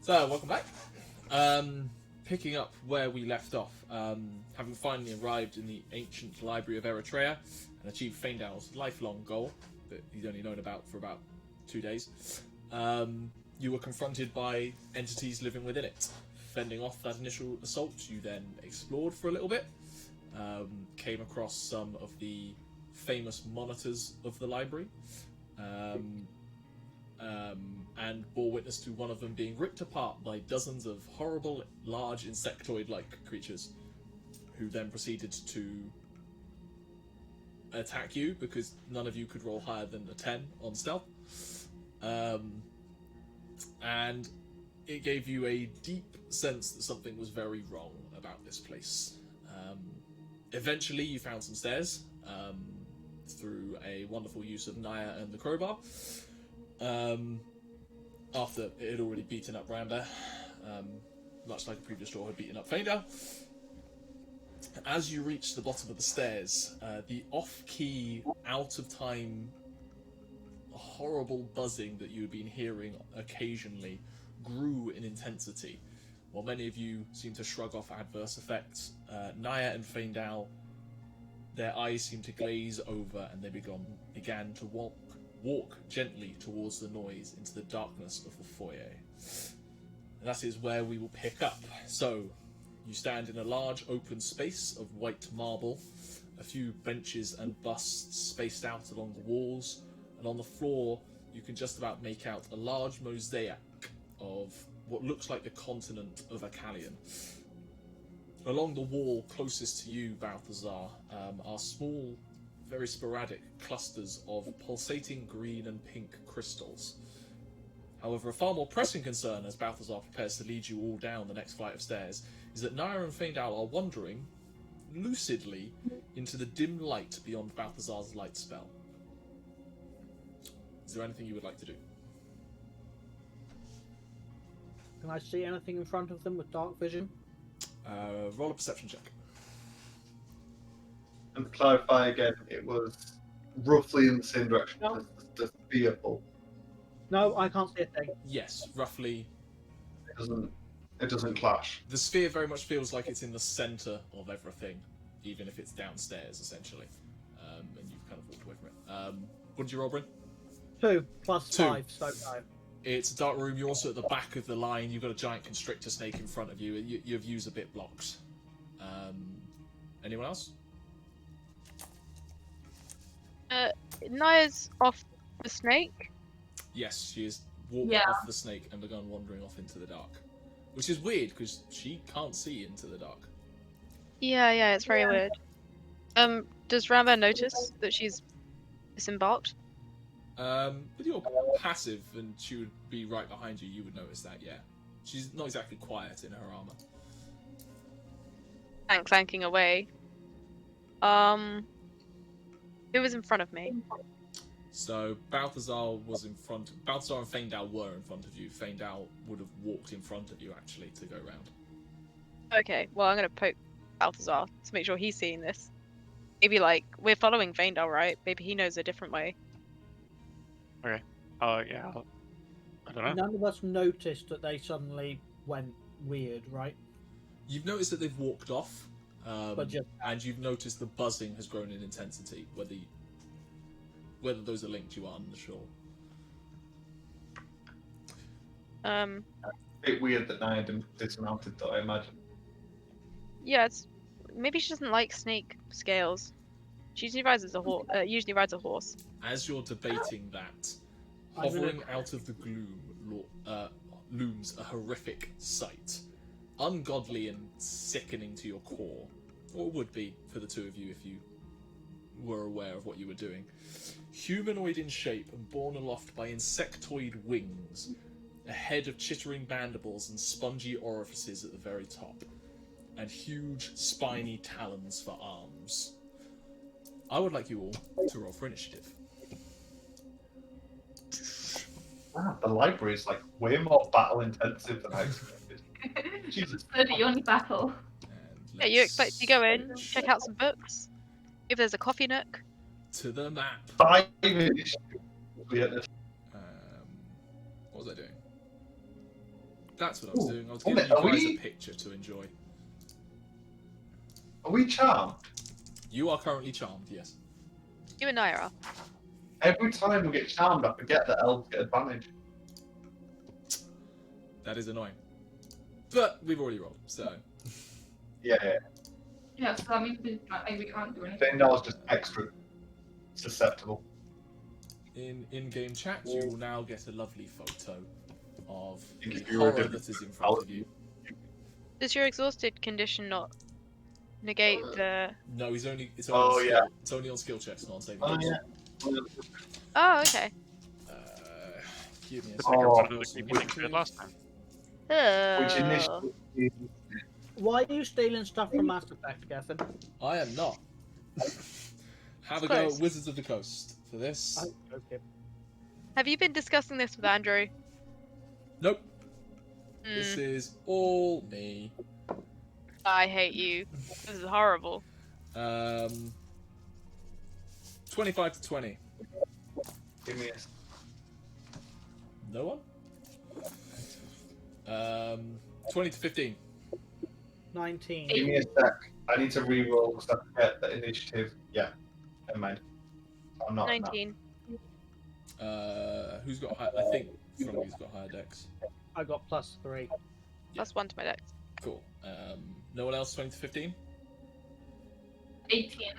So, welcome back. Picking up where we left off, having finally arrived in the ancient Library of Eretria and achieved Faendal's lifelong goal that he's only known about for about 2 days, you were confronted by entities living within it. Fending off that initial assault, you then explored for a little bit, came across some of the famous monitors of the library, and bore witness to one of them being ripped apart by dozens of horrible, large insectoid-like creatures, who then proceeded to attack you because none of you could roll higher than a 10 on stealth. And it gave you a deep sense that something was very wrong about this place. Eventually, you found some stairs through a wonderful use of Nyah and the crowbar. After it had already beaten up Rambear, much like a previous draw had beaten up Faendal. As you reach the bottom of the stairs, the off-key, out-of-time, horrible buzzing that you had been hearing occasionally grew in intensity. While many of you seem to shrug off adverse effects, Nyah and Faendal, their eyes seemed to glaze over and they began to walk gently towards the noise into the darkness of the foyer. And that is where we will pick up. So, you stand in a large open space of white marble, a few benches and busts spaced out along the walls, and on the floor you can just about make out a large mosaic of what looks like the continent of Akalian. Along the wall closest to you, Balthazar, are small, very sporadic clusters of pulsating green and pink crystals. However, a far more pressing concern as Balthazar prepares to lead you all down the next flight of stairs is that Nyah and Faendal are wandering lucidly into the dim light beyond Balthazar's light spell. Is there anything you would like to do? Can I see anything in front of them with dark vision? Roll a perception check. And to clarify again, it was roughly in the same direction No. as the Bearfolk. No, I can't see a thing. Yes, roughly. It doesn't clash. The sphere very much feels like it's in the centre of everything, even if it's downstairs, essentially. And you've kind of walked away from it. What did you roll, Bryn? 2 plus 2. 5, so 5. It's a dark room. You're also at the back of the line. You've got a giant constrictor snake in front of you. Your views a bit blocked. Anyone else? Nyah's off the snake. Yes, she has walked Yeah. off the snake and begun wandering off into the dark. Which is weird, because she can't see into the dark. Yeah, it's very weird. Does Rambear notice that she's disembarked? With your passive, and she would be right behind you, you would notice that, yeah. She's not exactly quiet in her armour. Clanking away. Who was in front of me? So Balthazar was in front. Balthazar and Faendal were in front of you. Faendal would have walked in front of you actually to go round. Okay, well I'm gonna poke Balthazar to make sure he's seeing this. Maybe we're following Faendal, right? Maybe he knows a different way. Okay. Yeah. I don't know. None of us noticed that they suddenly went weird, right? You've noticed that they've walked off, But and you've noticed the buzzing has grown in intensity. Whether those are linked, you are unsure. A bit weird that Nyah dismounted, though, I imagine. Yeah, maybe she doesn't like snake scales. She usually rides a horse. As you're debating that, I'm gonna- hovering out of the gloom looms a horrific sight. Ungodly and sickening to your core. Or would be for the two of you if you were aware of what you were doing. Humanoid in shape and borne aloft by insectoid wings, a head of chittering mandibles and spongy orifices at the very top, and huge spiny talons for arms. I would like you all to roll for initiative. Wow, the library is way more battle intensive than I expected. Jesus. So the only battle. And Yeah, you let's expect to go in, switch check out some books. If there's a coffee nook. to the map. 5 initiative. What was I doing? That's what I was Ooh, doing. I was oh, giving you are guys we- a picture to enjoy. Are we charmed? You are currently charmed, yes. You and Nyah are. Every time we get charmed, I forget that elves get advantage. That is annoying. But we've already rolled, so. Yeah, Yeah, so that means we can't do anything. Faendal's just extra susceptible. In-game chat, you will now get a lovely photo of the If you were horror doing that is in front of you. Does your exhausted condition not negate the? No, it's only Oh, on yeah. skill. It's only on skill checks, not on saving Oh, throws. yeah. Oh, okay. Give me a The second. second Oh, one of the Awesome creepy things we did last time. Which Oh. initially Why are you stealing stuff from Mass Effect, Gethin? I am not. Have a go Close. at Wizards of the Coast for this. Okay. Have you been discussing this with Andrew? Nope. This Hmm, is all me. I hate you. This is horrible. 25 to 20. give me a No one? 20 to 15. 19. Give me a sec. I need to re-roll because I forget the initiative. Yeah, never mind. I'm not. 19. Who's got high? I think Thrungi's got higher decks. I got +3. Plus 1 to my dex. Cool. No one else 20 to 15? 18.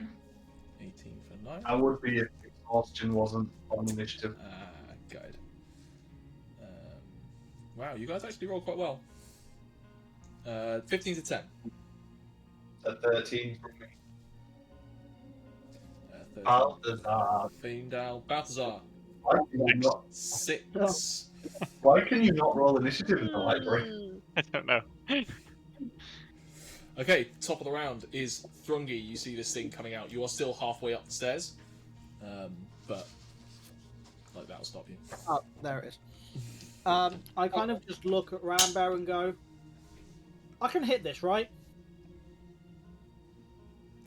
18 for 9. I would be if exhaustion wasn't on initiative. Guide. Wow, you guys actually rolled quite well. 15 to 10. A 13 from me. 13. Balthazar. Faendal. Balthazar. Why can you not? 6. Why can you not roll initiative in the library? Hmm. I don't know. Okay, top of the round is Thrungi. You see this thing coming out. You are still halfway up the stairs, but like that'll stop you. Oh, there it is. I kind of just look at Rambear and go, I can hit this, right?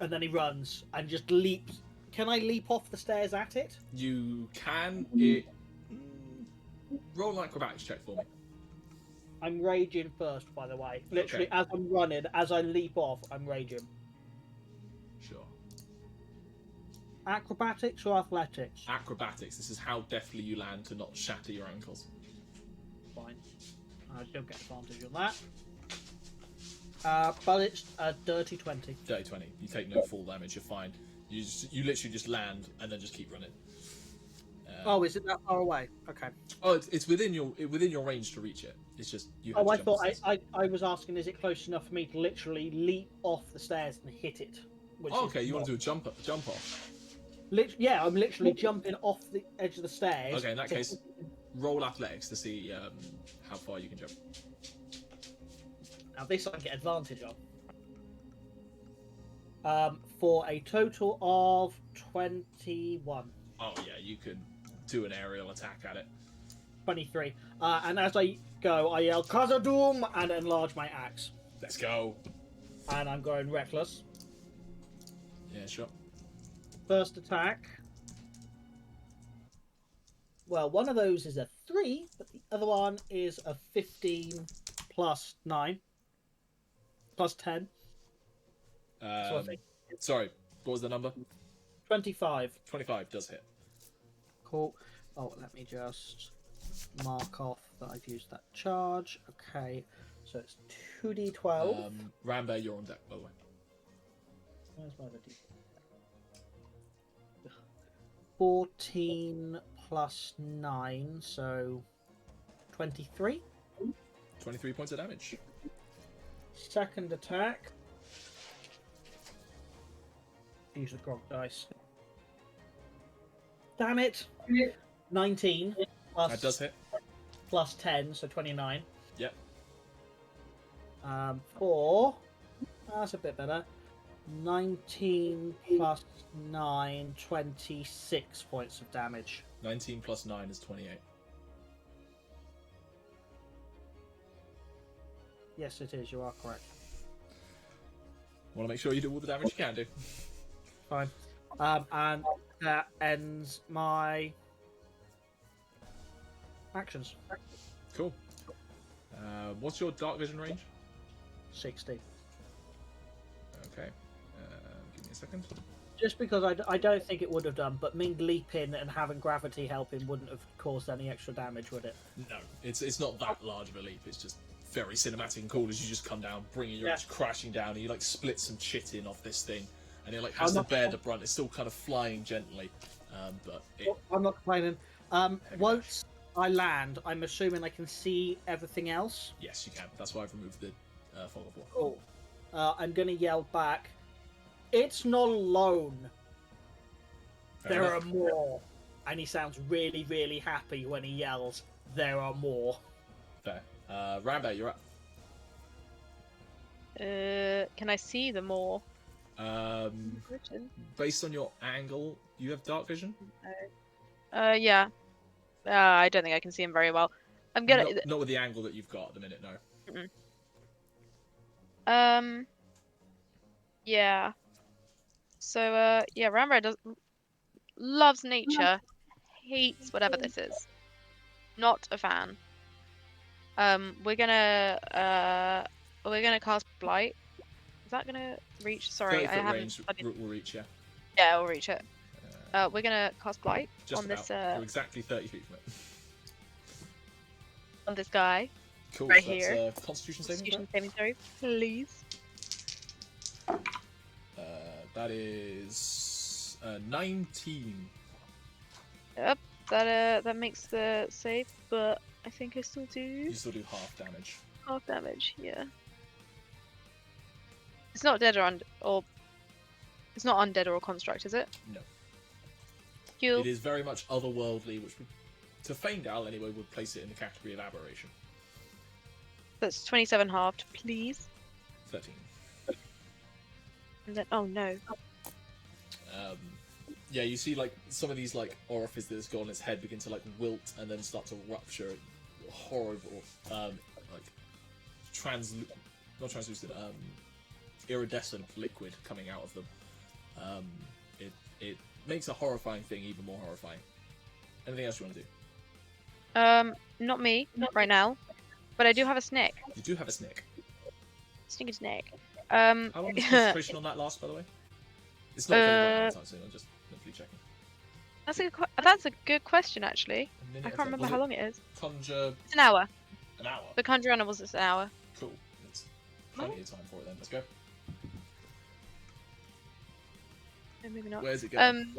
And then he runs and just leaps. Can I leap off the stairs at it? You can roll an acrobatics check for me. I'm raging first, by the way. Literally, Okay. as I'm running, as I leap off, I'm raging. Sure. Acrobatics or athletics? Acrobatics. This is how deftly you land to not shatter your ankles. Fine. I don't get advantage on that. But it's a dirty 20. Day 20. You take no full damage. You're fine. You literally just land and then just keep running. Oh, is it that far away? Okay. Oh, it's within your range to reach it. It's just you. Have Oh, to I jump thought the stairs. I was asking, is it close enough for me to literally leap off the stairs and hit it? Which Oh, is okay, you want not- to do a jump off? Yeah, I'm literally jumping off the edge of the stairs. Okay, in that to case, hit- roll athletics to see how far you can jump. Now this I get advantage on. For a total of 21. Oh yeah, you could do an aerial attack at it. 23. And as I go, I yell Khazad-dûm and enlarge my axe. Let's go. And I'm going reckless. Yeah, sure. First attack. Well, one of those is a 3, but the other one is a 15 plus 9 plus 10. So I think Sorry, what was the number? 25. 25 does hit. Cool. Oh, let me just mark off that I've used that charge. Okay, so it's 2d12. Rambear, you're on deck, by the way. Where's my other d? 14 plus 9, so 23. 23 points of damage. Second attack. Use the grog dice. Damn it! 19 plus, That does hit. plus 10, so 29. Yep. 4. That's a bit better. 19 plus 9, 26 points of damage. 19 plus 9 is 28. Yes, it is. You are correct. Want to make sure you do all the damage you can do. Fine. And that ends my actions. Cool. What's your dark vision range? 60. Okay. Give me a second. Just because I don't think it would have done, but Ming leaping and having gravity helping wouldn't have caused any extra damage, would it? No, it's not that large of a leap. It's just very cinematic and cool as you just come down, bringing your axe crashing down, and you like split some chitin off this thing, and it like has to bear the brunt. It's still kind of flying gently, but I'm not complaining. Once I land, I'm assuming I can see everything else. Yes, you can. That's why I've removed the fog of war. Cool. I'm gonna yell back. It's not alone. There are more. And he sounds really, really happy when he yells, "There are more." Fair. Rambear, you're up. Can I see them more? Based on your angle, you have dark vision? Yeah. I don't think I can see him very well. I'm gonna. Not with the angle that you've got at the minute, no. Yeah. So, yeah, Rambear loves nature, hates whatever this is. Not a fan. We're gonna cast Blight. Is that gonna reach? Sorry, I haven't. Will reach, yeah. Yeah, we'll reach it. We're gonna cast Blight just on about. this. You're exactly 30 feet from it. On this guy. Cool. Right so here. That's Constitution saving throw, please. That is 19. Yep, that makes the save, but I think I still do. You still do half damage. Half damage, yeah. It's not dead or it's not undead or a construct, is it? No. Cool. It is very much otherworldly, which would, to Faendal anyway, would place it in the category of aberration. That's 27 halved, please. 13. And then, oh no. Yeah, you see like some of these like orifices that's got on its head begin to like wilt and then start to rupture. Horrible, like not translucent, iridescent liquid coming out of them. It makes a horrifying thing even more horrifying. Anything else you want to do? Not me, not right now. But I do have a snake. You do have a snake. Stinky snake. How long does concentration on that last, by the way? It's not going to run anytime soon. I'm just mentally checking. That's a good question, actually. A I can't remember how long it is. Conjure. It's an hour. An hour. The conjure animals is an hour. Cool. That's plenty of time for it then. Let's go. No, maybe not. Where's it going?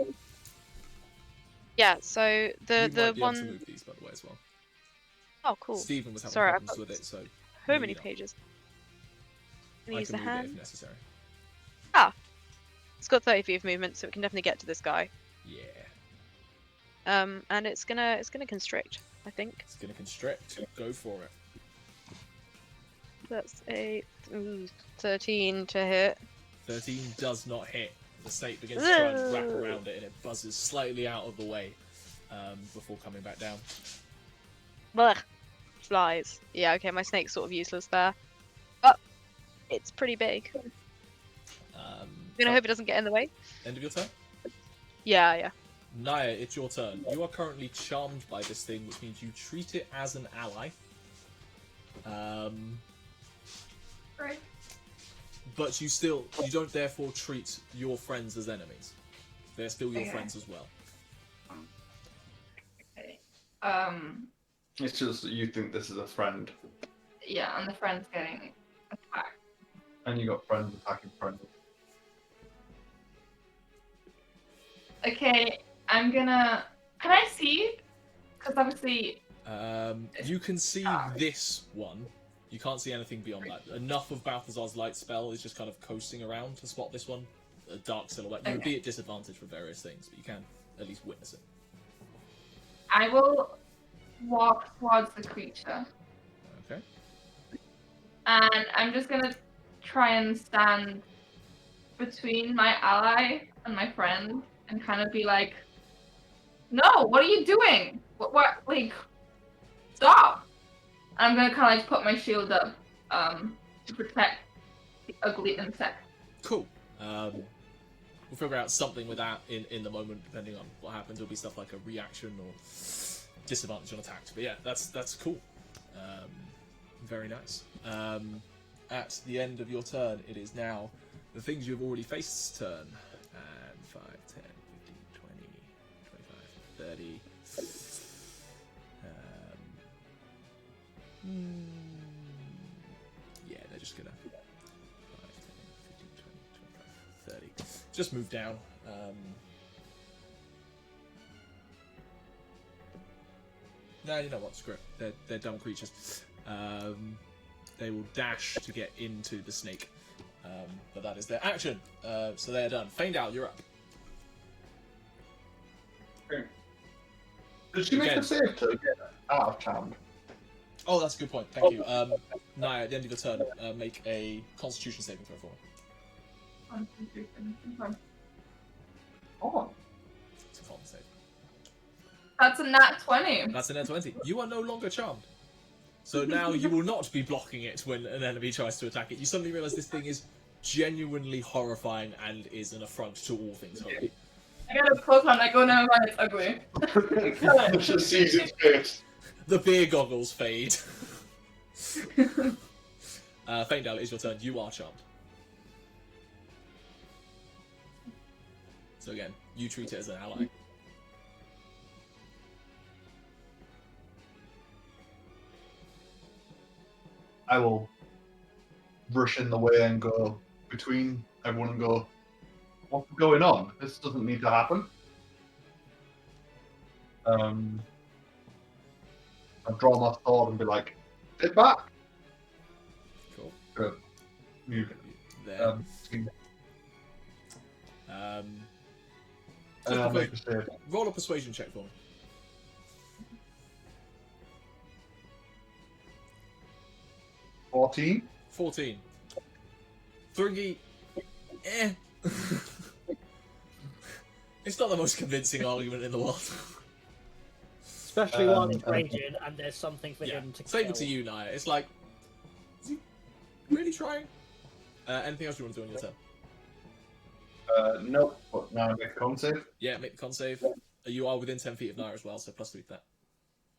Yeah. So you might the be one. able to move these, by the way, as well. Oh, cool. Stephen was having Sorry, problems with it, so. So many pages. Can I use can the move it hand. if necessary. It's got 30 feet of movement, so it can definitely get to this guy. Yeah. And it's gonna constrict, I think. It's gonna constrict. Go for it. That's a 13 to hit. 13 does not hit. The snake begins to try and wrap around it, and it buzzes slightly out of the way before coming back down. Blech. Flies. Yeah, okay, my snake's sort of useless there. But it's pretty big. I'm gonna hope it doesn't get in the way. End of your turn? Yeah. Nyah, it's your turn. You are currently charmed by this thing, which means you treat it as an ally. Right. But you don't therefore treat your friends as enemies. They're still your friends as well. Okay. It's just that you think this is a friend, Yeah, and the friend's getting attacked. and you got friends attacking friends. Okay, I'm gonna. Can I see? Because obviously. You can see this one. You can't see anything beyond that. Enough of Balthazar's light spell is just kind of coasting around to spot this one. A dark silhouette. You would be at disadvantage for various things, but you can at least witness it. I will walk towards the creature. Okay. And I'm just gonna try and stand between my ally and my friend and kind of be like, no, what are you doing? What like, stop! And I'm gonna kind of like put my shield up to protect the ugly insect. Cool. We'll figure out something with that in the moment, depending on what happens. It'll be stuff like a reaction or disadvantage on attacks. But yeah, that's cool. Very nice. At the end of your turn, it is now the things you've already faced's turn. And 5, 10, 15, 20, 25, 30. Yeah, they're just gonna 5, 10, 15, 20, 25, 30. Just move down. No, you know what? Screw it. They're dumb creatures. They will dash to get into the snake. But that is their action. So they're done. Faendal, you're up. Did she make Again. a save to get out of town? Oh, that's a good point. Thank you. Nyah, at the end of your turn, make a Constitution saving throw for me. Oh, It's a con save. That's a nat 20. That's an N 20. You are no longer charmed. So now you will not be blocking it when an enemy tries to attack it. You suddenly realise this thing is genuinely horrifying and is an affront to all things holy. I got a Pokemon like, oh, never mind, it's ugly. just sees its face. The beer goggles fade. Faendal, it is your turn. You are charmed. So again, you treat it as an ally. I will rush in the way and go between everyone and go, what's going on? This doesn't need to happen. I'll draw my sword and be like, sit back. Cool. Good. You, There. and I'll make a save. Roll a persuasion check for me. 14. 14. Thrungi. It's not the most convincing argument in the world. Especially while it's raging and there's something for him to Same kill. to you, Nyah. It's like, is he really trying? Anything else you want to do on your turn? Nope, but now I make a con save. Yeah, make the con save. You are within 10 feet of Nyah as well, so +3 to that.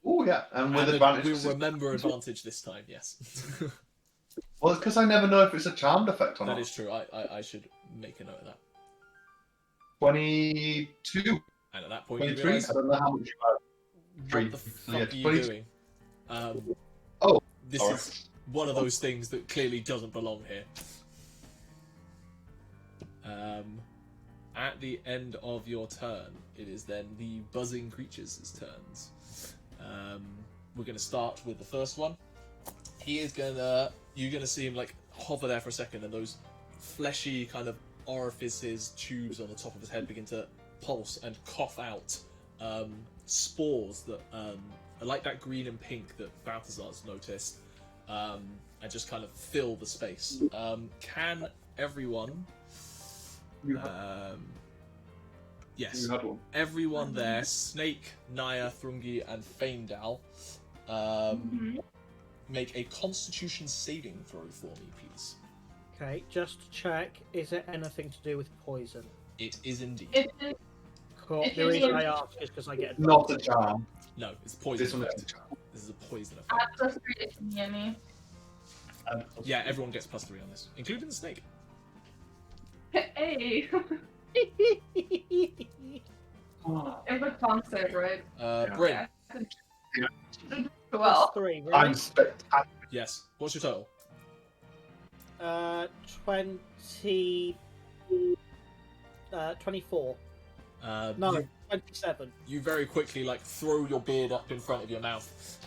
Oh, yeah, and with And advantage. we'll remember advantage this time, yes. Well, it's because I never know if it's a charmed effect or That not. is true. I should make a note of that. 22. And at that point, you 23? realise, I don't know how much you have. what the So, yeah, fuck are you 20. doing? Oh, This sorry. is one of those things that clearly doesn't belong here. At the end of your turn, it is then the buzzing creatures' turns. We're going to start with the first one. He is you're gonna see him like hover there for a second, and those fleshy kind of orifices, tubes on the top of his head begin to pulse and cough out spores that are like that green and pink that Balthazar's noticed, and just kind of fill the space. Can everyone? Yes, You had one. everyone there, Snake, Nyah, Thrungi, and Faendal, make a Constitution saving throw for me, please. Okay, just to check, is it anything to do with poison? It is indeed. If it, Cool. If The it's reason in- I ask is because I get Not a charm. No, it's poison This one effect. is a charm. This is a poison add effect. +3 to me, Annie. Yeah, everyone gets +3 on this, including the snake. Hey! It's a con save, right? Bryn, Well, 3, I'm right? spectacular. yes. What's your total? 24. Uh, No, you, 27. you very quickly like throw your beard up in front of your mouth.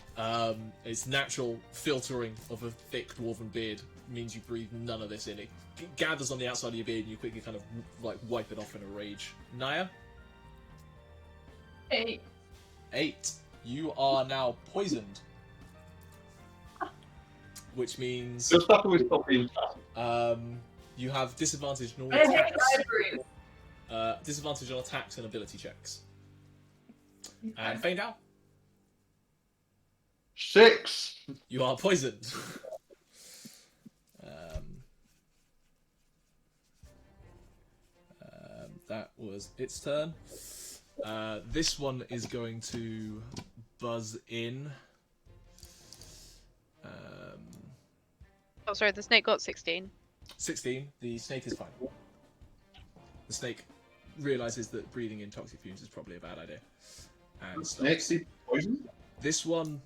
Its natural filtering of a thick dwarven beard means you breathe none of this in. It gathers on the outside of your beard, and you quickly kind of like wipe it off in a rage. Nyah, 8. 8. You are now poisoned, which means Just after we stop being you have disadvantage on all I hate attacks. libraries. Disadvantage on attacks and ability checks. And Faendal, 6. you are poisoned. That was its turn. This one is going to buzz in. Oh, sorry, the snake got 16. 16. The snake is fine. The snake realizes that breathing in toxic fumes is probably a bad idea. And Snake stops. see poison? This one,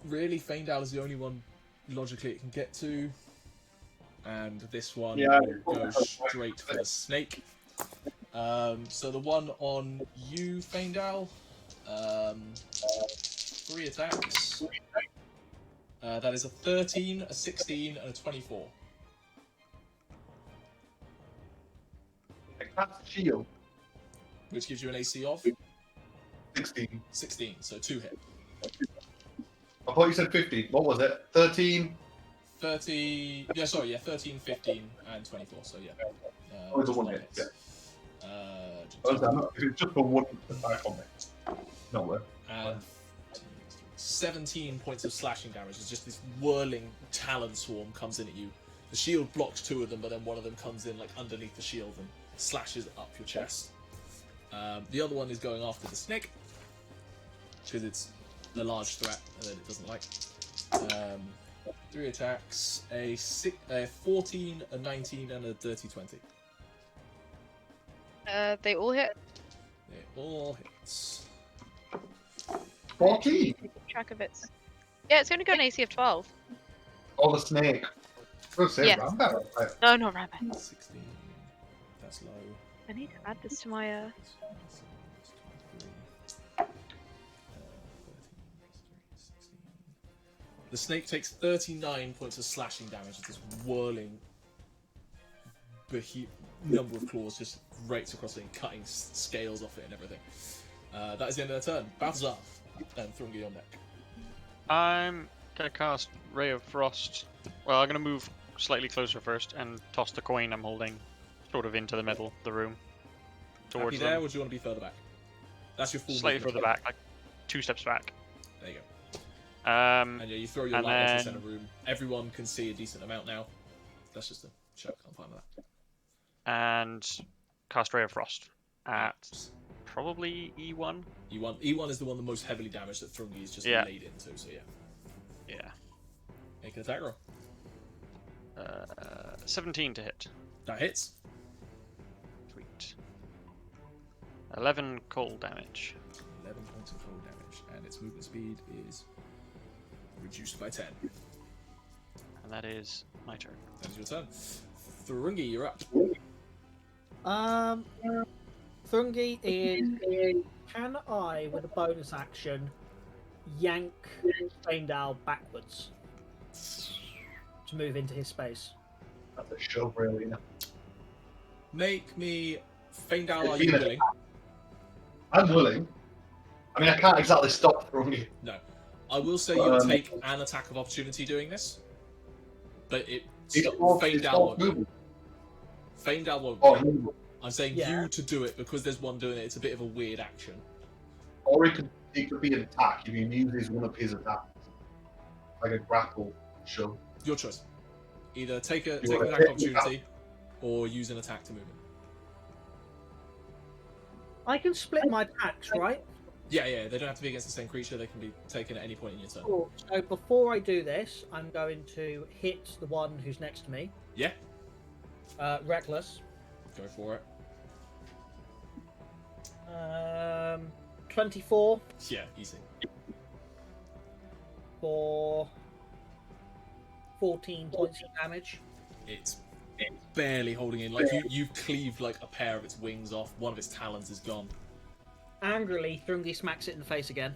really, Faendal is the only one logically it can get to. And this one will go straight for the snake. So the one on you, Faendal, 3 attacks. That is a 13, a 16, and a 24. I cast shield. Which gives you an AC of 16. 16, so 2 hit. I thought you said 50. What was it? 13? 30, yeah, sorry, yeah, 13, 15, and 24, so yeah. Oh, it's a just 1 hit, hits. yeah. Uh, It's just a 1 attack on me. No way. and 17 points of slashing damage as just this whirling talon swarm comes in at you. The shield blocks 2 of them, but then one of them comes in like underneath the shield and slashes up your chest. The other one is going after the snake because it's a large threat that it doesn't like. 3 attacks, a 14, a 19, and a dirty 20. They all hit. They all hits. 14! Keep track of it. Yeah, it's going to go an AC of 12. Oh, the snake. I was going to say Yes. Rambear. No, not Rambear. 16. That's low. I need to add this to my. 13 plus 16. The snake takes 39 points of slashing damage as this whirling number of claws just rates across it and cutting scales off it and everything. That is the end of their turn. Balthazar and Thrungi on deck. I'm gonna cast Ray of Frost. Well, I'm gonna move slightly closer first and toss the coin I'm holding sort of into the middle of the room. Happy Towards there, them. or do you want to be further back? That's your full Slightly movement. further back, like 2 steps back. There you go. And Um, yeah, you throw your And light into the then- center room. Everyone can see a decent amount now. That's just a check. I'm fine with that. and cast Ray of Frost at probably E1. E1 is the one the most heavily damaged that Thrungi is just Yeah. laid into. So yeah, Yeah. make an attack roll. 17 to hit. That hits. Sweet. 11 cold damage. 11 points of cold damage, and its movement speed is reduced by 10. And that is my turn. That is your turn. Thrungi, you're up. Thrungi is. Can I, with a bonus action, yank Faendal backwards to move into his space? That's a shove, really. Isn't it? Make me. Faendal, are you willing? I'm willing. I mean, I can't exactly stop Thrungi. No. I will say you'll take an attack of opportunity doing this, but Faendal won't. moving. Faendal won't. Oh, be. moving. I'm saying Yeah. you to do it because there's one doing it. It's a bit of a weird action. Or he could be an attack if he uses one of his attacks. Like a grapple shove. Your choice. Either take an wanna attack hit of me opportunity, or use an attack to move him. I can split my attacks, right? Yeah, they don't have to be against the same creature. They can be taken at any point in your turn. Cool. So before I do this, I'm going to hit the one who's next to me. Yeah, Reckless. go for it. 24 Yeah, easy. for 14 points of damage. It's barely holding in. Like you've cleaved like a pair of its wings off. One of its talons is gone. Angrily, Thrungi smacks it in the face again.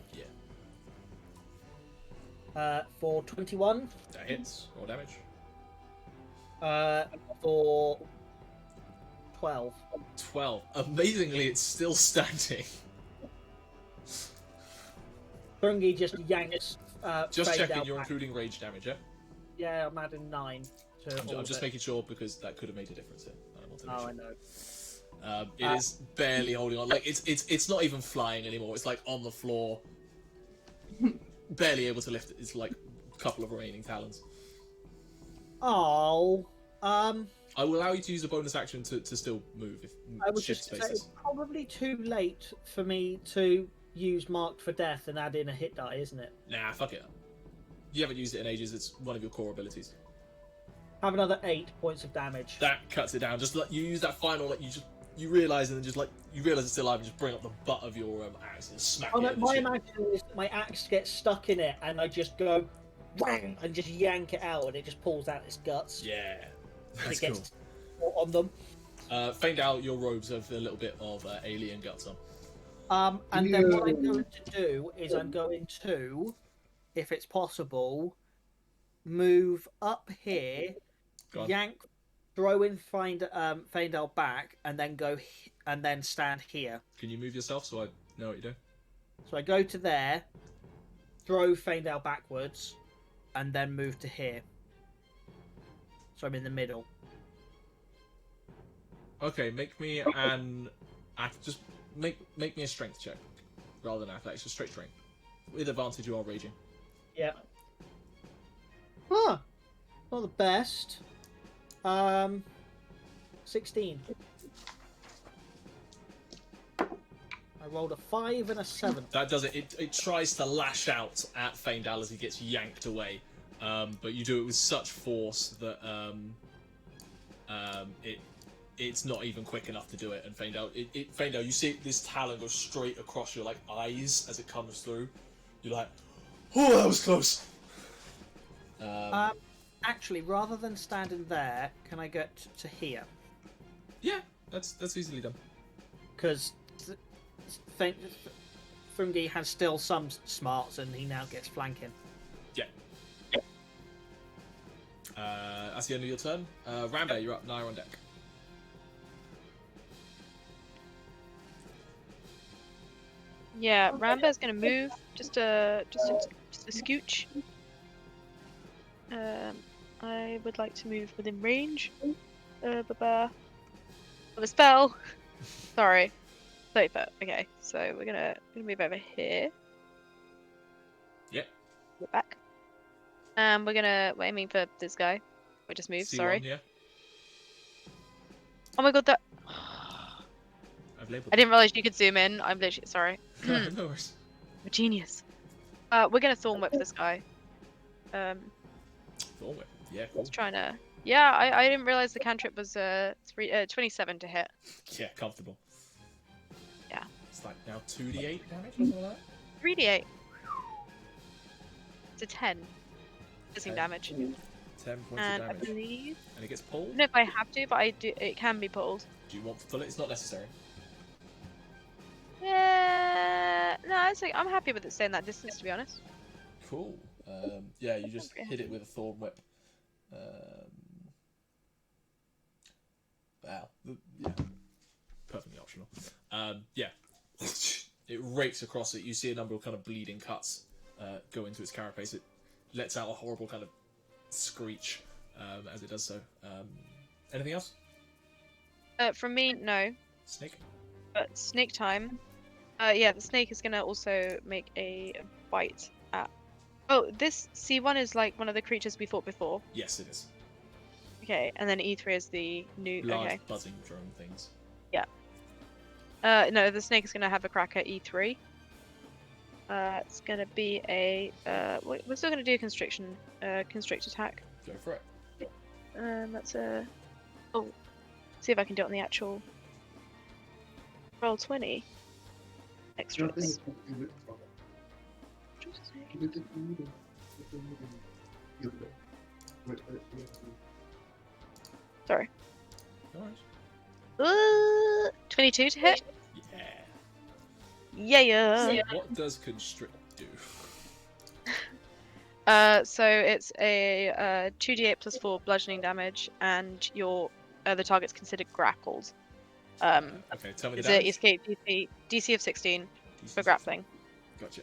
Yeah, For 21. that hits. Roll damage. For 12. 12. Amazingly, it's still standing. Thrungi just yanks. Just Faendal checking, you're back. including rage damage, yeah? Yeah, I'm adding 9 to all I'm of just it. making sure because that could have made a difference here. I wanted to make Oh, sure. I know. It is barely holding on. Like it's not even flying anymore. It's like on the floor, barely able to lift it. It's like a couple of remaining talons. Oh, I will allow you to use a bonus action to still move if I was shift just say spaces. it's probably too late for me to use Marked for Death and add in a hit die, isn't it? Nah, fuck it. You haven't used it in ages. It's one of your core abilities. Have another 8 points of damage. That cuts it down. Just like you use that final, like you realize, and then just like you realize it's still alive, and just bring up the butt of your axe and smack Oh, it. no, At the my chin. imagination is that my axe gets stuck in it, and I just go whang and just yank it out, and it just pulls out its guts. Yeah, And that's it cool. gets on them. Faendal, your robes have a little bit of alien guts on. And then what I'm going to do is I'm going to, if it's possible, move up here, Go on. yank, throw in Faendal back, and then and then stand here. Can you move yourself so I know what you're doing? So I go to there, throw Faendal backwards, and then move to here. So I'm in the middle. Okay, make me just make me a strength check rather than athletics, just straight strength. With advantage, you are raging. Yeah. Huh. Not the best. 16. I rolled a 5 and a 7. That does it. It tries to lash out at Faendal as he gets yanked away, but you do it with such force that it's not even quick enough to do it. And Faendal, you see this talon go straight across your like eyes as it comes through. You're like, oh, that was close. Actually, rather than standing there, can I get to here? Yeah, that's easily done. Because Thrungi has still some smarts, and he now gets flanking. Yeah. That's the end of your turn. Rambear, you're up. Nyah on deck. Yeah, Rambear's gonna move just a scooch. I would like to move within range of a spell. Sorry, 30 foot. Okay, so we're gonna move over here. Yep. Go back. We're aiming for this guy. We just moved. C1, Sorry. yeah. Oh my god, that. I've labeled I didn't realize you could zoom in. I'm literally sorry. it. No worries. I'm a genius. We're gonna thorn whip this guy. Thorn whip. Yeah, cool. Just trying to. Yeah, I didn't realize the cantrip was 27 to hit. Yeah, comfortable. Yeah. It's like now 2d8 damage, something like that. 3d8. It's a 10. Missing damage. 10 points And of I damage. believe. And it gets I pulled? don't know if I have to, but I do. It can be pulled. Do you want to pull it? It's not necessary. Yeah. No, I'm happy with it staying that distance, to be honest. Cool. Yeah, you just Okay. hit it with a thorn whip. Wow. Yeah. Perfectly optional. Yeah. It rakes across it. You see a number of kind of bleeding cuts go into its carapace. It lets out a horrible kind of screech as it does so. Anything else? From me, no. Snake? But snake time. Yeah, the snake is gonna also make a bite at. Oh, this C1 is like one of the creatures we fought before. Yes, it is. Okay, and then E3 is the new. Large Okay. buzzing drone things. No, the snake is gonna have a crack at E3. It's gonna be a. We're still gonna do a constrict attack. Go for it. That's a. Oh, see if I can do it on the actual. Roll 20. Extras. Sorry. No worries. 22 to hit. Yeah. Yeah. So what does constrict do? So it's a 2d8 plus 4 bludgeoning damage, and the target's considered grappled. Okay, tell me the Is damage. it escape DC of 16 for DC. grappling? Gotcha.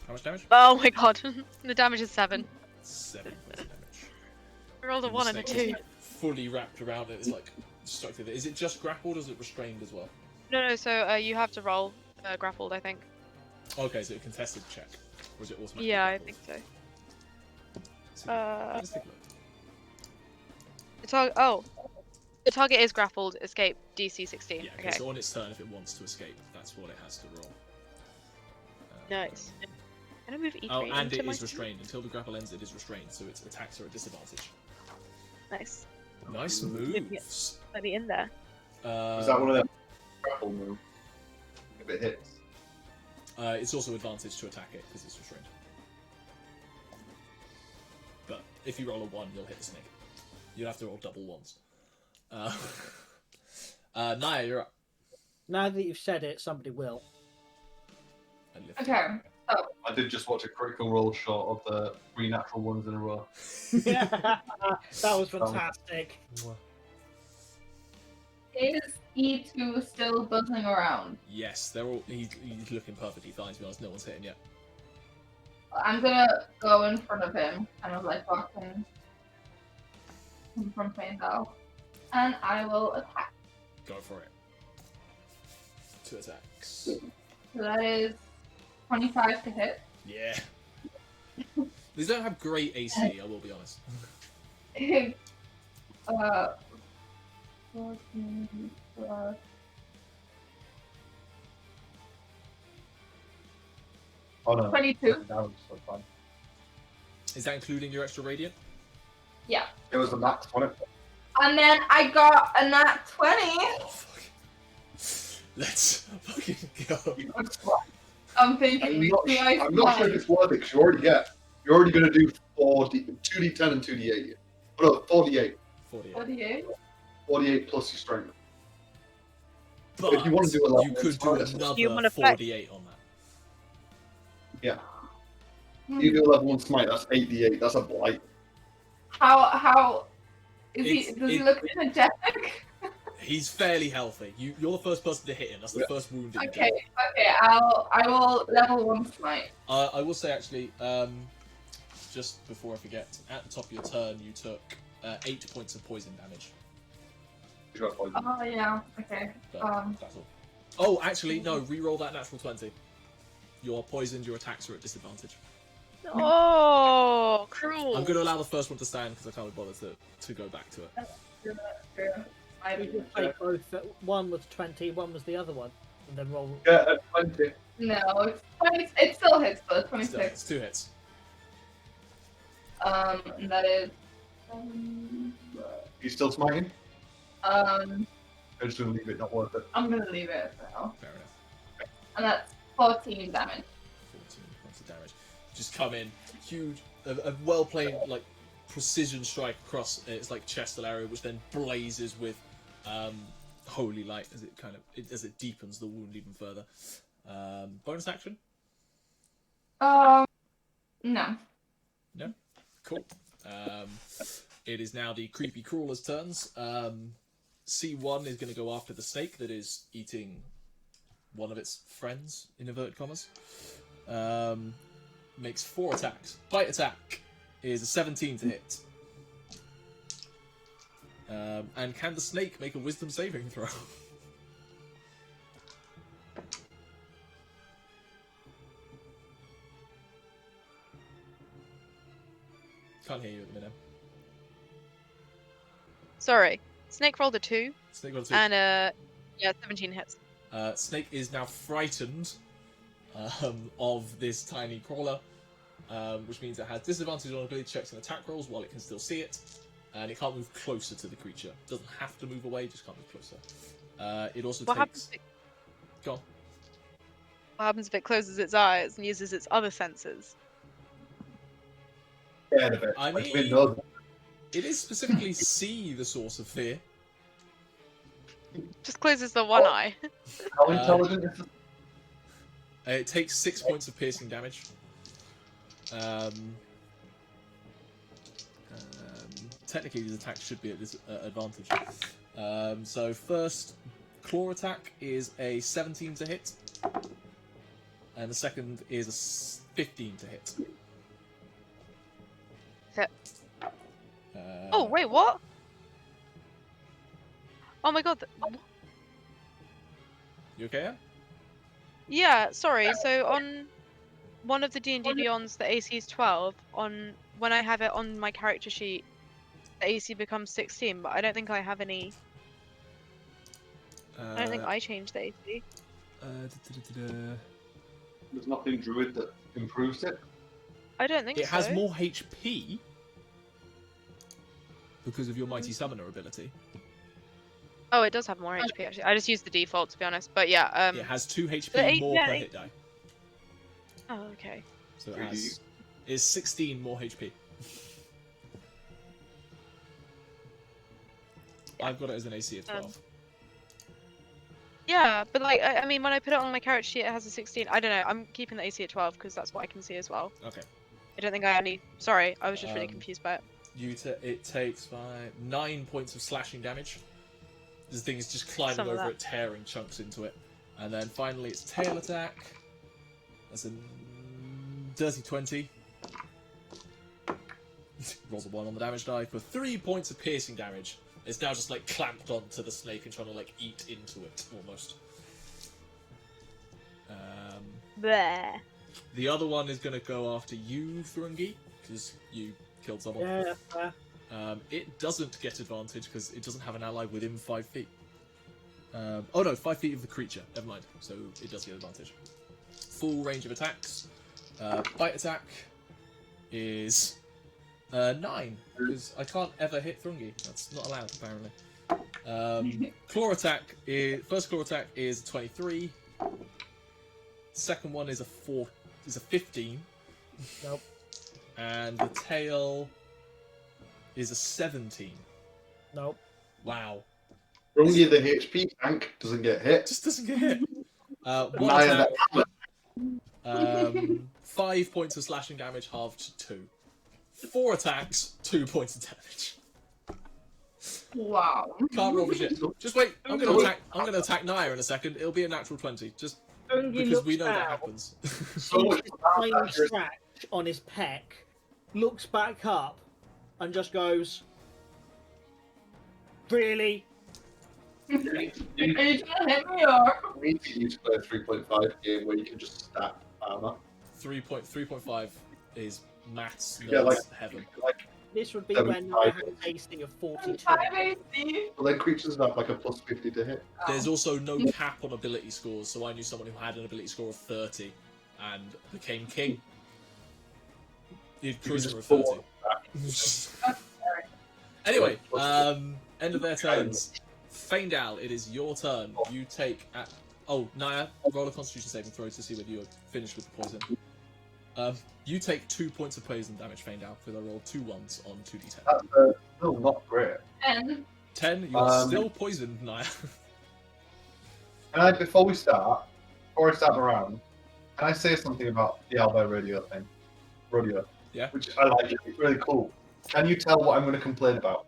How much damage? Oh my god, the damage is 7. 7 points of damage. I rolled a And the 1 and a snake is 2. fully wrapped around it. It's like stuck to it. Is it just grappled or is it restrained as well? No, so you have to roll grappled, I think. Okay, so a contested check. Or is it automatic? Yeah, I think so. Let's take a look. The target is grappled, escape DC 16. Yeah, okay, Okay, so on its turn, if it wants to escape, that's what it has to roll. nice. Can I move E3 Oh, and into it my is restrained. Until the grapple ends, it is restrained, so its attacks are at disadvantage. Nice. Nice me- moves. Let me in there. Is that one of them grapple move? If it hits. It's also advantage to attack it because it's restrained. But if you roll a 1, you'll hit the snake. You'll have to roll double 1s. Nyah, you're up. Now that you've said it, somebody will. I lift Okay. So I did just watch a critical roll shot of the 3 natural ones in a row. That was fantastic. is E2 still buzzing around? Yes, they're all. He's looking perfectly fine. To be honest, no one's hitting yet. I'm gonna go in front of him, kind of like blocking him from Faendal, and I will attack. Go for it. 2 attacks. So that is 25 to hit. Yeah. These don't have great AC. I will be honest. 14 plus. Oh no. 22. Down, so fine. Is that including your extra radiant? Yeah. It was the max, wasn't it? And then I got a nat 20. Oh fuck. Let's fucking go. I'm thinking, I'm not sure if it's worth it because you're already going to do 2d10 and 2d8. Oh, no, 48. 48. 48. 48 plus your strength. But If you want to do a level you could do one, another You wanna flex? 48 on that. Yeah. You do a level 1 smite, that's 8d8. That's a blight. How is It's- he? Does he look energetic? He's fairly healthy. You're the first person to hit him. That's the first wound that you Okay, get. okay. I will level 1 smite. I will say actually, just before I forget, at the top of your turn, you took 8 points of poison damage. Oh yeah. Okay. But that's all. Oh, actually, no. Re-roll that natural 20. You're poisoned. Your attacks are at disadvantage. Oh, cruel. I'm going to allow the first one to stand because I can't be bothered to go back to it. We just take both. One was 20, one was the other one, and then roll. Yeah, 20. No, it's 20. It still hits though. Still, 26. it's 2 hits. And that is. You still smiting? I'm I'm just going to leave it, not worth it. gonna leave it for now. Fair enough. And that's 14 damage. 14 points of damage. Just come in, huge, a well-played like precision strike across its like chestal area, which then blazes with holy light as it deepens the wound even further. Bonus action? No. No. Cool. It is now the creepy crawler's turns. C1 is going to go after the snake that is eating one of its friends, in inverted commas. Makes 4 attacks. Bite attack is a 17 to hit. And can the snake make a wisdom saving throw? Can't hear you at the minute. Sorry. Snake rolled a 2, Snake got a 2. and yeah, 17 hits. Snake is now frightened of this tiny crawler, which means it has disadvantage on ability checks and attack rolls while it can still see it, and it can't move closer to the creature. It doesn't have to move away, just can't move closer. It also What happens takes... if it, Go on. what happens if it closes its eyes and uses its other senses? Scared of it. I Like, mean- it knows it. It is specifically see the source of fear. Just closes the one eye. How intelligent is it? It takes 6 points of piercing damage. Technically, his attack should be at this advantage. So first claw attack is a 17 to hit, and the second is a 15 to hit. Hit. Oh, wait, what? Oh my god. You okay? Anne? Yeah, sorry. So on one of the D&D Beyonds, the AC is 12. When I have it on my character sheet, the AC becomes 16, but I don't think I have any. I don't think I changed the AC. There's nothing Druid that improves it. I don't think It so. has more HP. because of your Mighty Summoner ability. Oh, it does have more HP actually. I just used the default to be honest. But yeah, It has 2 HP but more yeah, per hit die. Oh, okay. So it's 16 more HP. Yeah. I've got it as an AC of 12. Yeah, but like, I mean, when I put it on my character sheet, it has a 16. I don't know. I'm keeping the AC at 12 because that's what I can see as well. Okay. I don't think I only. Sorry, I was just really confused by it. It takes 9 points of slashing damage. This thing is just climbing Some of over that. it, tearing chunks into it. And then finally its tail attack. That's a dirty 20. Rolls a 1 on the damage die for 3 points of piercing damage. It's now just like clamped onto the snake and trying to like eat into it almost. Bleh. The other one is going to go after you, Thrungi, because you killed someone. Yeah, fair. It doesn't get advantage because it doesn't have an ally within 5 feet. Oh no, 5 feet of the creature. Never mind. So it does get advantage. Full range of attacks. Bite attack is 9 because I can't ever hit Thrungi. That's not allowed apparently. Claw attack is first claw attack is 23. Second one is a 15. Nope. And the tail is a 17. Nope. Wow. Thrungi, the HP tank, doesn't get hit. Just doesn't get hit. One Nyah, attack, 5 points of slashing damage, halved to 2. 4 attacks, 2 points of damage. Wow. Can't roll for shit. Just wait. I'm gonna attack Nyah in a second. It'll be a natural 20. Just Thrungi because we looks know that down, happens. sees this tiny scratch on his pec, looks back up, and just goes, "Really?" Are you trying to hit me or? we need to use play a 3.5 game where you can just stack armor. 3.5 is maths Yeah, like- nerds heaven. Like, This would be Seven, when I five. had an AC of 42. 5 AC. well, then creatures have like a plus 50 to hit. There's also no cap on ability scores, so I knew someone who had an ability score of 30 and became king. He had You can charisma just of pull 30. Anyway, end of their turns. Faendal, it is your turn. You take Nyah, roll a Constitution saving throw to see whether you're finished with the poison. You take 2 points of poison damage, Faendal, because I rolled 2 1s on 2d10. That's still not great. 10. 10, you are still poisoned, Nyah. And before I start the round, can I say something about the Alba radio thing? Rodeo. Yeah. Which I like. It's really cool. Can you tell what I'm going to complain about?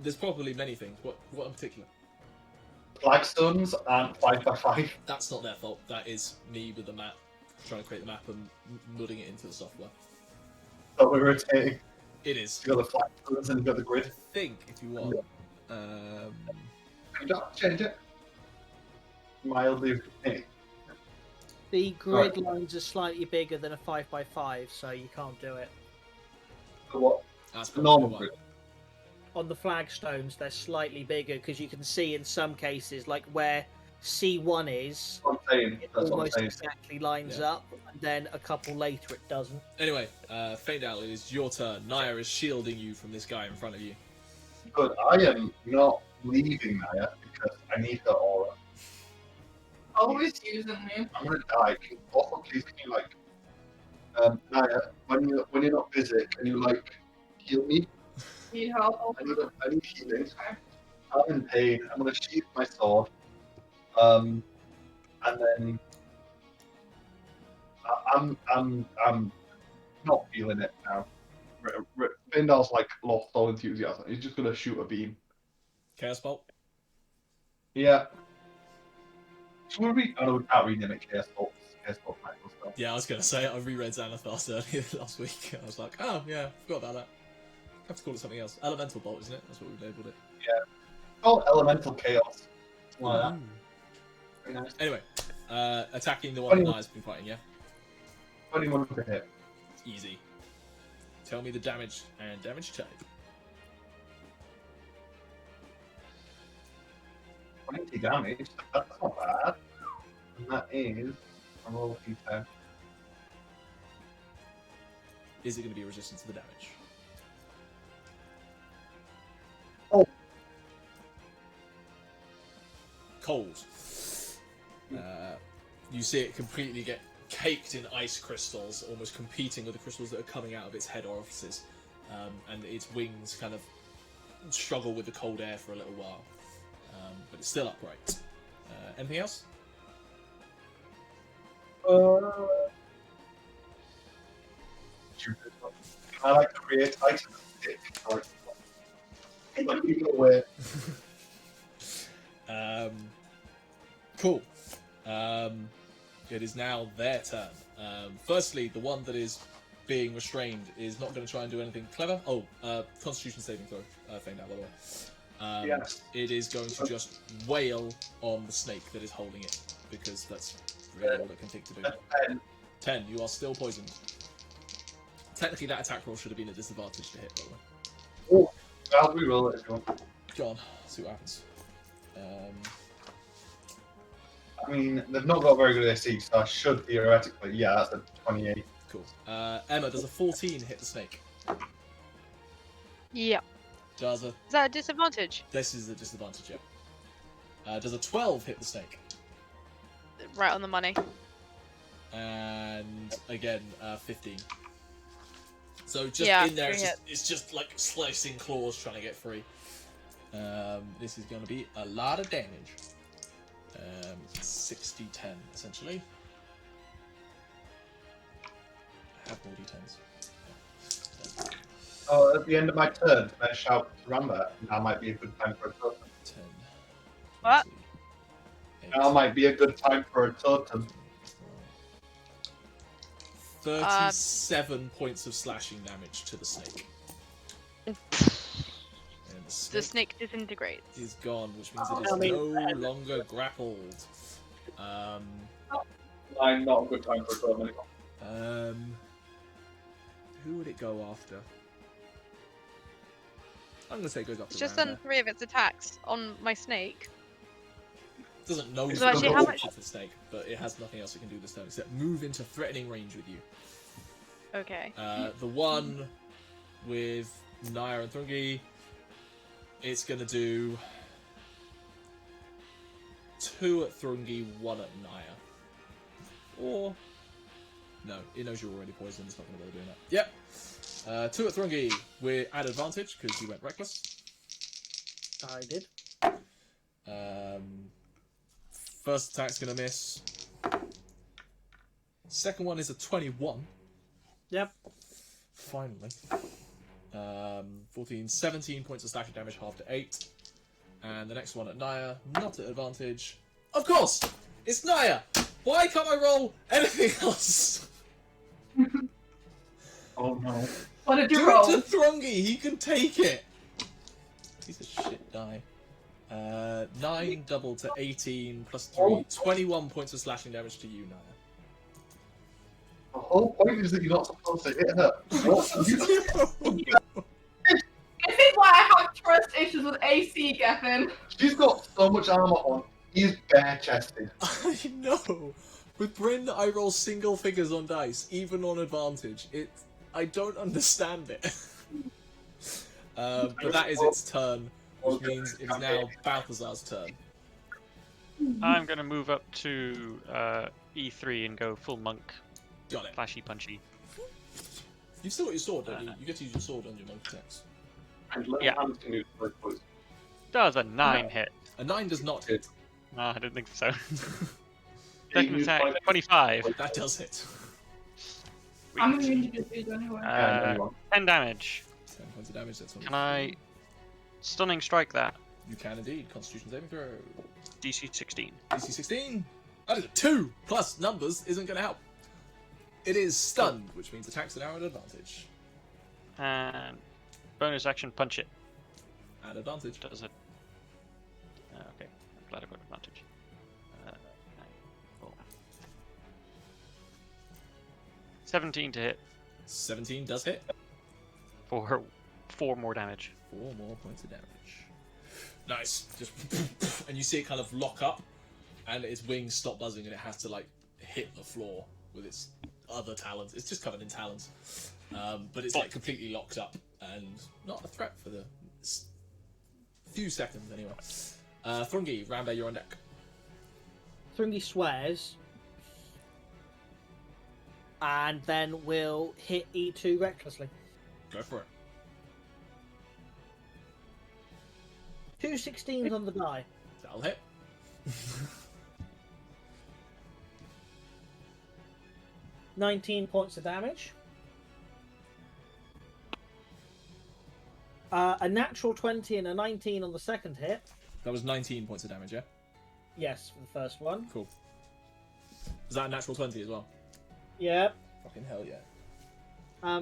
There's probably many things. What in particular? Flagstones and 5x5. That's not their fault. That is me with the map, trying to create the map and mudding it into the software. That we're rotating. It is. You got the flagstones and you got the I grid. think, if you want. You don't change it. Mildly. Hey, The grid lines are slightly bigger than a 5x5, so you can't do it. what? That's The probably normal why. grid. On the flagstones, they're slightly bigger because you can see in some cases, like where C1 is, That's what I'm saying. it That's what I'm almost saying. exactly lines Yeah. up, and then a couple later it doesn't. Anyway, Faendal, it is your turn. Nyah is shielding you from this guy in front of you. But I am not leaving Nyah because I need her aura. Always using me. I'm gonna die. Also, please can you Nyah, when you're not busy, can you heal me? Need help? I need healing. I'm in pain. I'm gonna sheath my sword. And then I'm not feeling it now. Faendal's lost all enthusiasm. He's just gonna shoot a beam. Chaos Bolt. Yeah. Should we? Oh no, we can't rename it Chaos Bolt. Chaos Bolt might as well. Yeah, I was gonna say I reread Xanathos earlier last week. I was like, oh yeah, forgot about that. I have to call it something else. Elemental Bolt, isn't it? That's what we labelled it. Oh, Elemental Chaos. Something like that. Very nice. Anyway, attacking the one that Nyah's been fighting. Yeah, 21 to hit. easy. Tell me the damage and damage type. 20 damage. That's not bad. And that is a roll of d10. Is it going to be resistant to the damage? cold. You see it completely get caked in ice crystals, almost competing with the crystals that are coming out of its head orifices, and its wings kind of struggle with the cold air for a little while, but it's still upright. Anything else? I like to create items. Away. Cool. It is now their turn. Firstly, the one that is being restrained is not going to try and do anything clever. Oh, Constitution saving throw, Faendal, by the way. Yes. It is going to just wail on the snake that is holding it, because that's really all it can think to do. 10, you are still poisoned. Technically, that attack roll should have been a disadvantage to hit, by the way. Oh, I'll reroll it if you want. Go on, see what happens. I mean, they've not got very good AC, so I should theoretically, yeah, that's a 28. Cool. Emma, does a 14 hit the snake? Yeah. Does a... Is that a disadvantage? This is a disadvantage, yeah. Does a 12 hit the snake? Right on the money. And again, 15. So just Yeah, in there, three it's just like slicing claws trying to get free. This is going to be a lot of damage. 60-10, essentially. I have more d10s. Oh, at the end of my turn, can I shout to Rambear? Now might be a good time for a totem. 10. What? 20, Now might be a good time for a totem. 37 points of slashing damage to the snake. And The snake disintegrates. is gone, which means it is no longer grappled. Not a good time for a totem anymore. Who would it go after? I'm gonna say it goes after It's just Rambear. done 3 of its attacks on my snake. Doesn't know So actually, how much- for the snake, but it has nothing else it can do this turn except move into threatening range with you. Okay. The one with Nyah and Thrungi, it's gonna do 2 at Thrungi, 1 at Nyah. Or no, it knows you're already poisoned. It's not gonna bother doing that. Yep. 2 at Thrungi with at advantage because you went reckless. I did. First attack's gonna miss. Second one is a 21. Yep. Finally. 14, 17 points of slashing damage, half to 8. And the next one at Nyah, not at advantage. Of course! It's Nyah! Why can't I roll anything else? Oh no. What did you Do roll? it to Thrungi, he can take it! Piece of shit die. 9 double to 18 plus 3, 21 points of slashing damage to you, Nyah. The whole point is that you're not supposed to hit her. This is why I have trust issues with AC, Gethin. She's got so much armor on. He's bare chested. I know! With Bryn, I roll single figures on dice, even on advantage. I don't understand it. But that is its turn, which means it is now Balthazar's turn. I'm gonna move up to E3 and go full monk, Got it. flashy punchy. You've still got your sword, don't you? You get to use your sword on your monk attacks. Yeah. Does a 9 hit? A 9 does not hit. No, I didn't think so. Second attack, 25. That does hit. I'm going to do these anyway. 10 damage. 10 points of damage, that's Can I stunning strike that? You can indeed. Constitution saving throw. DC 16. DC 16. That is a 2 plus numbers isn't going to help. It is stunned, which means attacks are now at advantage. And bonus action, punch it. At advantage. Does it? Okay, I'm glad I got advantage. 17 to hit 17 does hit. for 4 more damage. 4 more points of damage. Nice. Just and you see it kind of lock up, and its wings stop buzzing, and it has to like hit the floor with its other talons. It's just covered in talons, but it's like completely locked up and not a threat for the few seconds anyway. Thrungi, Rambear, you're on deck. Thrungi swears, and then we'll hit E2 recklessly. Go for it. 2 16s on the die. That'll hit. 19 points of damage. A natural 20 and a 19 on the second hit. That was 19 points of damage, yeah? Yes, for the first one. Cool. Is that a natural 20 as well? Yeah. Fucking hell yeah.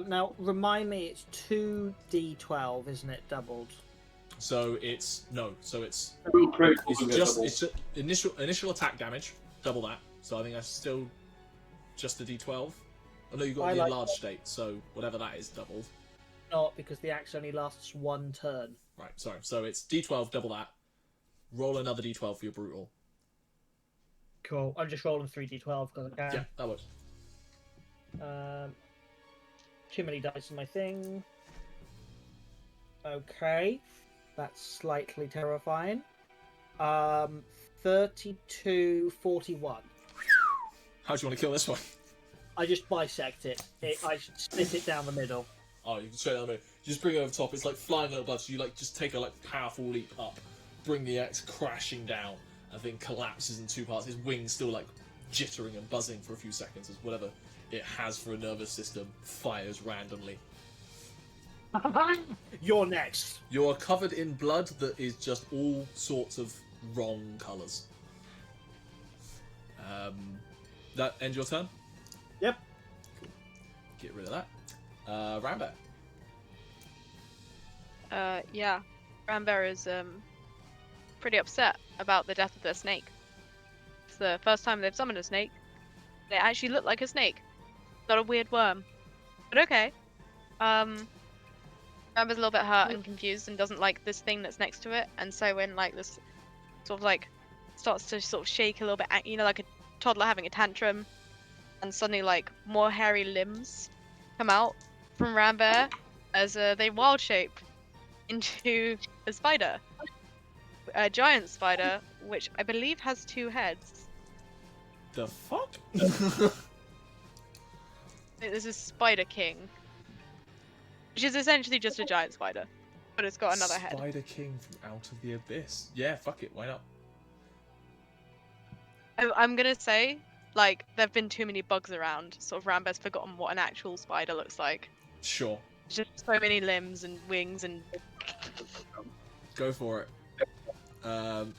Now, remind me, it's 2d12, isn't it? Doubled. So it's... No, so it's... Two crits It's doesn't get just doubled. initial attack damage, double that. So I think that's still just a d12. Oh no, you've got I the like enlarged that. state, so whatever that is, doubled. Not because the axe only lasts one turn. Right, sorry. So it's d12, double that. Roll another d12 for your brutal. Cool. I'm just rolling 3d12 because I can. Yeah, that works. Too many dice in my thing. Okay. That's slightly terrifying. 32, 41. How do you want to kill this one? I just bisect it. I split it down the middle. Oh, you can straight down the middle. You just bring it over top. It's like flying over blood. So you like just take a like powerful leap up, bring the axe crashing down, and then collapses in two parts. His wings still like jittering and buzzing for a few seconds as whatever it has for a nervous system fires randomly. You're next. You're covered in blood that is just all sorts of wrong colours. That ends your turn? Yep. Cool. Get rid of that. Rambear. Yeah. Rambear is pretty upset about the death of their snake. It's the first time they've summoned a snake. It actually looked like a snake, not a weird worm. But okay. Rambear's a little bit hurt and confused and doesn't like this thing that's next to it, and so when like this sort of like starts to sort of shake a little bit, you know, like a toddler having a tantrum, and suddenly like more hairy limbs come out from Rambear as they wild shape into a spider, a giant spider, which I believe has 2 heads. The fuck? This is Spider King, which is essentially just a giant spider, but it's got another head. Spider King from out of the abyss. Yeah, fuck it, why not? I'm gonna say, like, there've been too many bugs around. Sort of Rambear's forgotten what an actual spider looks like. Sure. Just so many limbs and wings and. Go for it.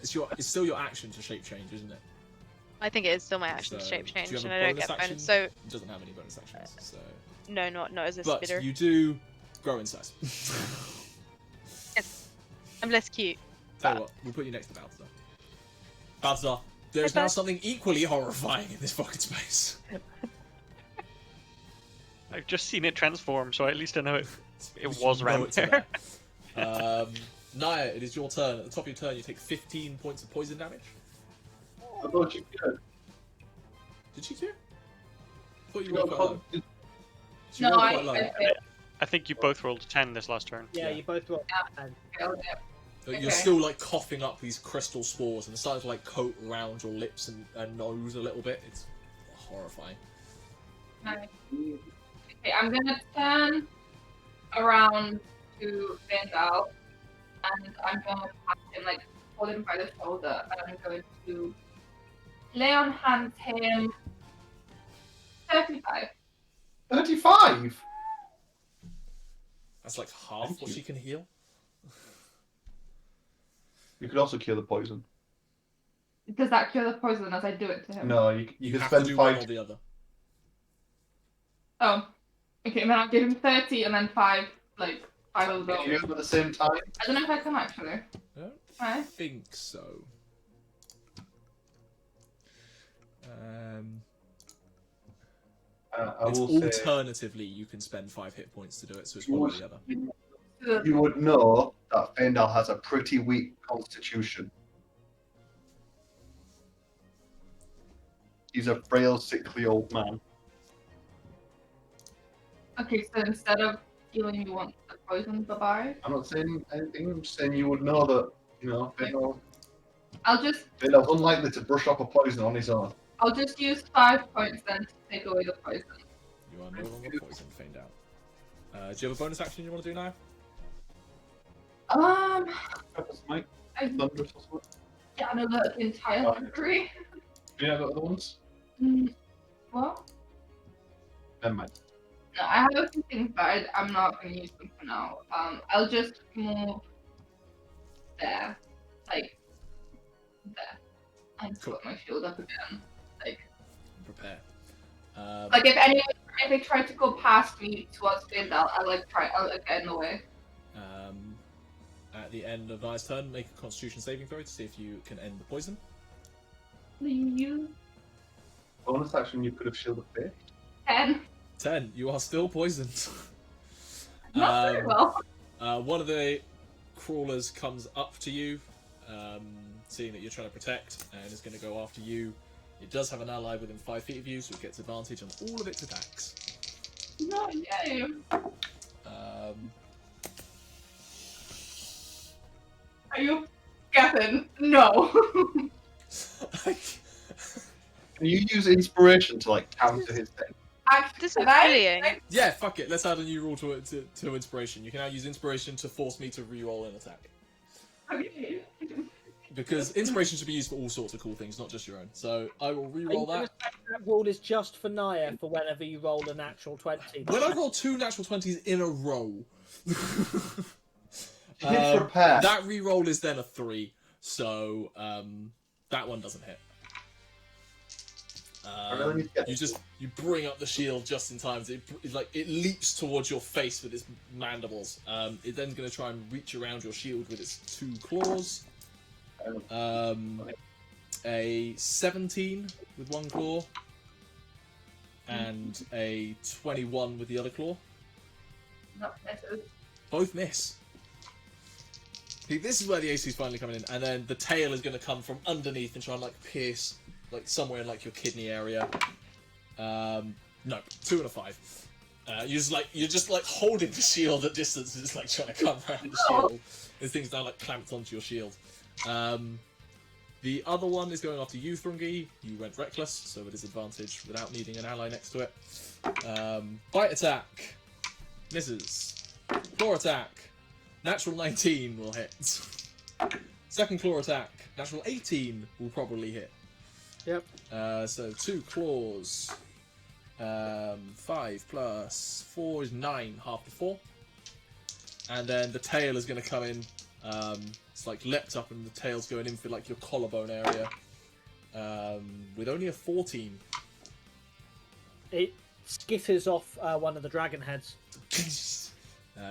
It's still your action to shape change, isn't it? I think it is still my action to So, shape do change, you have a and I don't bonus get action? bonus. So It doesn't have any bonus actions, so. no, not as a But spider. you do grow in size. Yes, I'm less cute. Tell you what, we'll put you next to Balthazar. Balthazar, there's now Bye-bye. something equally horrifying in this fucking space. I've just seen it transform, so at least I know it You was know it's Rambear. there. Nyah, it is your turn. At the top of your turn, you take 15 points of poison damage. I thought you could. Did you cure? I thought you You rolled got quite low. caught- Did you No, roll I quite low? failed I think you both rolled 10 this last turn. Yeah, Yeah. you both roll. And it. But Okay. You're still like coughing up these crystal spores and it's starting to like coat around your lips and nose a little bit. It's horrifying. Nice. Okay, I'm gonna turn around to Faendal, and I'm gonna pat him, like, hold him by the shoulder, and I'm going to lay on hands him 35. 35? That's like half Thank what you. she can heal. You could also cure the poison. Does that cure the poison as I do it to him? No, you You can have to spend do one 5. or the other. Oh. Okay, then I'll give him 30 and then 5, like, 5 of If you those. do them at the same time, I don't know if I can actually. I don't Right? think so. I It's will say alternatively you can spend 5 hit points to do it, so it's one or the other. you would know that Faendal has a pretty weak constitution. He's a frail, sickly old man. Okay, so instead of healing, you want the poison bye-bye? I'm not saying anything, I'm just saying you would know that, you know, Faendal I'll just Faendal's unlikely to brush off a poison on his own. I'll just use 5 points then to take away the poison. You are no longer poisoned, Faendal. Do you have a bonus action you want to do now? Pepper Smite, I Thunderous or something. can't alert the entire library. Do you have other ones? What? Never mind. No, I have a few things, but I'm not going to use them for now. I'll just move there, like there, and Cool. put my shield up again. Prepare. Like if they try to go past me towards Faendal, I'll get in the way. At the end of Nyah's turn, make a Constitution saving throw to see if you can end the poison. You Bonus action, you could have shielded face. 10. 10. You are still poisoned. Not very well. One of the crawlers comes up to you, seeing that you're trying to protect, and is going to go after you. It does have an ally within 5 feet of you, so it gets advantage on all of its attacks. No, yay. Are you Gavin? No. Can you use inspiration to like counter his thing? This is Can I- bullying. Yeah, fuck it. Let's add a new rule to inspiration. You can now use inspiration to force me to re-roll an attack. Okay. Because inspiration should be used for all sorts of cool things, not just your own. So I will Are you re-roll gonna that. say that rule is just for Nyah for whenever you roll a natural 20? When I roll 2 natural 20s in a row, You did prepare. that re-roll is then a 3. So that one doesn't hit. really need to get You bring up the shield just in time. It leaps towards your face with its mandibles. It's then going to try and reach around your shield with its 2 claws. A 17 with 1 claw, and a 21 with the other claw. Not misses. Both miss. See, this is where the AC is finally coming in, and then the tail is going to come from underneath and try and like pierce like somewhere in like your kidney area. No, 2 and a 5. You're just like holding the shield at distance, and just like trying to come around the shield. This thing's now like clamped onto your shield. The other one is going after you, Thrungi. You went reckless, so it is advantage without needing an ally next to it. Bite attack. Misses. Claw attack. Natural 19 will hit. Second claw attack. Natural 18 will probably hit. Yep. So 2 claws. 5 plus 4 is 9, half to 4. And then the tail is going to come in. It's like leapt up and the tail's going in for like your collarbone area. With only a 14. It skitters off one of the dragon heads.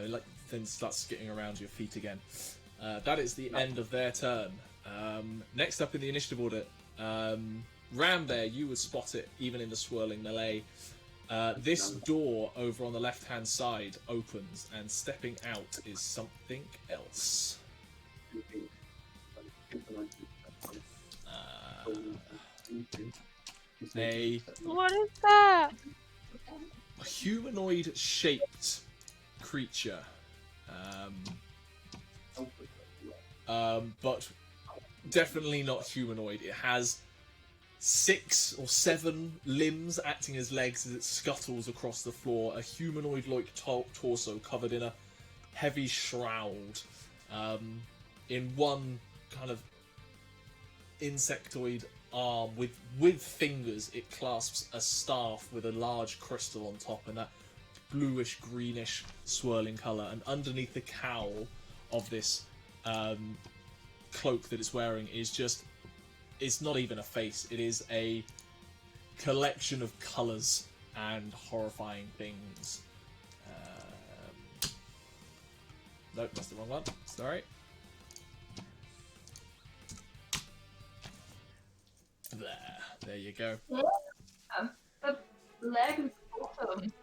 Like then starts skitting around your feet again. That is the end of their turn. Next up in the initiative order, Rambear, you would spot it even in the swirling melee. This door over on the left-hand side opens, and stepping out is something else. What is that? A humanoid-shaped creature, but definitely not humanoid. It has 6 or 7 limbs acting as legs as it scuttles across the floor. A humanoid-like torso covered in a heavy shroud. In one kind of insectoid arm with fingers, it clasps a staff with a large crystal on top, and that bluish greenish swirling colour. And underneath the cowl of this cloak that it's wearing is it's not even a face, it is a collection of colours and horrifying things. Nope, that's the wrong one. Sorry. There you go. The leg is awesome.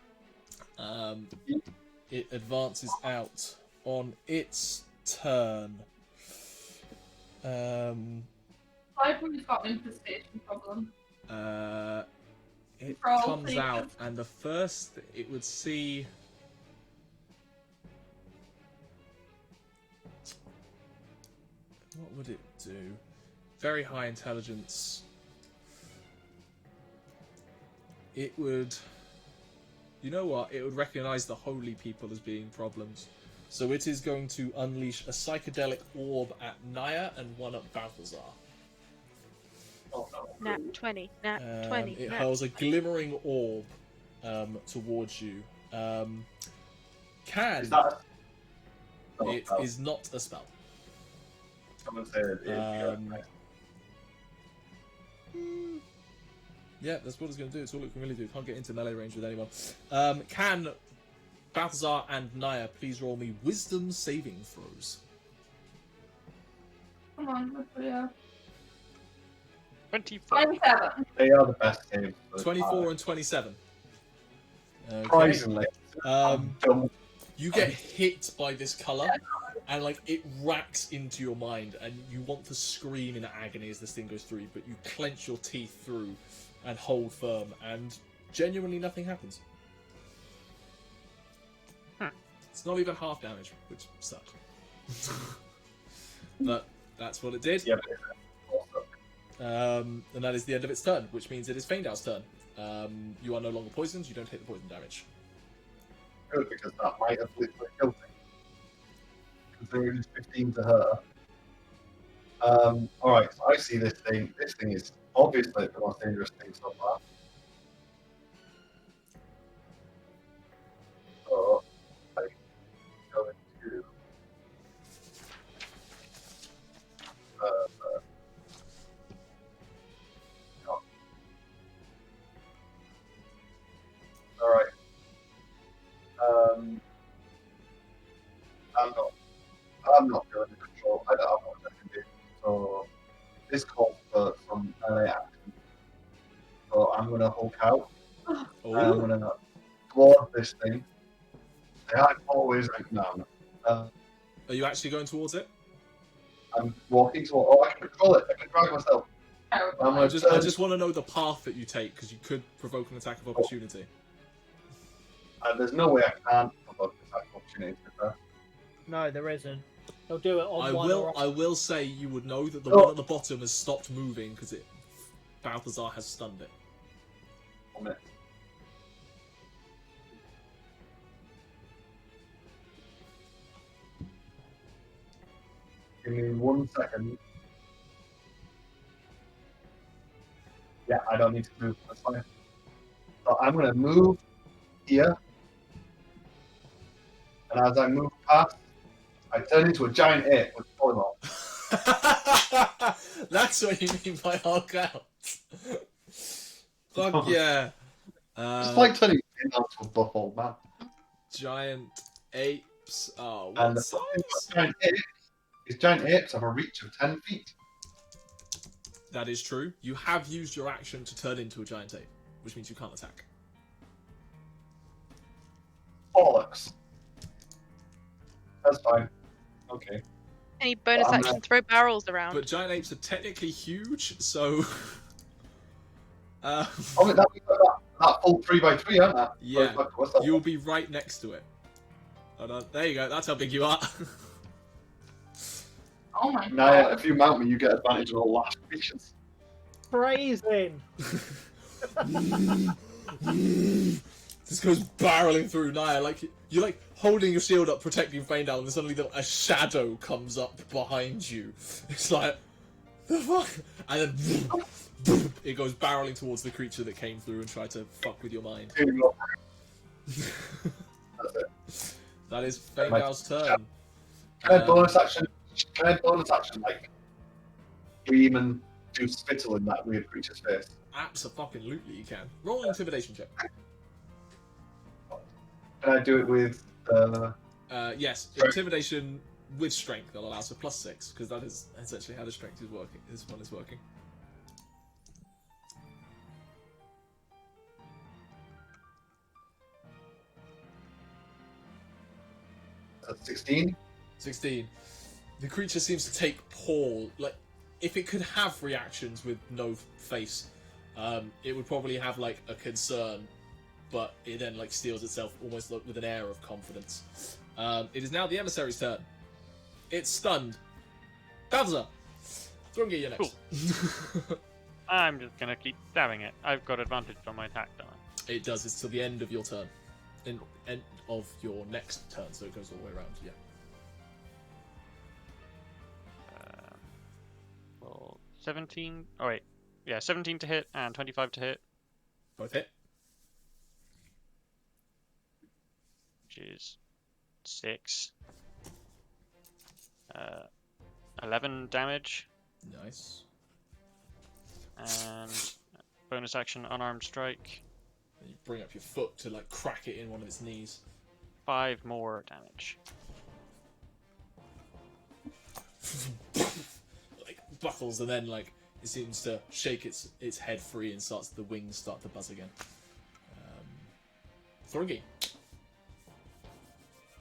It advances out on its turn. Library's got an infestation problem. It Troll comes thing. out, and the first it would see. What would it do? very high intelligence. It would... You know what? It would recognize the holy people as being problems. So it is going to unleash a psychedelic orb at Nyah and one at Balthazar. Oh, no. Nat 20. Nat 20. It nat hurls a glimmering orb towards you. Can... Is that a... It is not a spell. Someone said it is. Yeah, that's what it's going to do. It's all it can really do. It can't get into melee range with anyone. Can Balthazar and Nyah please roll me wisdom saving throws? Come on, what do we have? 24. 27. They are the best saves. 24 and 27. Okay. Surprisingly. Dumb. You get hit by this colour, and like it racks into your mind, and you want to scream in agony as this thing goes through, but you clench your teeth through and hold firm, and genuinely nothing happens. It's not even half damage, which sucks. But that's what it did. Yeah, but it's also... And that is the end of its turn, which means it is Faendal's turn. You are no longer poisoned, you don't take the poison damage. good because that might have literally killed me. Considering it's 15 to her. Alright, so I see this thing. This thing is obviously the most dangerous thing so far. So, I'm going to... no. Alright. I'm not going to control. I don't have what I can do. So this calls for some melee action. So I'm going to Hulk out. And I'm going to thwart this thing. I'm always like, no. Are you actually going towards it? I'm walking toward. Oh, I can control it. I can drive myself. I'm I gonna just want to know the path that you take, because you could provoke an attack of opportunity. There's no way I can't provoke an attack of opportunity. No, there isn't. They'll do it on I one will. or I will say you would know that the Oh. one at the bottom has stopped moving because Balthazar has stunned it. On it. Give me 1 second. Yeah, I don't need to move. That's fine. So I'm going to move here. And as I move past, I turn into a giant ape with a volleyball. That's what you mean by Hulk out. Fuck yeah. Just like turning into a buff old man. Giant apes. Oh, And what size? giant apes have a reach of 10 feet. That is true. You have used your action to turn into a giant ape, which means you can't attack. Bollocks. That's fine. Okay. Any bonus I'm action throw barrels around? But giant apes are technically huge, so... Oh, that full 3x3, aren't they? Yeah, What's that? you'll be right next to it. Hold on. There you go. That's how big you are. Oh my Now, god. if you mount me, you get advantage on all last creatures. Phrasing. This goes barreling through Nyah, like you're like holding your shield up, protecting Faendal, and then suddenly a shadow comes up behind you. It's like the fuck, and then it goes barreling towards the creature that came through and tried to fuck with your mind. That's it. That is Faendal's turn. Can I bonus action? Can I bonus action like scream and do spittle in that weird creature's face? Absolutely, you can. Roll an intimidation check. Can I do it with? Yes, Strength. intimidation with strength that allows for +6, because that is essentially how the strength is working. This one is working. That's 16. 16. The creature seems to take Paul. Like, if it could have reactions with no face, it would probably have like a concern, but it then like steals itself almost like, with an air of confidence. It is now the emissary's turn. It's stunned. Balthazar. Thrungi, you're next. I'm just gonna keep stabbing it. I've got advantage on my attack, don't I? It does. It's till the end of your turn. End of your next turn, so it goes all the way around. Yeah. Well, 17. Oh wait, yeah, 17 to hit and 25 to hit, Both hit. which is 6. 11 damage, Nice. and bonus action unarmed strike. And you bring up your foot to like crack it in one of its knees. 5 more damage. Like buckles, and then like it seems to shake its head free and the wings start to buzz again. Thrungi.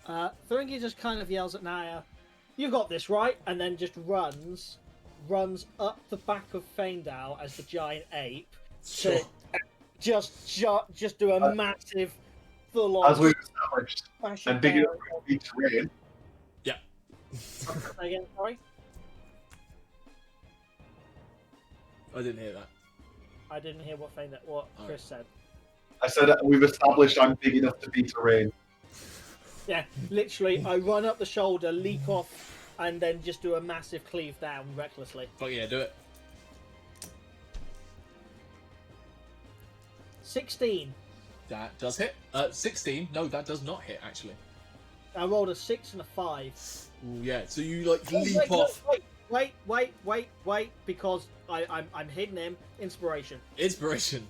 Thrungi just kind of yells at Nyah, "You got this, right?" And then just runs up the back of Faendal as the giant ape Sure. to just do a massive full-on. As we've established, smashing I'm big down. enough to be terrain. Yeah. Say again, sorry. I didn't hear that. I didn't hear what Chris said. I said we've established I'm big enough to be terrain. Yeah, literally, I run up the shoulder, leap off, and then just do a massive cleave down recklessly. Fuck yeah, do it. 16. That does hit. 16. No, that does not hit actually. I rolled a 6 and a 5. Ooh, yeah. So you like Oh, leap off. Wait, because I'm hitting him. Inspiration. Inspiration.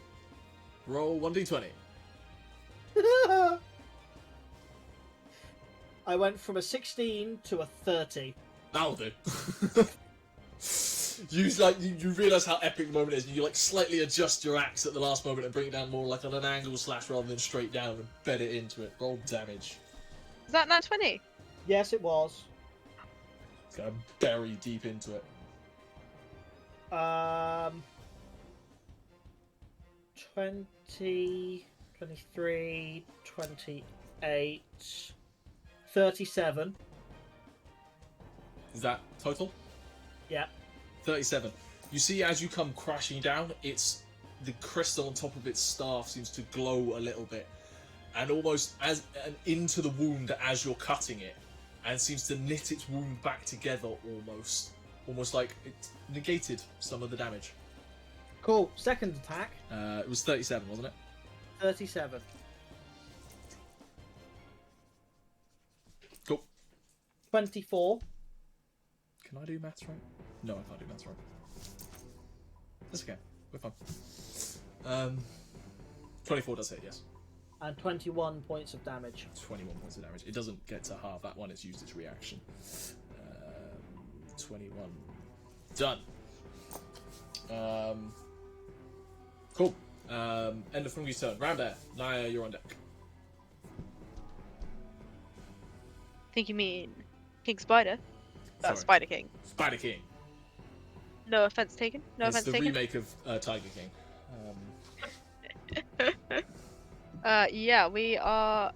Roll 1d20. I went from a 16 to a 30. That'll do. You realise how epic the moment is, and you like slightly adjust your axe at the last moment and bring it down more like on an angle slash rather than straight down and bed it into it. Roll damage. Is that nat 20? Yes, it was. It's gonna bury deep into it. 20, 23, 28, 37. Is that total? Yeah. 37. You see, as you come crashing down, the crystal on top of its staff seems to glow a little bit, and almost into the wound as you're cutting it, and seems to knit its wound back together almost like it negated some of the damage. Cool. Second attack. It was 37, wasn't it? 37. Cool. 24. Can I do maths right? No, I can't do maths right. That's okay. We're fine. 24 does hit, yes. And 21 points of damage. 21 points of damage. It doesn't get to half that one, it's used its reaction. 21. Done. Cool. End of Thrungi's turn. Rambear, Nyah, you're on deck. Think you mean King Spider? That's Sorry. Spider King. Spider King. No offense taken. No It's offense the taken. remake of Tiger King. Yeah, we are.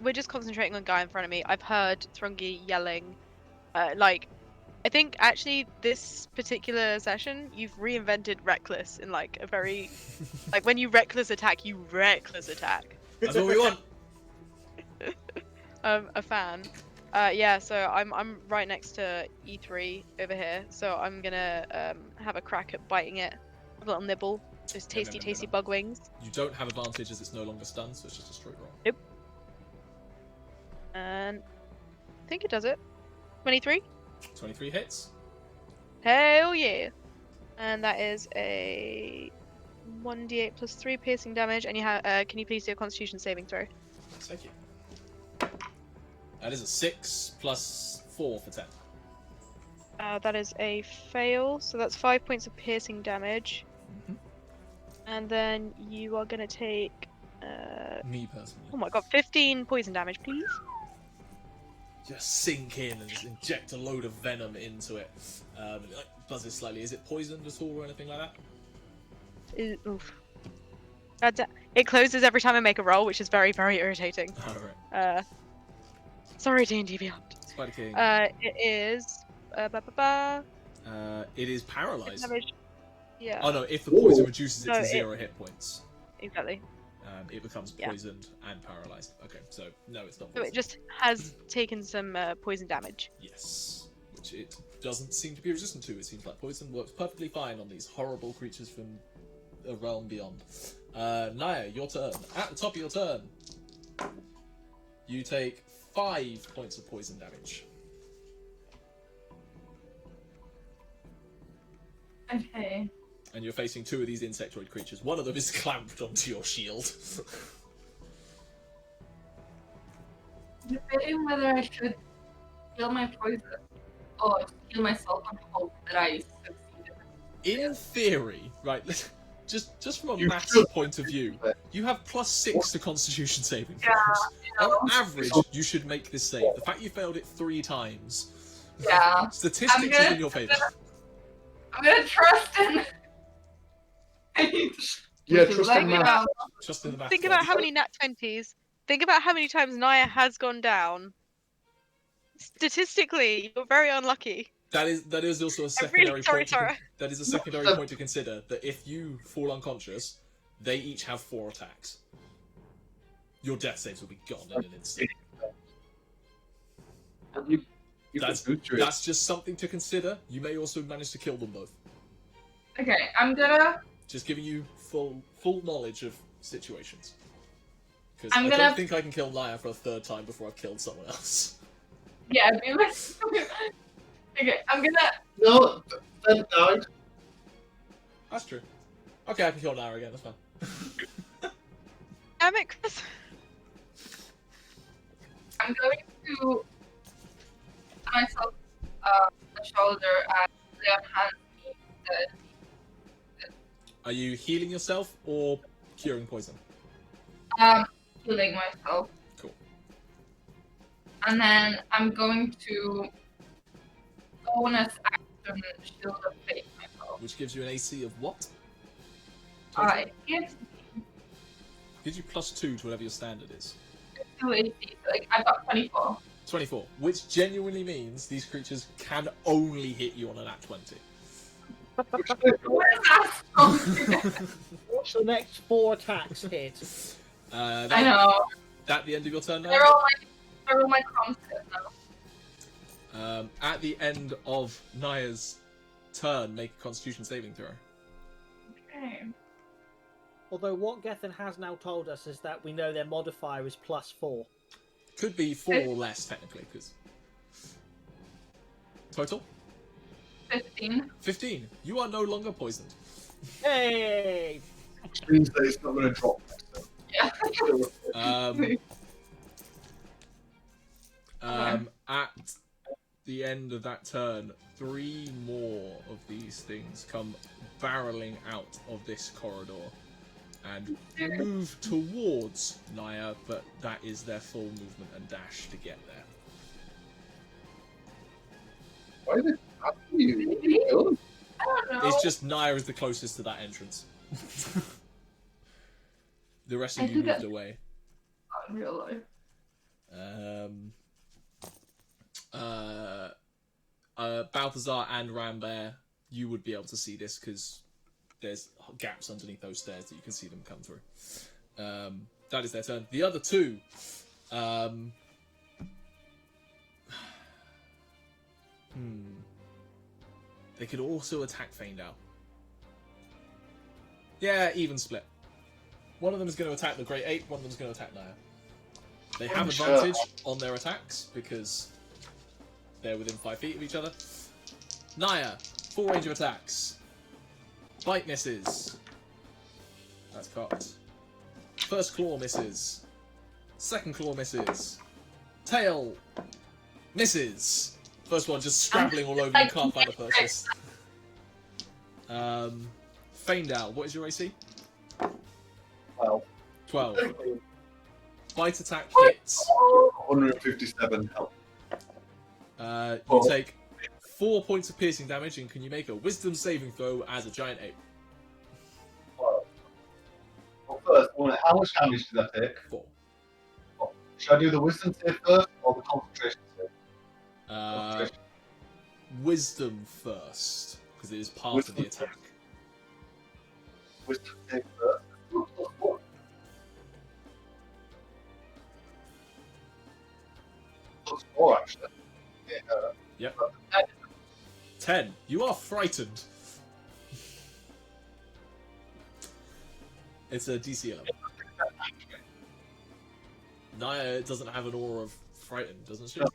We're just concentrating on guy in front of me. I've heard Thrungi yelling. I think actually this particular session, you've reinvented reckless in like a very, like when you reckless attack, you reckless attack. That's what we want. A fan. Yeah, so I'm right next to E3 over here, so I'm gonna have a crack at biting it. A little nibble. Those tasty bug wings. You don't have advantage as it's no longer stunned, so it's just a straight roll. Nope. And I think it does it. 23? 23 hits. Hell yeah! And that is a 1d8 plus 3 piercing damage, and you have. Can you please do a Constitution saving throw? Thank you. That is a 6 plus 4 for 10. That is a fail, so that's 5 points of piercing damage. Mhm. And then you are gonna take. Me personally. Oh my god, 15 poison damage, please. Just sink in and just inject a load of venom into it. It like buzzes slightly. Is it poisoned at all or anything like that? Oof. It closes every time I make a roll, which is very, very irritating. Alright. Sorry, D&D Beyond. Spider King. It is It is paralyzed. Damage. Yeah. Oh no, if the poison Ooh. reduces it No, to it- 0 hit points, Exactly. it becomes Yeah. poisoned and paralyzed. Okay, so no, it's not So poisoned. it just has taken some poison damage. Yes, which it doesn't seem to be resistant to. It seems like poison works perfectly fine on these horrible creatures from a realm beyond. Nyah, your turn. At the top of your turn, you take 5 points of poison damage. Okay. And you're facing 2 of these insectoid creatures. One of them is clamped onto your shield. I'm debating whether I should heal my poison or just heal myself and hope that I succeeded. In theory, right, just from a You maths should. point of view, you have +6 to Constitution saving Yeah, throws. know. On average, you should make this save. The fact you failed it 3 times, Yeah. statistics gonna- is in your favour. I'm gonna trust in. Yeah, Which is trust like, in math. Just in the math. Think about how many nat 20s. Think about how many times Nyah has gone down. Statistically, you're very unlucky. That is also a I'm secondary really sorry, point. Tara. That is a secondary point to consider. That if you fall unconscious, they each have 4 attacks. Your death saves will be gone in an instant. You That's can boost your that's just something to consider. You may also manage to kill them both. Okay, I'm gonna. Just giving you full knowledge of situations. Because I'm I gonna- don't think I can kill Nyah for a 3rd time before I've killed someone else. Yeah, be like. Okay, I'm gonna. No, that died. That's true. Okay, I can kill Nyah again. That's fine. Damn it, Chris. I'm going to put myself on the shoulder and lay on hands the Are you healing yourself or curing poison? healing myself. Cool. And then I'm going to bonus action shield of faith myself. Which gives you an AC of what? It Gives you +2 to whatever your standard is. 2 AC, so like I've got 24. 24, which genuinely means these creatures can only hit you on an at 20. What is that? What's the next 4 attacks hit? I know. At the end of your turn now? They're all my comms hit now. At the end of Nyah's turn, make a Constitution saving throw. Okay. Although what Gethin has now told us is that we know their modifier is +4. Could be 4 or less, technically, because... Total? 15. 15. You are no longer poisoned. Hey! Which means that it's not going to drop. Yeah. At the end of that turn, 3 more of these things come barreling out of this corridor and move towards Nyah, but that is their full movement and dash to get there. Why are they after you? I don't know. It's just Nyah is the closest to that entrance. The rest of I you think moved that- away. in real life. Balthazar and Rambear, you would be able to see this because there's gaps underneath those stairs that you can see them come through. That is their turn. The other 2, they could also attack Faendal. Yeah, even split. One of them is going to attack the Great Ape, one of them is going to attack Nyah. They have advantage on their attacks because they're within 5 feet of each other. Nyah, full range of attacks. Bite misses. That's cocked. First claw misses. Second claw misses. Tail misses. First one just scrambling all over, you can't find a purchase. Faendal, what is your AC? 12. 12. Bite attack hits. 157 health. You take 4 points of piercing damage, and can you make a wisdom saving throw as a giant ape? Well, first, how much damage did that take? 4. Should I do the wisdom save first or the concentration save? Uh, wisdom first, because it is part of the Wisdom attack. Wisdom save first. +4 actually. Yep. 10. You are frightened. It's a DC 11. Nyah doesn't have an aura of frightened, doesn't she? No.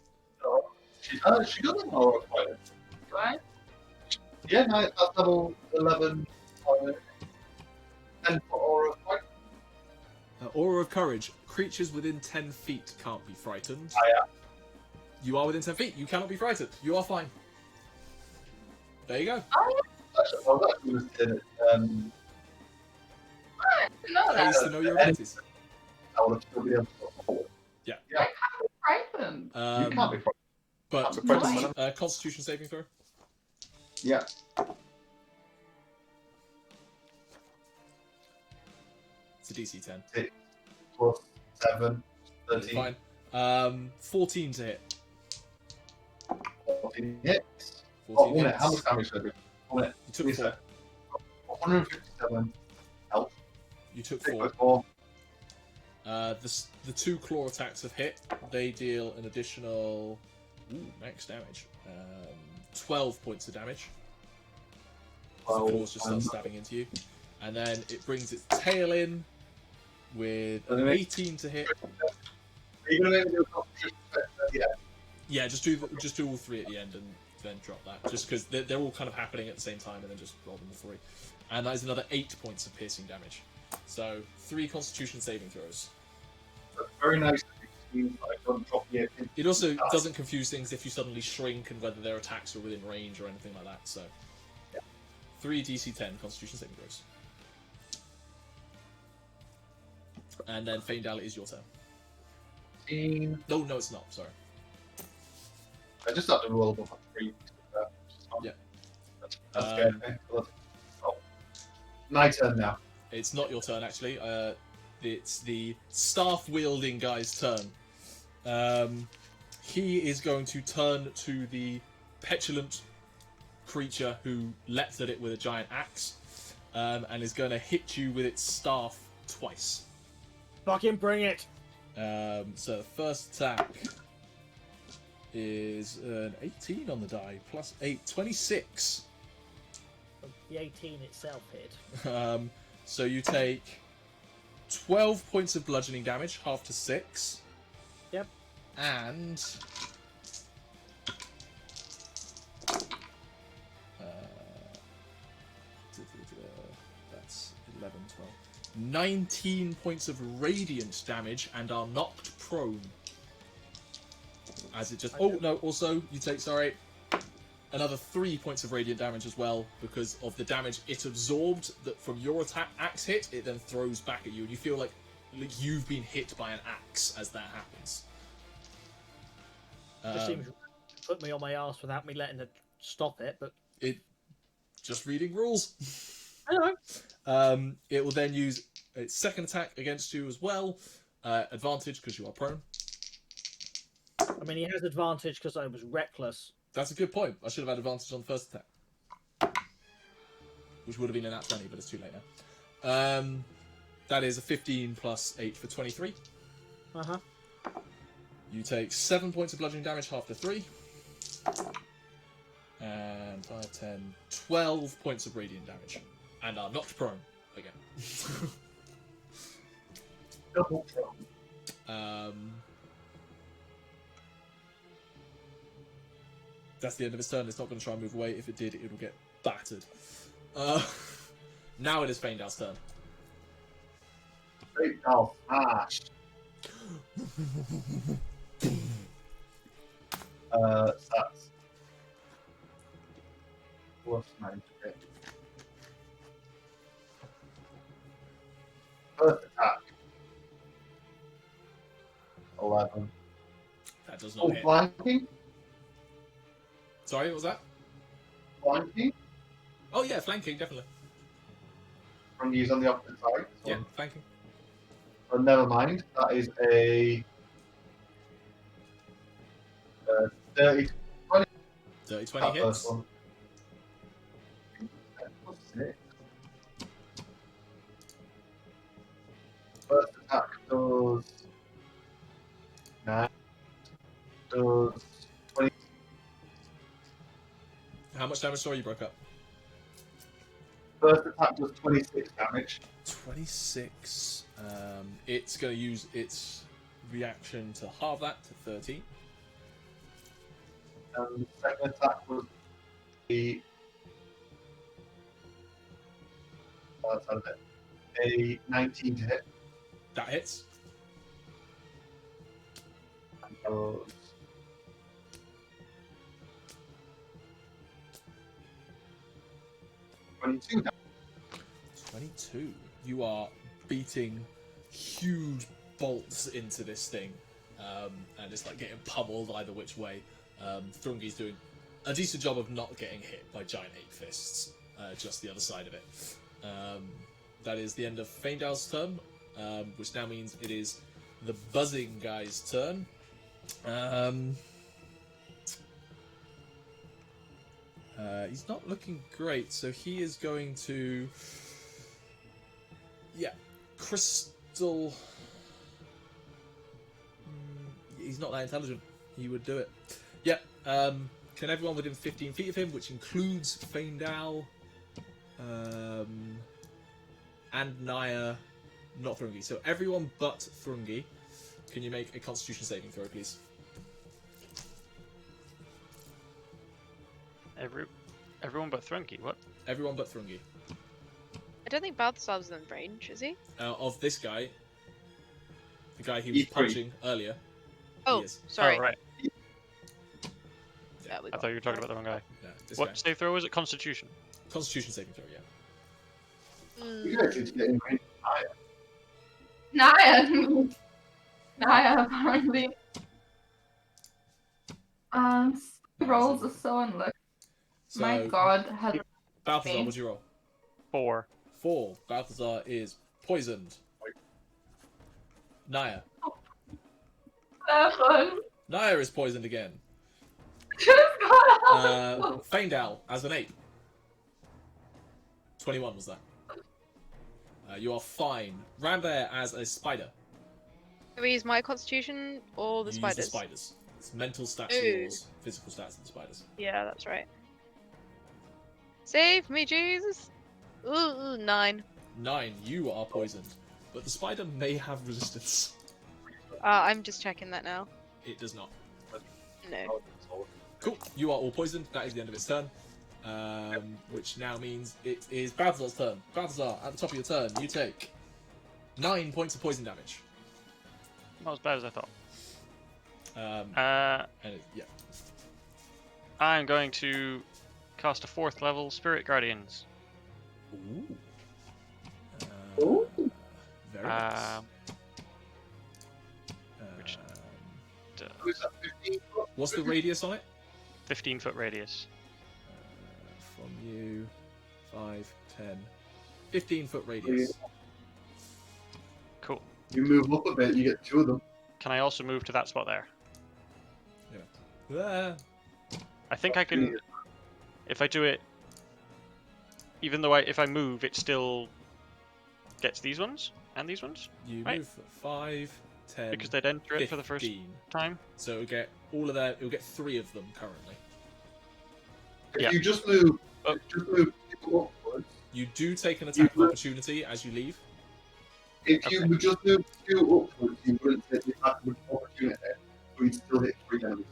She doesn't know what fighting. Right? Yeah, no, that's level 11. 10 for aura of fight. Aura of courage. Creatures within 10 feet can't be frightened. Yeah. You are within 10 feet. You cannot be frightened. You are fine. There you go. Actually, I was actually going to say that I didn't know I used that. to know your abilities. I would have still been able to go forward. Yeah. Yeah. Frightened. You can't be frightened. But Can't be frightened. Constitution saving throw. Yeah. It's a DC 10. 6 plus 7, That's 13, fine. 14 to hit. 14 hits. 14 1 minute. hits. How much damage should I do? 1 minute. You took 4. 157 health. You took 6 4. plus 4. The 2 claw attacks have hit. They deal an additional max damage. 12 points of damage. The claws just start stabbing into you. And then it brings its tail in with an 18 to hit. Are you going to make me do a constitution check? Yeah. Yeah, just do all 3 at the end and then drop that. Just because they're all kind of happening at the same time, and then just roll them all 3. And that is another 8 points of piercing damage. So 3 Constitution saving throws. That's very nice that you don't drop the AP. It also doesn't confuse things if you suddenly shrink and whether their attacks are within range or anything like that. So 3 DC 10 Constitution saving throws. And then Faendal, it is your turn. 15. No, it's not. Sorry. I just have to roll above a 3. Yeah. That's good. Oh. My turn now. It's not your turn, actually. It's the staff-wielding guy's turn. He is going to turn to the petulant creature who leapt at it with a giant axe, and is going to hit you with its staff twice. Fucking bring it! So the first attack is an 18 on the die, plus 8, 26. The 18 itself hit. So you take 12 points of bludgeoning damage, half to 6. Yep. And that's 11, 12. 19 points of radiant damage and are knocked prone. As it just... Oh, no, also, you take, sorry, another 3 points of radiant damage as well, because of the damage it absorbed that from your axe hit, it then throws back at you, and you feel like you've been hit by an axe as that happens. Just seems to put me on my ass without me letting it stop it, but... Just reading rules. I know. It will then use its second attack against you as well. Advantage, because you are prone. I mean, he has advantage because I was reckless. That's a good point. I should have had advantage on the first attack. Which would have been an nat 20, but it's too late now. That is a 15 plus 8 for 23. Uh-huh. You take 7 points of bludgeoning damage, half to 3. And 5, 10, 12 points of radiant damage. And are knocked prone again. Double prone. That's the end of his turn. It's not going to try and move away. If it did, it will get battered. Now it is Faendal's turn. Great now, smash. Stats. Plus 9 to hit. First attack. 11. That does not Oh, hit. flanking? Sorry, what was that? Flanking? Oh yeah, flanking, definitely. Thrungi's on the opposite side. So. Yeah, flanking. But never mind. That is a 30. Dirty 20 That hits. first one. 10 plus 6. First attack does 9. Does 20. How much damage? Sorry, you broke up. First attack does 26 damage. 26. It's going to use its reaction to halve that to 13. And the second attack was a. A 19 to hit. That hits. And does 22 damage. 22. You are beating huge bolts into this thing, and it's like getting pummeled either which way. Thrungi's doing a decent job of not getting hit by giant ape fists, just the other side of it. That is the end of Faendal's turn, which now means it is the buzzing guy's turn. He's not looking great, so he is going to... Yeah, Crystal... He's not that intelligent. He would do it. Yeah, can everyone within 15 feet of him, which includes Faendal, and Nyah, not Thrungi. So everyone but Thrungi, can you make a Constitution saving throw, please? Everyone but Thrungi, what? Everyone but Thrungi. I don't think Balthazar's in range, is he? Of this guy, the guy he was He's free. punching earlier. Oh, is. sorry. Oh, right. Yeah, we I got thought you were talking about the wrong guy. Yeah, this What guy. save throw was it? Constitution. Constitution saving throw, yeah. You guys need to get in range higher. Nyah, apparently. Rolls are so unlucky. So, My god, has Balthazar, what'd you roll? 4. 4. Balthazar is poisoned. Nyah. 7. Nyah is poisoned again. Just got out. Faendal as an ape. 21 was that. You are fine. Rambear as a spider. Can we use my constitution or the You spiders? use the spiders. It's mental stats Ooh. are yours, physical stats are the spiders. Yeah, that's right. Save me, Jesus! Ooh, 9. 9, you are poisoned. But the spider may have resistance. I'm just checking that now. It does not. No. Cool. You are all poisoned. That is the end of its turn. Which now means it is Balthazar's turn. Balthazar, at the top of your turn, you take 9 points of poison damage. Not as bad as I thought. And yeah. I'm going to cast a 4th level Spirit Guardians. Ooh. Very nice. Which Who's that, 15? What's the radius on it? 15-foot radius. From you, 5, 10, 15-foot radius. Cool. You move up a bit, you get 2 of them. Can I also move to that spot there? Yeah. I think I can. If I do it, even though if I move, it still gets these ones and these ones, You right? move 5, 10, Because they'd enter it for the first 15. time. So it'll get all of that. It'll get 3 of them currently. If Yeah. you just move, Oh. people upwards, You do take an attack of opportunity as you leave. if you Okay. would just move 2 upwards, you wouldn't take the attack of opportunity, but you'd still hit 3 enemies.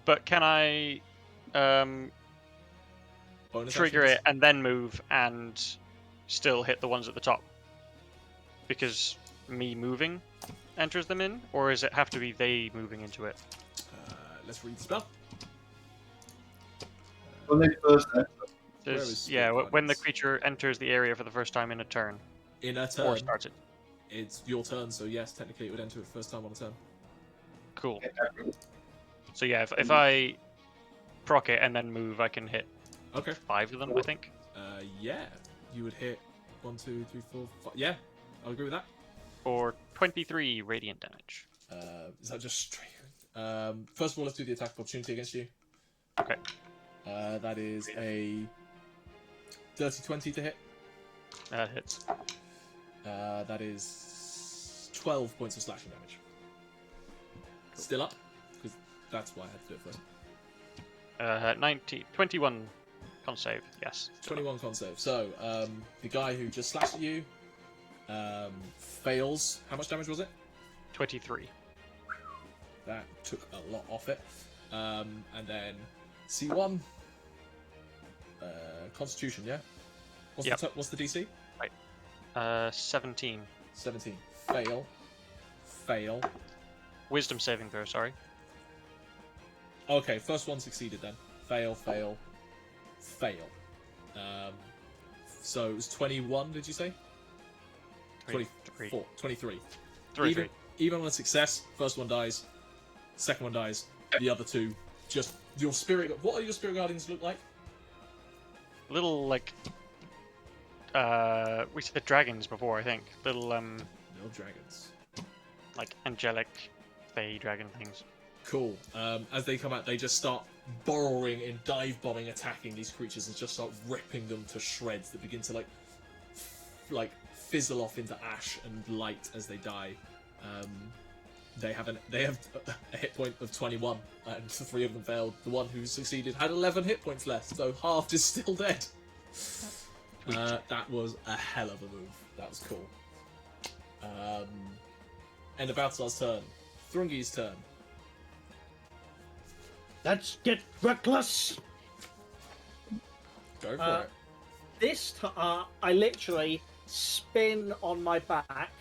But can I Bonus trigger actions. it and then move and still hit the ones at the top? Because me moving enters them in, or does it have to be they moving into it? Let's read the spell. When they first enter, Where There's, is yeah, Spirit when the Guardians? creature enters the area for the first time in a turn, In a or turn, starts it. it's your turn. So yes, technically it would enter it first time on a turn. Cool. hit everyone. So yeah, if I proc it and then move, I can hit Okay. 5 of them, I think. Yeah, you would hit 1, 2, 3, 4, 5. Yeah, I'll agree with that. For 23 radiant damage. Is that just straight? First of all, let's do the attack of opportunity against you. Okay. That is a dirty 20 to hit. That hits. That is 12 points of slashing damage. Still up, because that's why I had to do it first. 21 con save, yes. 21 con save. So, the guy who just slashed at you fails. How much damage was it? 23. That took a lot off it. And then C1. Constitution, yeah? What's the DC? 17. 17. Fail. Wisdom saving throw, sorry. Okay, first one succeeded then. Fail. So it was 21, did you say? 23. 23. 23. Even on a success, first one dies, second one dies, the other two just... Your spirit... What are your spirit guardians look like? Little, like... we said dragons before, I think. Little, No dragons. like, angelic, fey dragon things. Cool. As they come out, they just start burrowing and dive bombing, attacking these creatures, and just start ripping them to shreds that begin to like fizzle off into ash and light as they die. They have a hit point of 21, and 3 of them failed. The one who succeeded had 11 hit points left, so half is still dead. That was a hell of a move. That was cool. End of Balthazar's turn. Thrungi's turn. Let's get reckless. Go for it. I literally spin on my back,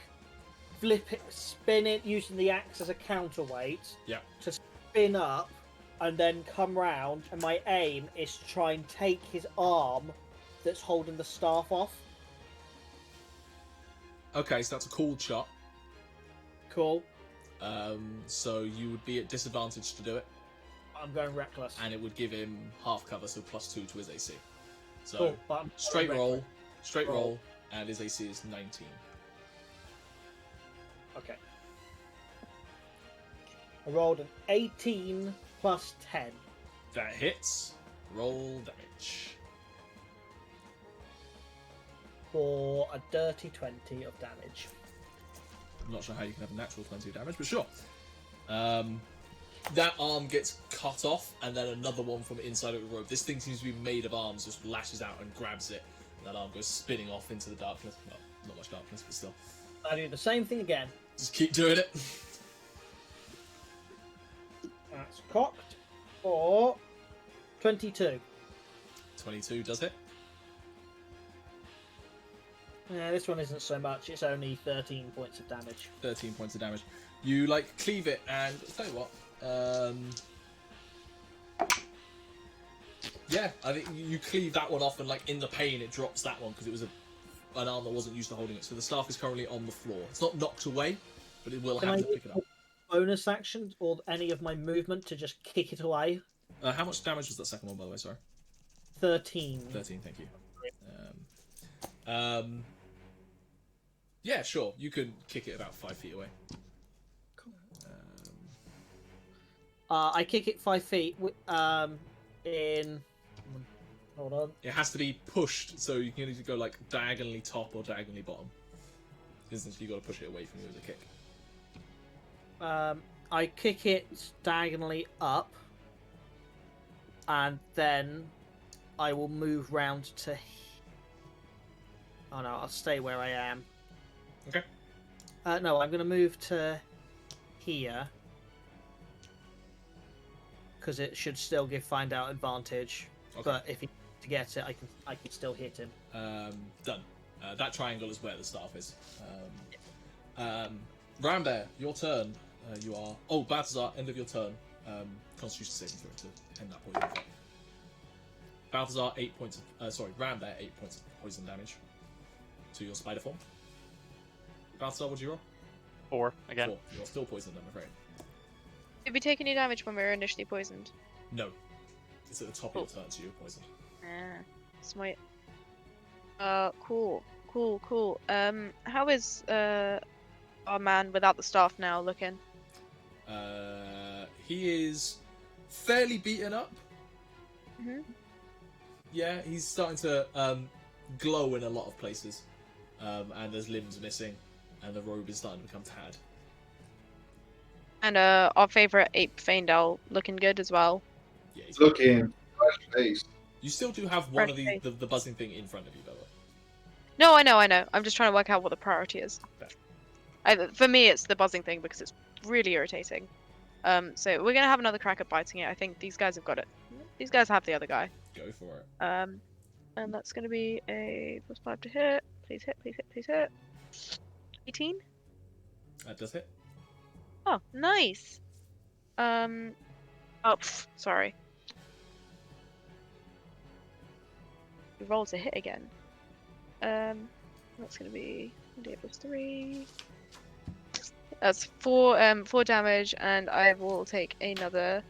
flip it, spin it using the axe as a counterweight. Yeah. To spin up, and then come round. And my aim is to try and take his arm that's holding the staff off. Okay, so that's a cool shot. Cool. So you would be at disadvantage to do it, I'm going reckless. and it would give him half cover, so +2 to his AC. So Cool, but I'm straight going roll, Roll. and his AC is 19. Okay. I rolled an 18 plus 10. That hits. Roll damage. For a dirty 20 of damage. I'm not sure how you can have a natural 20 of damage, but sure. That arm gets cut off, and then another one from inside of the rope. This thing seems to be made of arms, just lashes out and grabs it. And that arm goes spinning off into the darkness. Well, not much darkness, but still. I do the same thing again. Just keep doing it. That's cocked for 22. 22 does hit. Yeah, this one isn't so much. It's only 13 points of damage. 13 points of damage. You, like, cleave it, and I'll tell you what. Yeah, I think you cleave that one off, and, like, in the pain, it drops that one, because it was an arm that wasn't used to holding it. So the staff is currently on the floor. It's not knocked away, but it will have to pick it up. Bonus action or any of my movement to just kick it away? How much damage was that second one, by the way? Sorry. 13. 13, thank you. Yeah, sure. You can kick it about 5 feet away. Cool. I kick it 5 feet. In. Hold on. It has to be pushed, so you can either go like diagonally top or diagonally bottom. Essentially, you got to push it away from you as a kick. I kick it diagonally up, and then I will move round to. Oh no, I'll stay where I am. Okay. No, I'm going to move to here because it should still give find out advantage. Okay. But if he to get it, I can still hit him. Done. That triangle is where the staff is. Rambear, your turn. You are. Oh, Balthazar, end of your turn. Constitution saving throw to end that poison effect. Balthazar, 8 points of. Rambear, 8 points of poison damage to your spider form. Balthazar, what did you roll? 4 again. 4. You're still poisoned, I'm afraid. Did we take any damage when we were initially poisoned? No. It's at the top of your turn, so you're poisoned. Ah, smart. Cool. How is our man without the staff now looking? He is fairly beaten up. Yeah, he's starting to glow in a lot of places, and there's limbs missing, and the robe is starting to become tad. And our favourite ape Faendal looking good as well. Yeah, he's Looking fresh face. You still do have one of the buzzing thing in front of you, by the way. No, I know. I'm just trying to work out what the priority is. For me, it's the buzzing thing because it's really irritating. So we're gonna have another crack at biting it. I think these guys have got it. These guys have the other guy. Go for it. And that's gonna be a +5 to hit. Please hit, please hit, please hit. 18? That does hit. Oh, nice. Sorry. We rolled to hit again. That's gonna be 3. That's 4 damage, and I will take another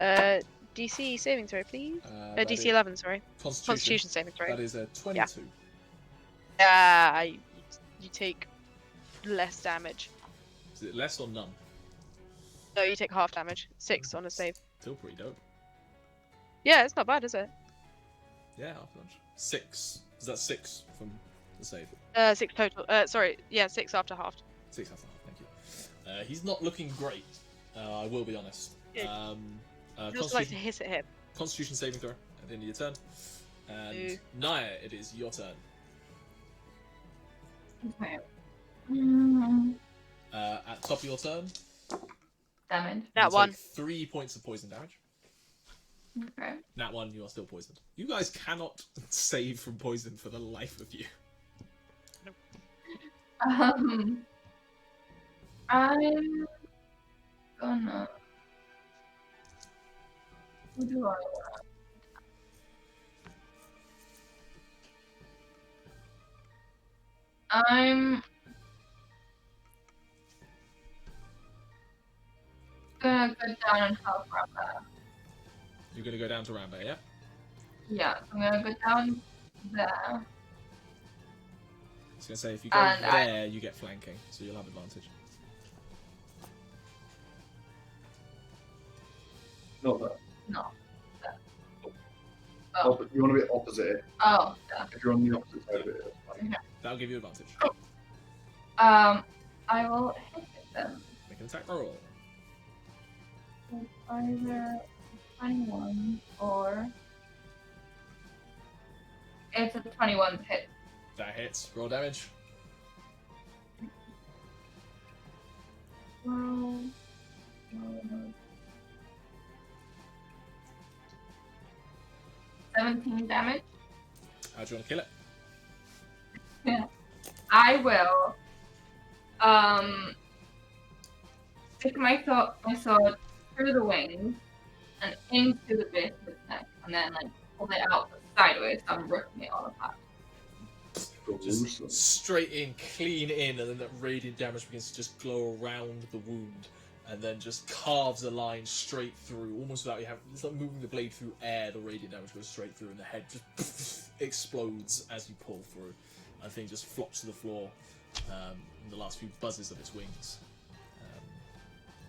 DC saving throw, please. DC 11, sorry. Constitution saving throw. That is a 22. Yeah. You take less damage. Is it less or none? No, you take half damage. 6 on a save. Still pretty dope. Yeah, it's not bad, is it? Yeah, half damage. 6. Is that 6 from the save? 6 total. Sorry, yeah, 6 after half. 6 after half, thank you. He's not looking great, I will be honest. Just like to hit at him. Constitution saving throw at the end of your turn. And Nyah, it is your turn. Okay. At top of your turn, Damage. That one. 3 points of poison damage. Okay. That one, you are still poisoned. You guys cannot save from poison for the life of you. I'm gonna. Who do I want? I'm gonna go down and help Rambear. You're gonna go down to Rambear, yeah? Yeah, I'm gonna go down there. I was gonna say, if you go And there, you get flanking, so you'll have advantage. Not that. No. There. Oh, but you want to be opposite it. Oh, yeah. If you're on the opposite side of it, that's fine. Okay. That'll give you advantage. I will hit it then. Make an attack roll. It's either 21 or it's a 21 hit. That hits. Roll damage. Roll. 17 damage. How do you want to kill it? I will stick my sword through the wings and into the base of its neck, and then like pull it out sideways, so I'm ripping it all apart. Just straight in, clean in, and then that radiant damage begins to just glow around the wound, and then just carves a line straight through, almost without you having. It's like moving the blade through air. The radiant damage goes straight through, and the head just explodes as you pull through. And the thing just flops to the floor. In the last few buzzes of its wings.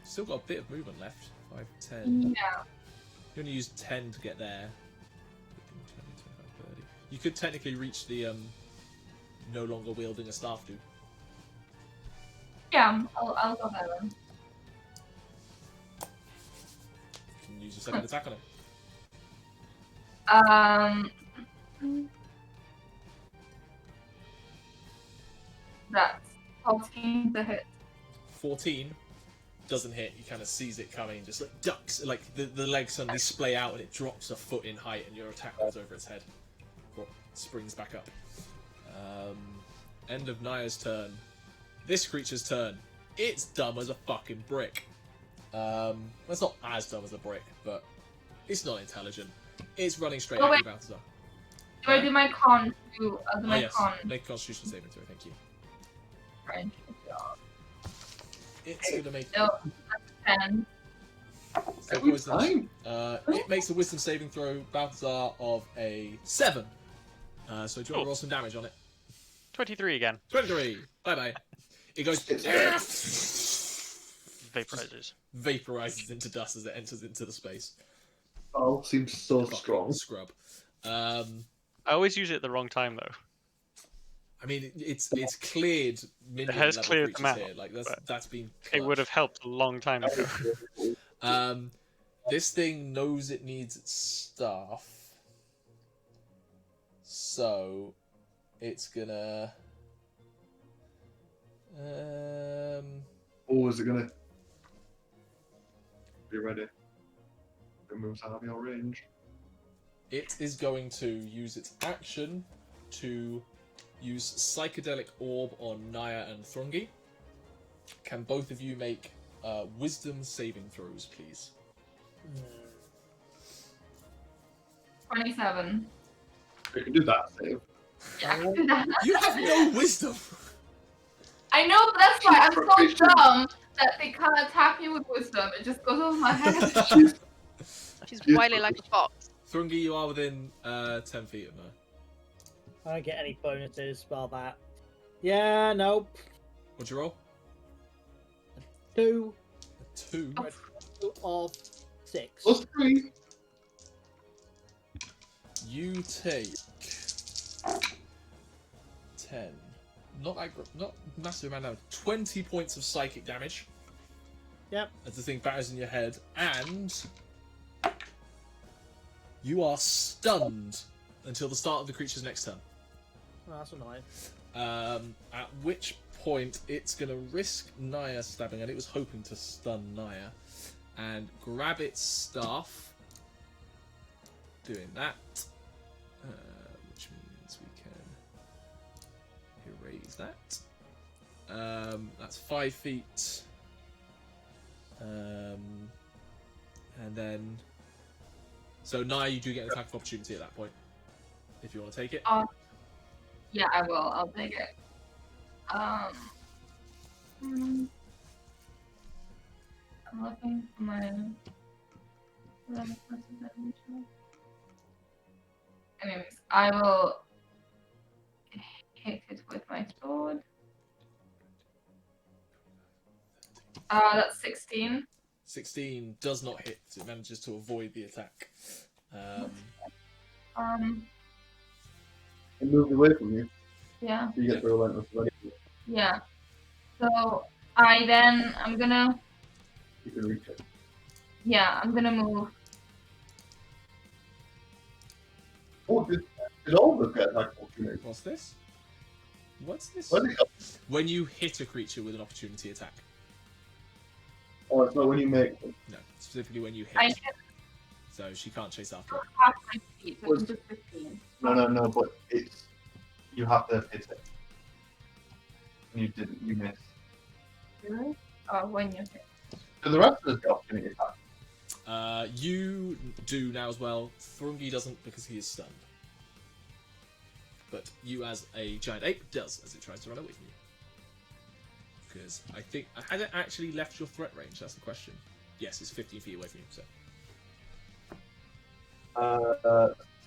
Still got a bit of movement left. 5, 10. Yeah. You only use 10 to get there. 15, 20, 25, 30. You could technically reach the no longer wielding a staff dude. Yeah, I'll go there then. You can use your second attack on it. That's 14 to hit. 14 doesn't hit. You kind of sees it coming, just like ducks, like the legs suddenly splay out and it drops a foot in height, and your attack goes over its head. Or springs back up. End of Nyah's turn. This creature's turn. It's dumb as a fucking brick. It's not as dumb as a brick, but it's not intelligent. It's running straight at you, Balthazar. Do I do my con too? Yes. Make a Constitution saving throw, thank you. Right. It's gonna make. No, that's 10. Every time. It makes a Wisdom saving throw, Balthazar, of a 7. So do you want to roll some damage on it? 23 again. 23. Bye bye. It goes. Vaporizes. Vaporizes into dust as it enters into the space. Oh, seems so Fucking strong. scrub. I always use it at the wrong time though. I mean, it's cleared minion has level cleared creatures them out, here. Like that's been. It would clutch. have helped a long time ago. This thing knows it needs its staff, so it's gonna. Oh, is it gonna be ready? It moves out of your range. It is going to use its action to use Psychedelic Orb on Nyah and Thrungi. Can both of you make Wisdom saving throws, please? 27. You can do that save. Yeah, I can do that. You have no wisdom! I know, but that's why I'm so dumb that they can't attack me with wisdom. It just goes over my head. She's wily like a fox. Thrungi, you are within 10 feet of her. I don't get any bonuses while that. Yeah, nope. What'd you roll? 2 A 2. of 6. Plus 3. You take 10. Not massive amount of damage. 20 points of psychic damage. Yep. As the thing batters in your head, and you are stunned until the start of the creature's next turn. Oh, that's annoying. At which point it's going to risk Nyah stabbing, and it was hoping to stun Nyah, and grab its staff. Doing that. Which means we can erase that. That's 5 feet. And then... So Nyah, you do get an attack of opportunity at that point. If you want to take it. Yeah, I will. I'll take it. I'm looking for my... Anyways, I will hit it with my sword. That's 16. 16 does not hit. It manages to avoid the attack. It moves away from you. Yeah. So you get the relentless ready. Yeah. So I'm gonna... You can reach it. Yeah, I'm gonna move. Oh, did all of us get attack opportunity? What's this? What's this? Where did it go? When you hit a creature with an opportunity attack. Oh, it's not when you make them. No, specifically when you hit. I hit So she can't chase after it. half my feet, so it's just 15. No, but it's... You have to hit it. And you didn't, you missed. Really? Oh, when you hit. So the rest of us get opportunity attack. You do now as well. Thrungi doesn't because he is stunned. But you as a giant ape does as it tries to run away from you. Because I think... Has it actually left your threat range? That's the question. Yes, it's 15 feet away from you, so...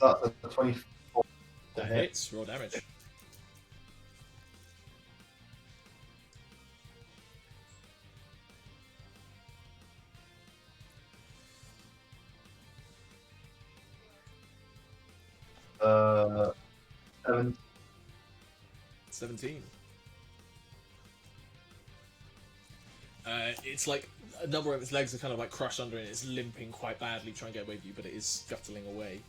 That's a 24 to hit. Hits, raw damage. Uh, 17. It's like a number of its legs are kind of like crushed under it. It's limping quite badly trying to get away with you, but it is scuttling away.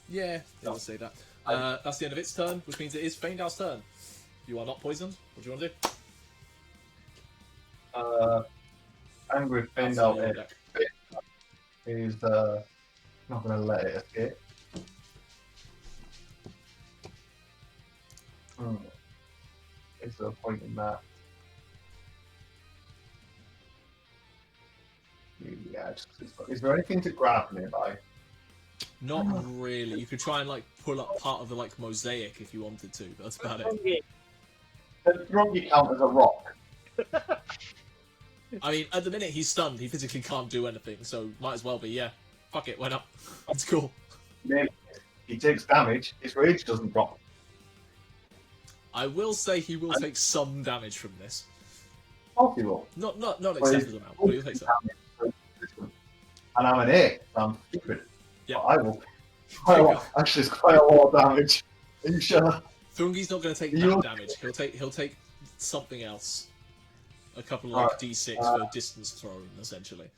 Yeah, I'll say that. That's the end of its turn, which means it is Faendal's turn. You are not poisoned. What do you want to do? Angry Faendal is not going to let it escape. Is there a point in that? Yeah, is there anything to grab nearby? Not really. You could try and like pull up part of the like mosaic if you wanted to, but that's about it. Does Thrungi count as a rock? I mean, at the minute he's stunned. He physically can't do anything, so might as well be. Yeah, fuck it. Why not? It's cool. Maybe. He takes damage. His rage doesn't drop. I will say he will take some damage from this. course he will. Not Well, excessive amount, but he'll take some. And I'm an 8, so I'm stupid. Yeah. But I will. Actually, it's quite a lot of damage. Are you sure? Thrungi's not going to take You- that damage. He'll take something else. A couple of like Alright, d6 for distance thrown, essentially.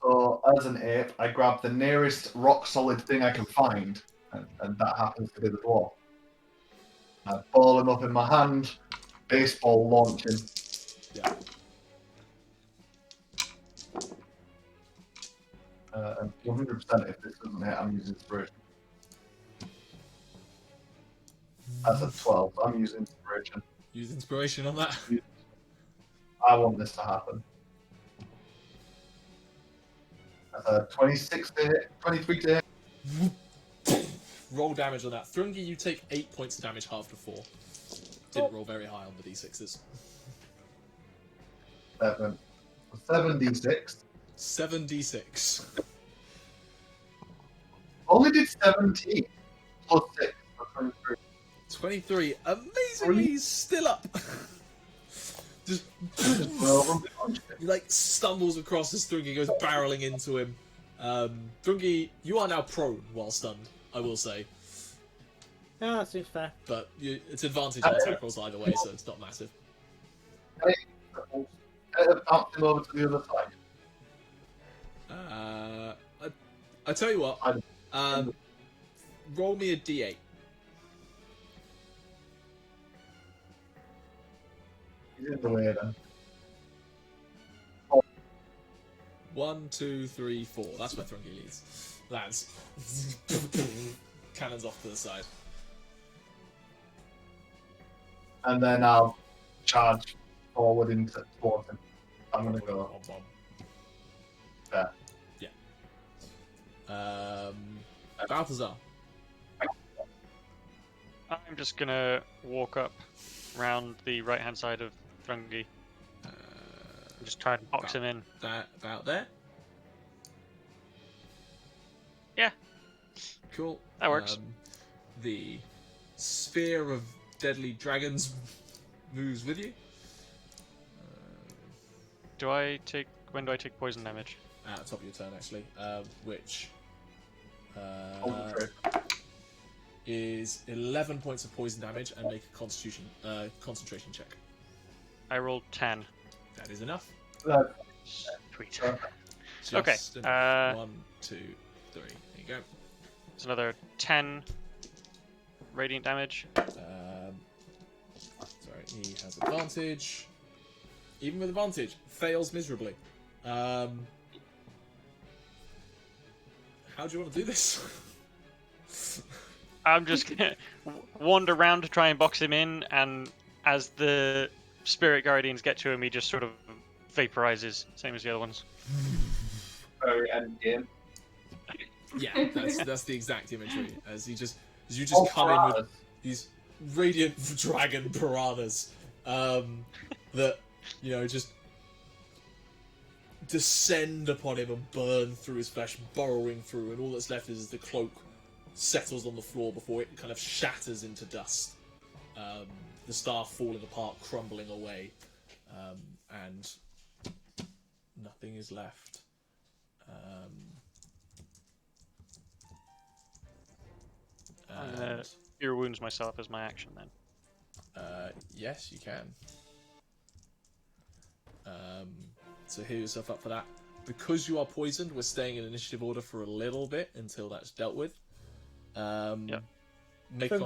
So, as an ape, I grab the nearest rock-solid thing I can find, and that happens to be the dwarf. I ball him up in my hand, baseball launching. Yeah. And 100% if this doesn't hit, I'm using inspiration. That's a 12. I'm using inspiration. Use inspiration on that. I want this to happen. That's a 26 to hit, 23 to hit. Roll damage on that. Thrungi, you take 8 points of damage, half to 4. Didn't roll very high on the d6s. 7d6. 7d6. Only did 17 plus 6 for 23. 23. Amazingly, he's still up. Just he like stumbles across as Thrungi goes barreling into him. Thrungi, you are now prone while stunned, I will say. Yeah, that seems fair. But it's advantage on attack rolls either way, so it's not massive. Bounce him over to the other side. I tell you what. Roll me a d8. He's in the way then. 1, 2, 3, 4. That's where Thrungi leads. Lands. Cannons off to the side. And then I'll charge forward into towards him. I'm gonna go there. Yeah. Balthazar. I'm just gonna walk up round the right hand side of Thrungi. Just try and box him in. About there? Yeah. Cool. That works. The sphere of deadly dragons moves with you. When do I take poison damage? At the top of your turn, actually. Which is 11 points of poison damage, and make a concentration check. I rolled 10. That is enough. Sweet. Just Okay, 1, 2, 3. There you go. It's another 10 radiant damage. Sorry, he has advantage. Even with advantage, fails miserably. How do you want to do this? I'm just gonna wander around to try and box him in, and as the spirit guardians get to him, he just sort of vaporizes, same as the other ones. Very end game. Yeah, that's the exact imagery. As you just come in with these radiant dragon piranhas that just descend upon him and burn through his flesh, burrowing through, and all that's left is the cloak settles on the floor before it kind of shatters into dust. The staff falling apart, crumbling away, and nothing is left. I'm gonna cure wounds myself as my action then. Yes, you can. So heal yourself up for that. Because you are poisoned, we're staying in initiative order for a little bit until that's dealt with. Yep. Make a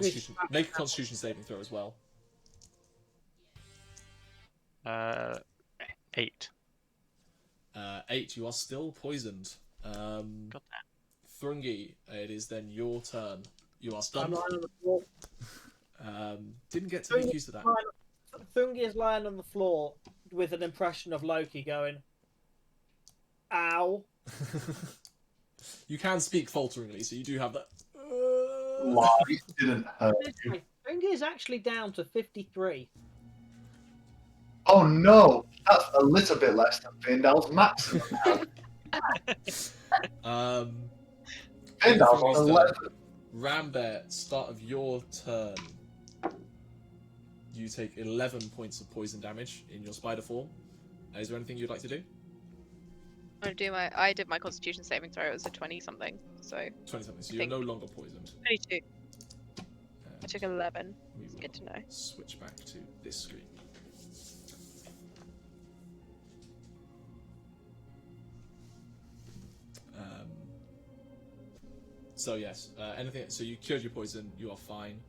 Constitution saving throw as well. 8. 8. You are still poisoned. Got that. Thrungi, it is then your turn. You are I'm stunned. lying on the floor. Didn't get to make use of that. Thrungi is lying on the floor with an impression of Loki going, "Ow." You can speak falteringly, so you do have that. Lies didn't hurt you. Thrungi is actually down to 53. Oh no, that's a little bit less than Faendal's maximum. Faendal's on 11. Rambear, start of your turn. You take 11 points of poison damage in your spider form. Is there anything you'd like to do? I did my Constitution saving throw. It was a 20 something. So 20 something. So you're no longer poisoned. 22. I took 11. We It's will good to know. switch back to this screen. So yes, anything. So you cured your poison. You are fine.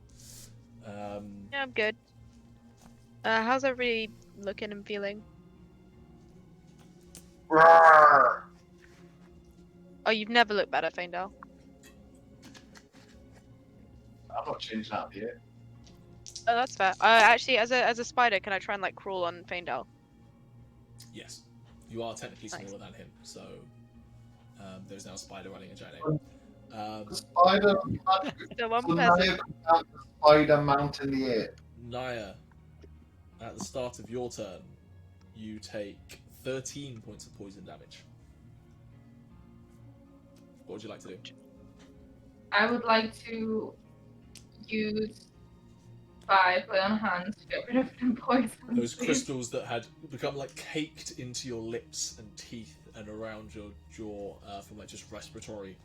Yeah, I'm good. How's everybody looking and feeling? Roar! Oh, you've never looked better, Faendal. I'm not changing that yet. Oh, that's fair. Actually, as a spider, can I try and like crawl on Faendal? Yes, you are technically Nice. smaller than him. So there's now a spider running a giant ape. The spider. The one So person. Nyah could have the spider mount in the air. Nyah, at the start of your turn, you take 13 points of poison damage. What would you like to do? I would like to use 5 lay on hands to get rid of the poison. Those please. crystals that had become like caked into your lips and teeth and around your jaw from like just respiratory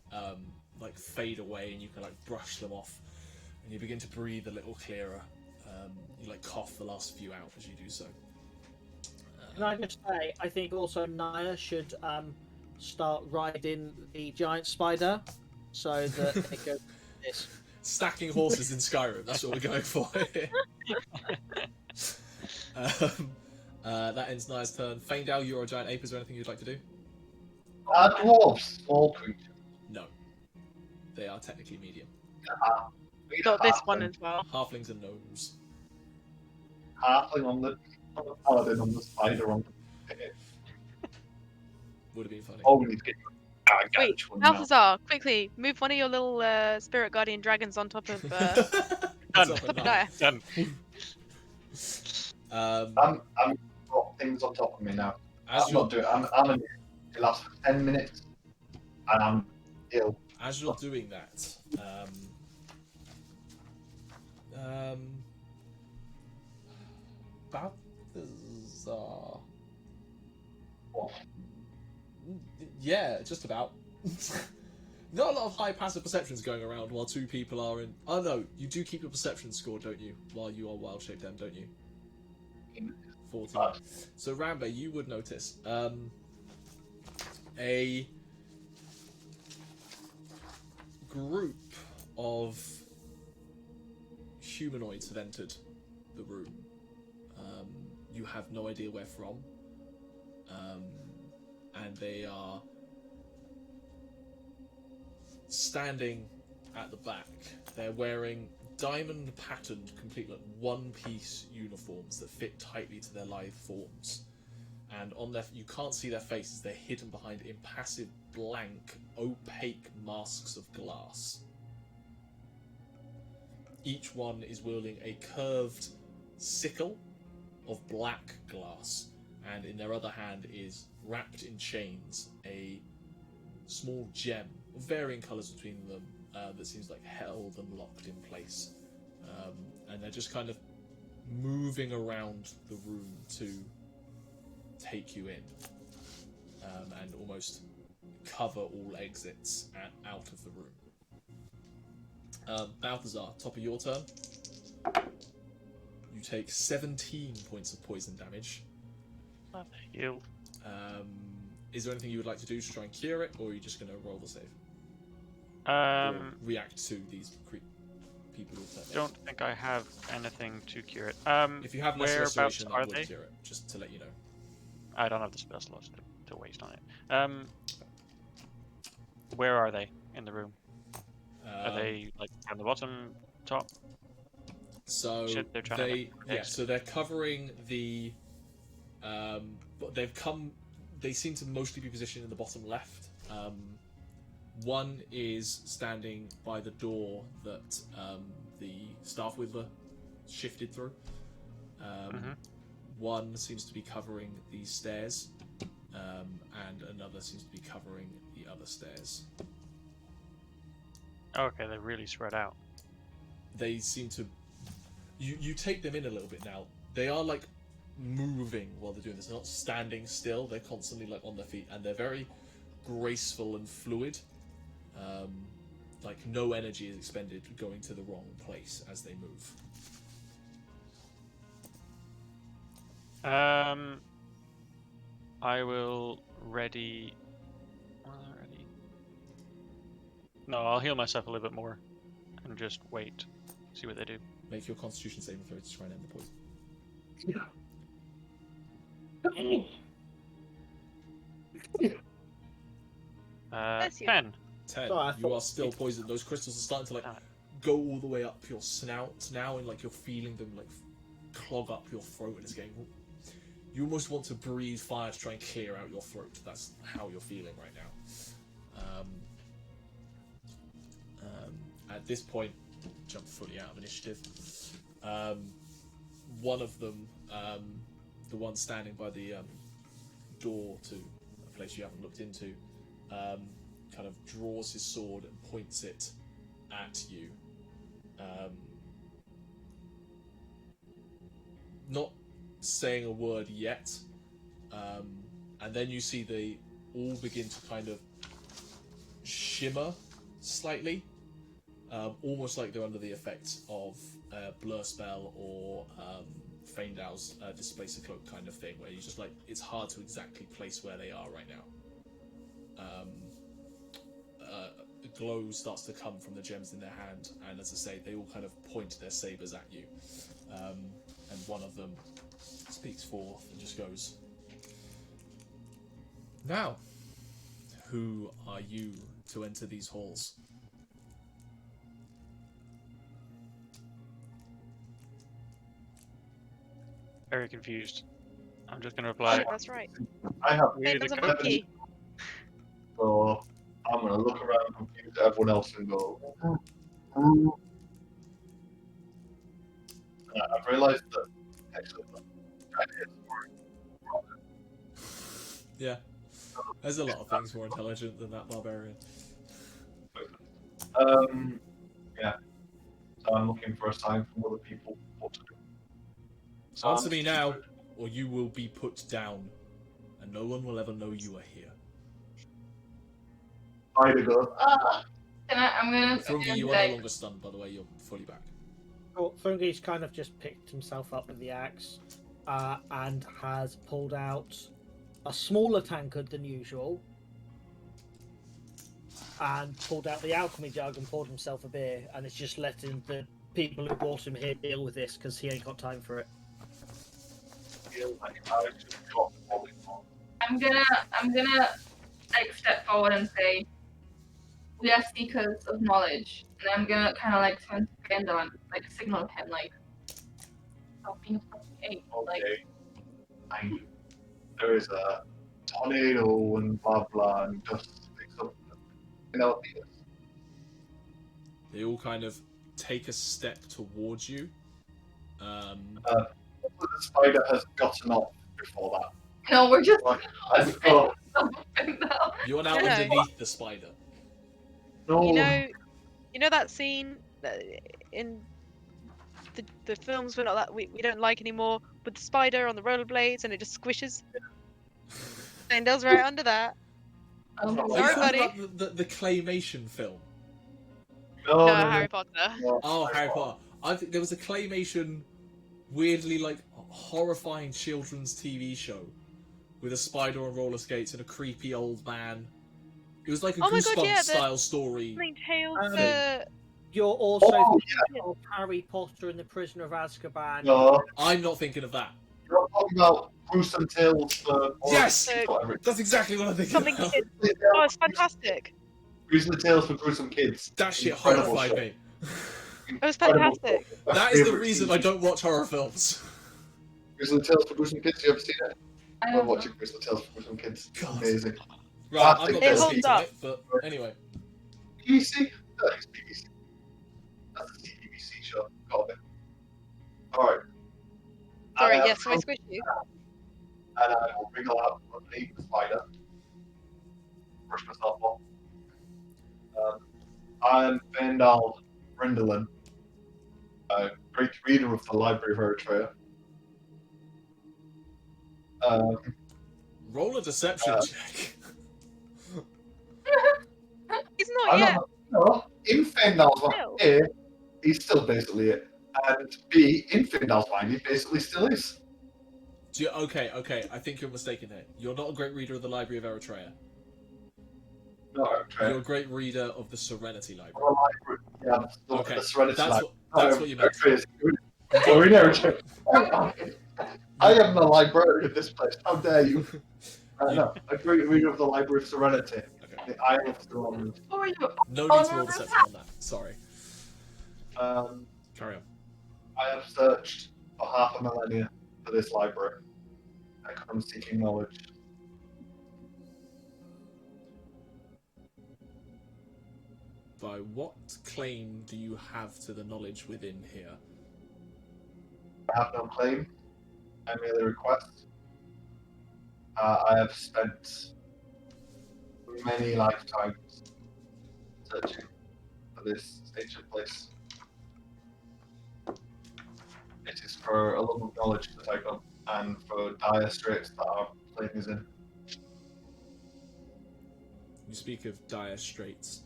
like fade away, and you can like brush them off, and you begin to breathe a little clearer. You like cough the last few out as you do so. Can I just say, I think also Nyah should start riding the giant spider so that it goes like this. Stacking horses in Skyrim, that's what we're going for here. That ends Nyah's turn. Faendal, you're a giant ape. Is there anything you'd like to do? Are dwarves small creatures? No. They are technically medium. Got this one as well. Halflings and gnomes. Halfling on the paladin, on the spider, on the Would have been funny. Oh, we need to get Wait, Balthazar, quickly move one of your little spirit guardian dragons on top of. Done. Nyah. Done. I'm got things on top of me now. As I'm not doing. I'm in it lasts for 10 minutes, and I'm ill. As you're doing that, Balthazar. Yeah, just about. Not a lot of high passive perceptions going around while two people are in. Oh no, you do keep your perception score, don't you? While you are wild shaped M, don't you? 14. So Rambear, you would notice a group of humanoids have entered the room. You have no idea where from, and they are standing at the back. They're wearing diamond patterned, complete like one-piece uniforms that fit tightly to their lithe forms. And on their, you can't see their faces. They're hidden behind impassive, blank, opaque masks of glass. Each one is wielding a curved sickle of black glass, and in their other hand is wrapped in chains a small gem of varying colours between them that seems like held and locked in place. And they're just kind of moving around the room to take you in, and almost cover all exits out of the room. Balthazar, top of your turn. You take 17 points of poison damage. Thank you. Is there anything you would like to do to try and cure it, or are you just going to roll the save? Or react to these people who've said Don't think I have anything to cure it. If you have less whereabouts restoration, I are would they? cure it, just to let you know. I don't have the spell slots to waste on it. Where are they in the room? Are they like on the bottom, top? So Shit, they're trying to, like, exit. so they're covering the. But they've come. They seem to mostly be positioned in the bottom left. One is standing by the door that the staff wielder shifted through. One seems to be covering the stairs, and another seems to be covering the other stairs. Okay, they're really spread out. They seem to. You take them in a little bit now. They are like moving while they're doing this. They're not standing still. They're constantly like on their feet, and they're very graceful and fluid. Like no energy is expended going to the wrong place as they move. I will ready. Ready. No, I'll heal myself a little bit more, and just wait, see what they do. Make your Constitution saving throw to try and end the poison. Bless you. 10. 10. Sorry, I You thought- are still poisoned. Those crystals are starting to like go all the way up your snout now, and like you're feeling them like clog up your throat, and it's getting. You almost want to breathe fire to try and clear out your throat. That's how you're feeling right now. At this point, jump fully out of initiative. One of them, the one standing by the door to a place you haven't looked into, kind of draws his sword and points it at you. Not saying a word yet, and then you see they all begin to kind of shimmer slightly, almost like they're under the effects of Blur Spell or Faendal's Displace a Cloak kind of thing, where you just like it's hard to exactly place where they are right now. A glow starts to come from the gems in their hand, and as I say, they all kind of point their sabers at you, and one of them speaks forth and just goes, "Now, who are you to enter these halls?" Very confused. I'm just gonna reply. That's right. I have Where Same did as a it go? monkey. so I'm gonna look around, confuse everyone else, and go. "Ooh." I've realised that actually, Yeah, there's a lot of things more intelligent than that barbarian. yeah. So I'm looking for a sign from other people what to do. So Answer me now, or you will be put down, and no one will ever know you are here. Ida goes, ah! I'm gonna Thrungi, you are no longer stunned, by the way. You're fully back. Well, Thrungi's kind of just picked himself up with the axe and has pulled out a smaller tankard than usual and pulled out the alchemy jug and poured himself a beer, and it's just letting the people who brought him here deal with this because he ain't got time for it. Feel like I just got falling on. I'm gonna like step forward and say, we are seekers of knowledge, and I'm gonna kind of like turn to Faendal and like signal him like, stop being a fucking ape. Like, Okay. There is a tornado and blah blah and dust picks up. They all kind of take a step towards you. The spider has gotten off before that. no, we're just. Like, I thought, Faendal. You're now No. underneath the spider. no. You know that scene in the films we're not that we don't like anymore with the spider on the rollerblades and it just squishes. Faendal's right under that. Are you Sorry, talking buddy. about the claymation film? No, No, no, Harry Potter. no. Oh, Harry Potter. I think there was a claymation, weirdly like horrifying children's TV show with a spider on roller skates and a creepy old man. It was like a Oh my God, Goosebumps yeah, the- style story. Tales Um, for You're also Oh, thinking of Harry Potter and the Prisoner of Azkaban. No, I'm not thinking of that. you're talking about gruesome tales for. Yes! Whatever. That's exactly what I'm thinking something about. kids. Oh, it's fantastic. Gruesome tales for gruesome kids. That shit Incredible horrified show. me. It was fantastic. That is the reason I don't watch horror films. Gruesome tales for gruesome kids. You ever seen it? I I'm don't know. watching gruesome tales for gruesome kids. God. Amazing. Right, I'm not It going to holds speak up. on it, but anyway. BBC? That is BBC. That's a BBC show. Got it. Alright. Sorry, And, yes, so I squished you. And I will wriggle out underneath the spider. Brush myself off. I'm Faendal Brindlin, a great reader of the Library of Eretria. Roll a deception check. He's not I'm yet. not. No, in Faendal's mind, Still. A, he's still basically it, and B, in Faendal's mind, he basically still is. Okay. I think you're mistaken here. You're not a great reader of the Library of Eretria. No, okay. You're a great reader of the Serenity Library. Well, yeah, Okay, the Serenity that's Library. what you meant. We're in Eritrea. I am the librarian of this place. How dare you? No, a great reader of the Library of Serenity. Okay. The Isle of Thron. Who are you? No Oh, need to no, roll that's deception on that. Sorry. Carry on. I have searched for half a millennia for this library. I come seeking knowledge. By what claim do you have to the knowledge within here? I have no claim. I merely request. I have spent many lifetimes searching for this ancient place. It is for a love of knowledge that I come, and for dire straits that our plane is in. You speak of dire straits.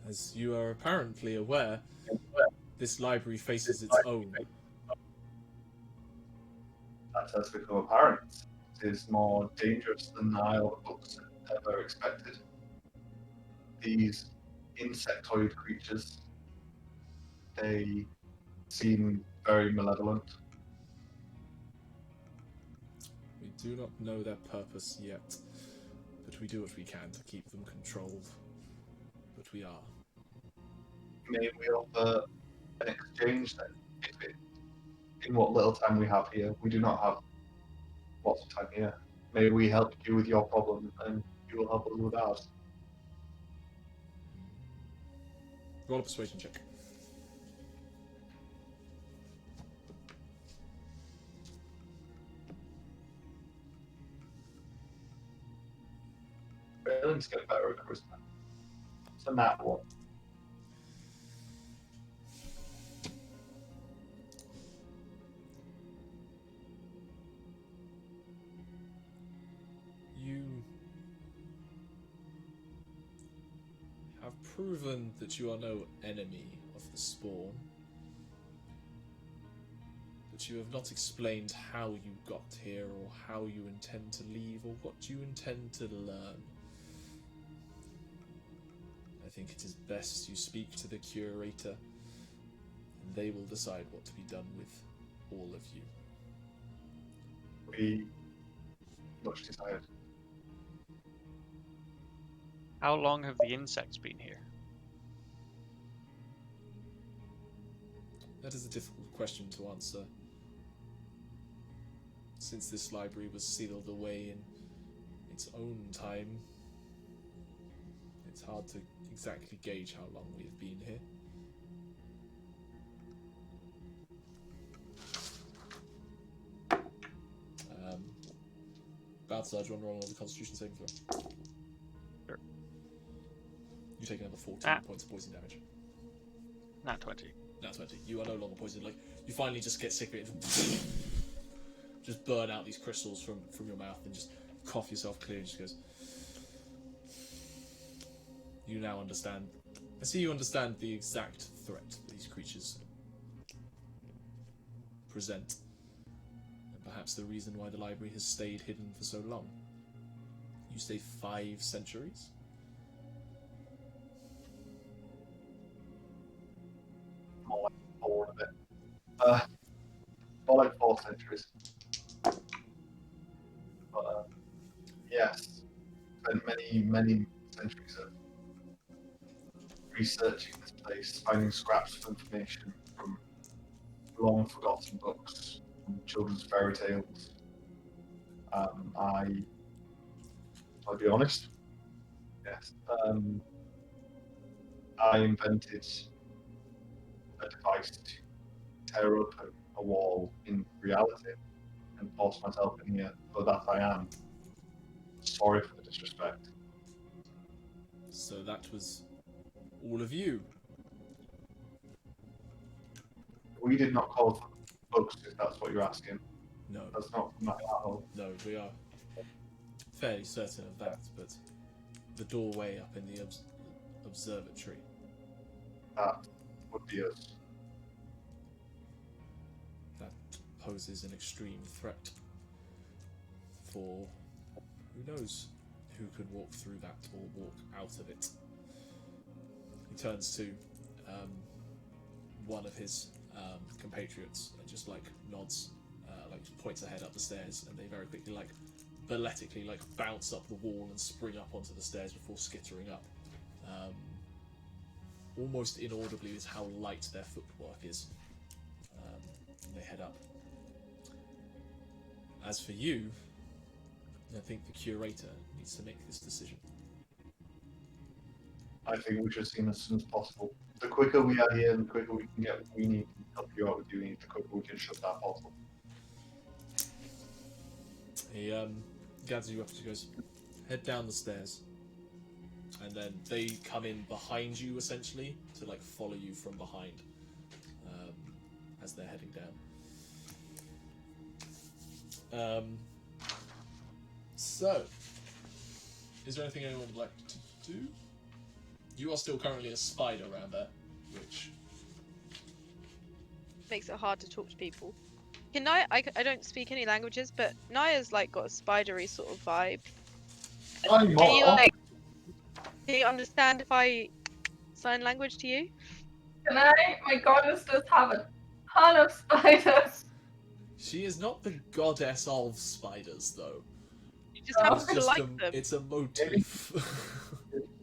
As you are apparently aware, this library faces its own. That has become apparent. It is more dangerous than the Isle of Books ever expected. These insectoid creatures, they seem very malevolent. We do not know their purpose yet, but we do what we can to keep them controlled. But we are. May we offer an exchange then? In what little time we have here, we do not have lots of time here. May we help you with your problem, and you will help us with ours. Roll a persuasion check. Let's get better at charisma. It's a nat one. You have proven that you are no enemy of the spawn, but you have not explained how you got here, or how you intend to leave, or what you intend to learn. I think it is best you speak to the curator, and they will decide what to be done with all of you. We much desired. How long have the insects been here? That is a difficult question to answer. Since this library was sealed away in its own time, it's hard to exactly gauge how long we have been here. Balthazar, do you want to roll another Constitution saving throw? Sure. You take another 14 points of poison damage. Not 20. Not 20. You are no longer poisoned. Like, you finally just get sick of it. Just burn out these crystals from your mouth and just cough yourself clear and just goes. You now understand. I see you understand the exact threat that these creatures present. And perhaps the reason why the library has stayed hidden for so long. You say 5 centuries? More like 4 of it. More like 4 centuries. But, yes. Spent many centuries of researching this place, finding scraps of information from long forgotten books, from children's fairy tales. I'll be honest. Yes. I invented a device to tear up a wall in reality and force myself in here, so that I am. Sorry for the disrespect. So that was all of you. We did not call for books, if that's what you're asking. No. That's not from that hole. No, we are fairly certain of that, but the doorway up in the observatory. That would be us. That poses an extreme threat for who knows who could walk through that or walk out of it. He turns to one of his compatriots and just like nods, like points ahead up the stairs, and they very quickly, like balletically, like bounce up the wall and spring up onto the stairs before skittering up. Almost inaudibly is how light their footwork is. And they head up. As for you, I think the curator needs to make this decision. I think we should see him as soon as possible. The quicker we are here, the quicker we can get what we need to help you out with you, the quicker we can shut that portal. He gathers you up and he goes, head down the stairs. And then they come in behind you, essentially, to like follow you from behind as they're heading down. So, is there anything anyone would like to do? You are still currently a spider around there, which makes it hard to talk to people. Can I don't speak any languages, but Nyah's like got a spidery sort of vibe. I'm Can you not. like? Can you understand if I sign language to you? Can I? My goddess does have a ton of spiders. she is not the goddess of spiders, though. You just happen to Just like them. it's a motif.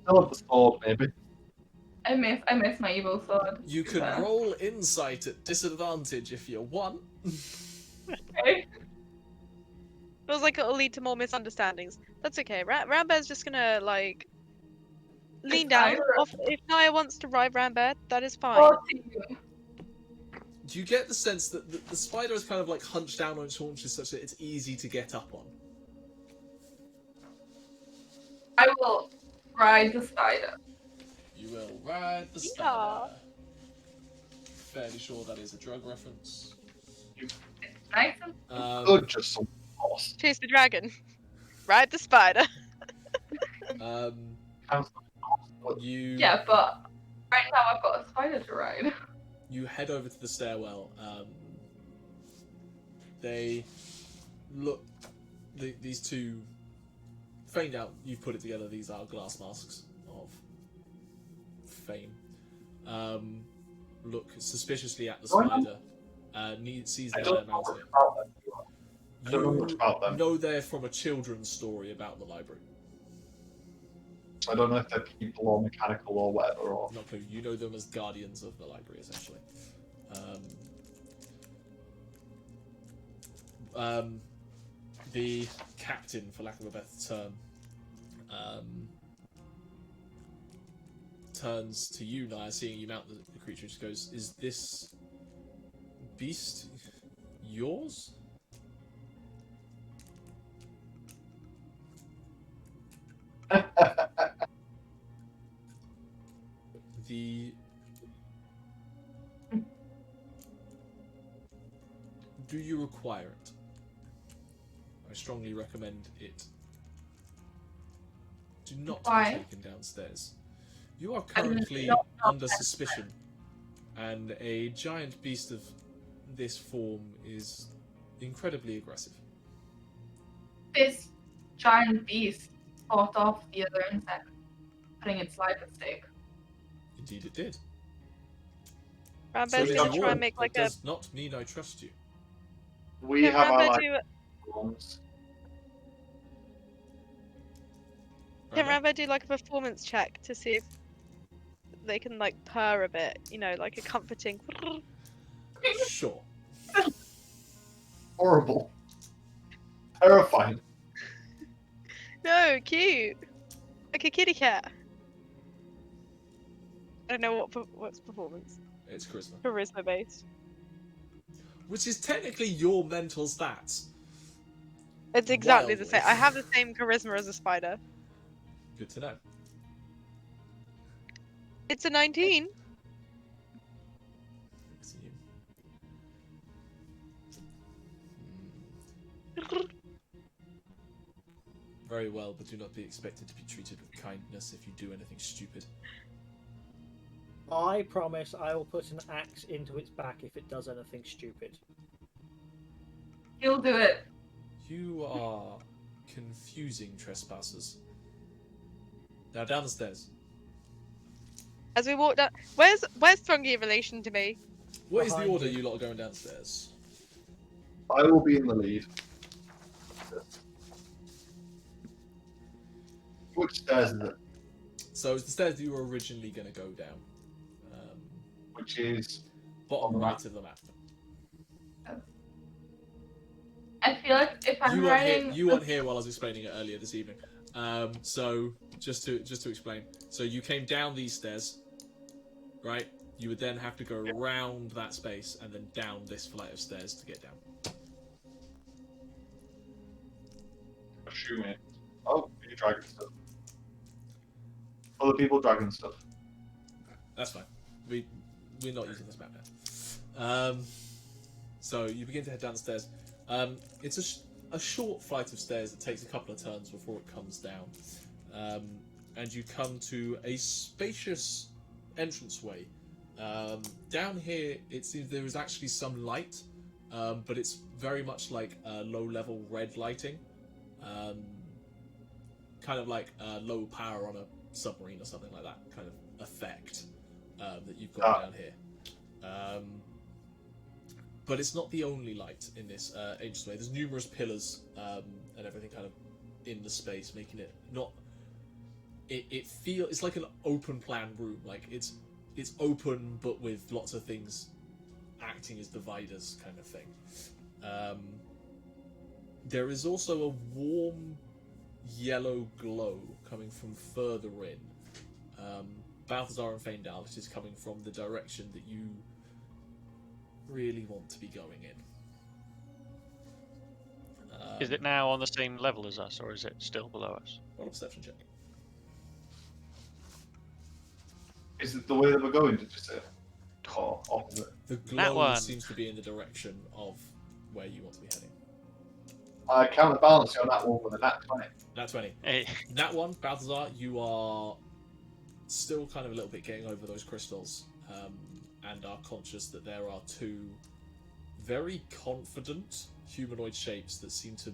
Still at the sword, maybe. I miss my evil sword. You could roll insight at disadvantage if you want. Okay. Feels like it'll lead to more misunderstandings. That's okay. Rambear's just gonna like lean down. If Nyah wants to ride Rambear, that is fine. 14. Do you get the sense that the spider is kind of like hunched down on its haunches such that it's easy to get up on? I will ride the spider. You will ride the spider. Fairly sure that is a drug reference. Nice and Good, just some horse. Chase the dragon. Ride the spider. You yeah, but right now I've got a spider to ride. You head over to the stairwell. They look. These two. Faendal, you've put it together. These are glass masks of fame. Look suspiciously at the spider. Sees the man mounted. I don't know much about them. You know they're from a children's story about the library. So I don't know if they're people or mechanical or whatever. Or Not clue. You know them as guardians of the library, essentially. The captain, for lack of a better term, turns to you, Nyah, seeing you mount the creature, and just goes, "Is this beast yours?" Do you require it? I strongly recommend it. Do not Why? be taken downstairs. You are currently under suspicion, and a giant beast of this form is incredibly aggressive. This giant beast fought off the other insect, putting its life at stake. Indeed it did. Rambear's So did gonna you try all. and make like That a. does not mean I trust you. we Can have our Rambear like do? ones. Can Rambear? Rambear do like a performance check to see if they can like purr a bit? You know, like a comforting. Sure. Horrible. Terrifying. No, cute. Like a kitty cat. I don't know what's performance. It's charisma. Charisma based. Which is technically your mental stats. It's exactly the Wildly. same. I have the same charisma as a spider. Good to know. It's a 19. See you. Very well, but do not be expected to be treated with kindness if you do anything stupid. I promise I will put an axe into its back if it does anything stupid. He'll do it. You are confusing trespassers. Now down the stairs. As we walk down, where's Thrungi in relation to me? What is the Behind order you. you lot are going downstairs? I will be in the lead. Which stairs is it? So it's the stairs that you were originally going to go down. Which is Bottom on the right map. of the map. I feel like if I'm writing, You weren't here while I was explaining it earlier this evening. So just to explain, so you came down these stairs, right? You would then have to go around that space and then down this flight of stairs to get down. Assuming. Oh, you dragon stuff. Other people dragon stuff. That's fine. We're not using this map now. So you begin to head down the stairs. It's a short flight of stairs that takes a couple of turns before it comes down, and you come to a spacious entranceway. Down here, it seems there is actually some light, but it's very much like low-level red lighting, kind of like low power on a submarine or something like that kind of effect that you've got down here. But it's not the only light in this entranceway. There's numerous pillars and everything kind of in the space, making it not. It's like an open plan room. Like it's open, but with lots of things acting as dividers, kind of thing. There is also a warm yellow glow coming from further in. Balthazar and Faendal, it is coming from the direction that you really want to be going in. Is it now on the same level as us, or is it still below us? Roll a perception check. Is it the way that we're going, did you say? Or opposite? The That glow one. seems to be in the direction of where you want to be heading. I counterbalance you on that one with a nat 20. Nat 20. Hey. That one, Balthazar, you are still kind of a little bit getting over those crystals, and are conscious that there are two very confident humanoid shapes that seem to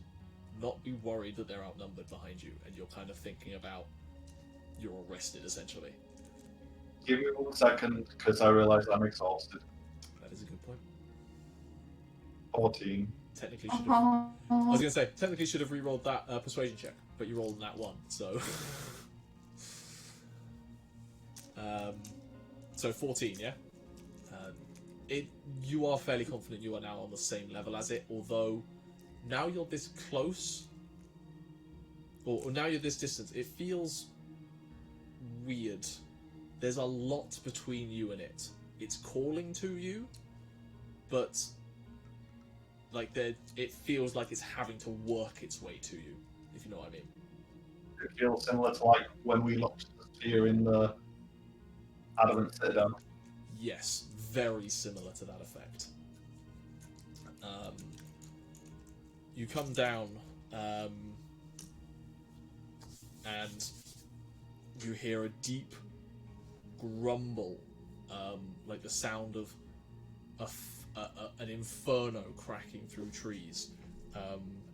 not be worried that they're outnumbered behind you, and you're kind of thinking about you're arrested, essentially. Give me 1 second, because I realise I'm exhausted. That is a good point. 14. Technically should have... I was going to say, technically should have re-rolled that persuasion check, but you rolled that one, so... So 14, yeah? You are fairly confident you are now on the same level as it, although now you're this close, or now you're this distance, it feels weird. There's a lot between you and it. It's calling to you, but like it feels like it's having to work its way to you, if you know what I mean. It feels similar to like when we looked at the sphere in the Adamant Citadel. Yes, very similar to that effect. You come down, and you hear a deep grumble, like the sound of an inferno cracking through trees,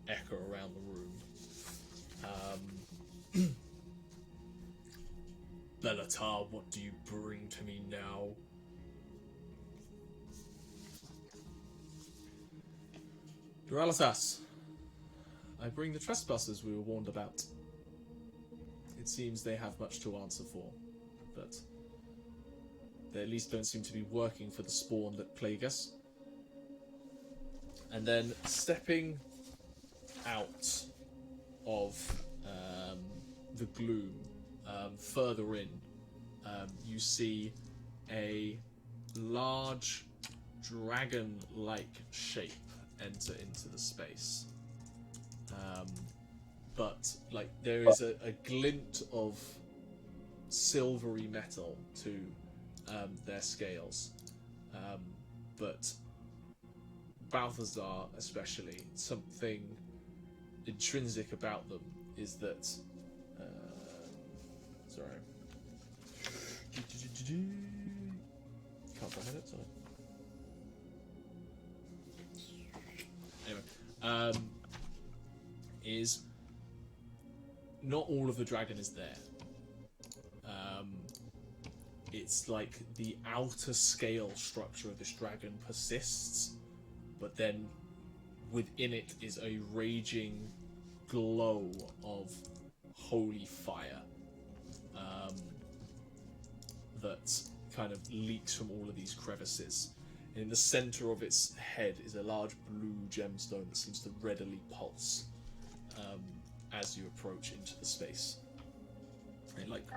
echo around the room. Bellatar, what do you bring to me now? Duralitas, I bring the trespassers we were warned about. It seems they have much to answer for, but they at least don't seem to be working for the spawn that plague us. And then stepping out of the gloom, further in, you see a large dragon-like shape enter into the space. But like there is a glint of silvery metal to their scales. But Balthazar especially, something intrinsic about them is that. Sorry. Can't find it, sorry. Anyway, is not all of the dragon is there. It's like the outer scale structure of this dragon persists, but then within it is a raging glow of holy fire that kind of leaks from all of these crevices. And in the center of its head is a large blue gemstone that seems to readily pulse as you approach into the space. It like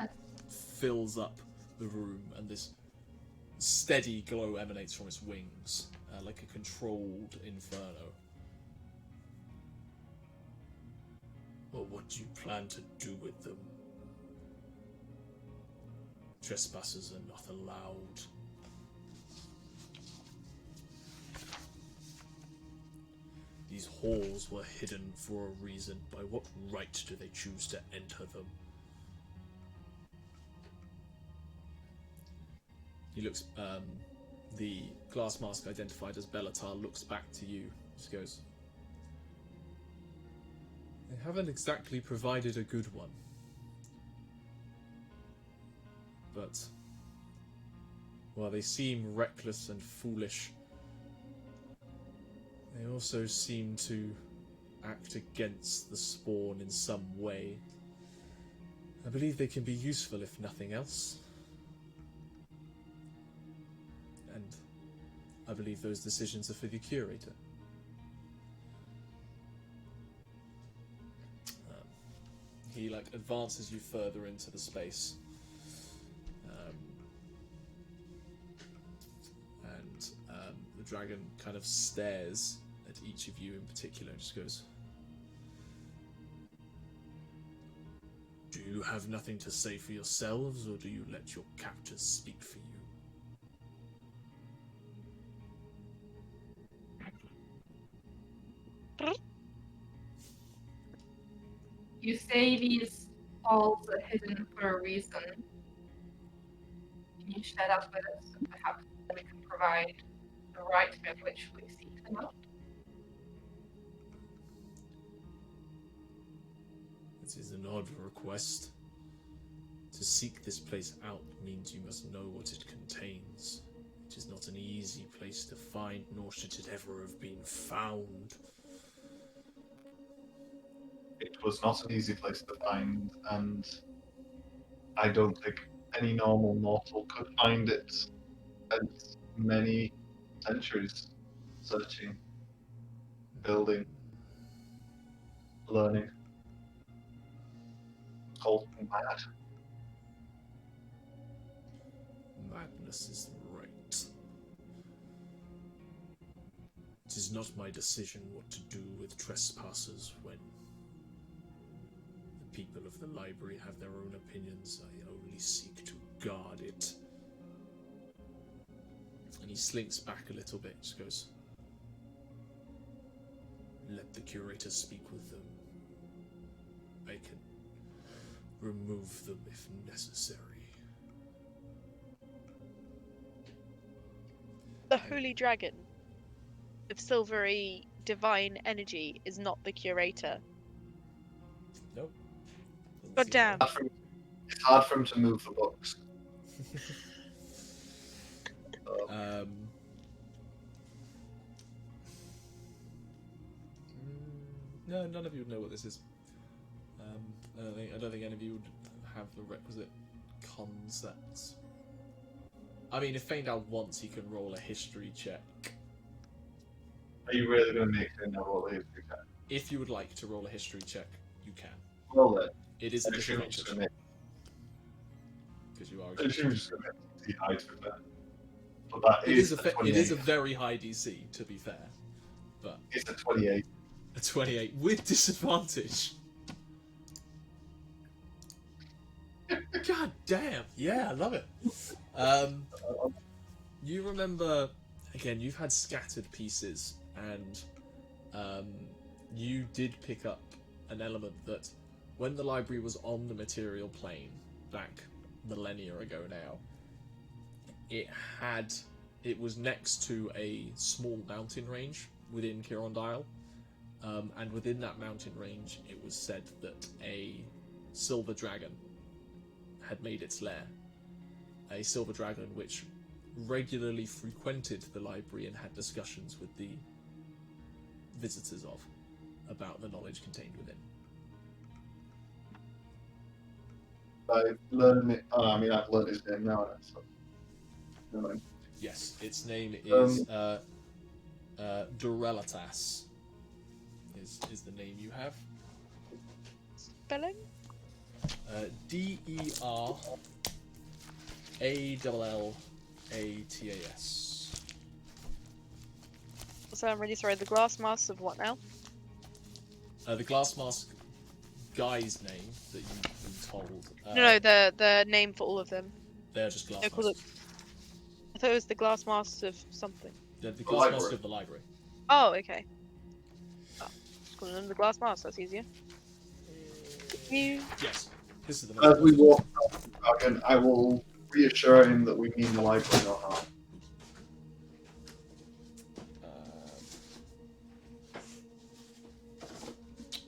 fills up the room, and this steady glow emanates from its wings, like a controlled inferno. Well, what do you plan to do with them? Trespassers are not allowed. These halls were hidden for a reason. By what right do they choose to enter them? He looks, the glass mask identified as Bellatar looks back to you. Just goes, they haven't exactly provided a good one. But while they seem reckless and foolish, they also seem to act against the spawn in some way. I believe they can be useful if nothing else. And I believe those decisions are for the curator. He advances you further into the space. The dragon kind of stares at each of you in particular and just goes, do you have nothing to say for yourselves, or do you let your captors speak for you? You say these halls are hidden for a reason. Can you share that with us, and perhaps we can provide the right with which we seek them out? This is an odd request. To seek this place out means you must know what it contains. It is not an easy place to find, nor should it ever have been found. It was not an easy place to find, and I don't think any normal mortal could find it. And many centuries searching, building, learning. Cold and mad. Madness is right. It is not my decision what to do with trespassers when the people of the library have their own opinions. I only seek to guard it. And he slinks back a little bit, just goes, let the curator speak with them. I can remove them if necessary. The holy dragon of silvery divine energy is not the curator. Nope. God damn. It's hard for him to move the books. No, none of you would know what this is. I don't think any of you would have the requisite concepts. I mean, if Faendal wants, he can roll a history check. Are you really going to make him roll a history check? If you would like to roll a history check, you can. Roll it. It is a disadvantage. Because you are. Just going to make high to that. But that it is a very high DC, to be fair. But it's a 28. A 28 with disadvantage. God damn! Yeah, I love it. You remember again? You've had scattered pieces, and you did pick up an element that when the library was on the material plane, back millennia ago now, it was next to a small mountain range within Kirondile, and within that mountain range, it was said that a silver dragon had made its lair. A silver dragon which regularly frequented the library and had discussions with the visitors about the knowledge contained within. I've learned it. I've learned his name now. So. Never mind. Yes, its name is Durelitas. Is the name you have? Spelling? Deralatas. So I'm really sorry. The glass mask of what now? The glass mask guy's name that you've been told. No, the name for all of them. They're just glass They're called masks. I thought it was the glass masks of something. They're the glass mask of the library. Oh, okay. Oh, just calling them the glass masks. That's easier. Yes. This is the As we walk past the dragon, I will reassure him that we mean the library no harm.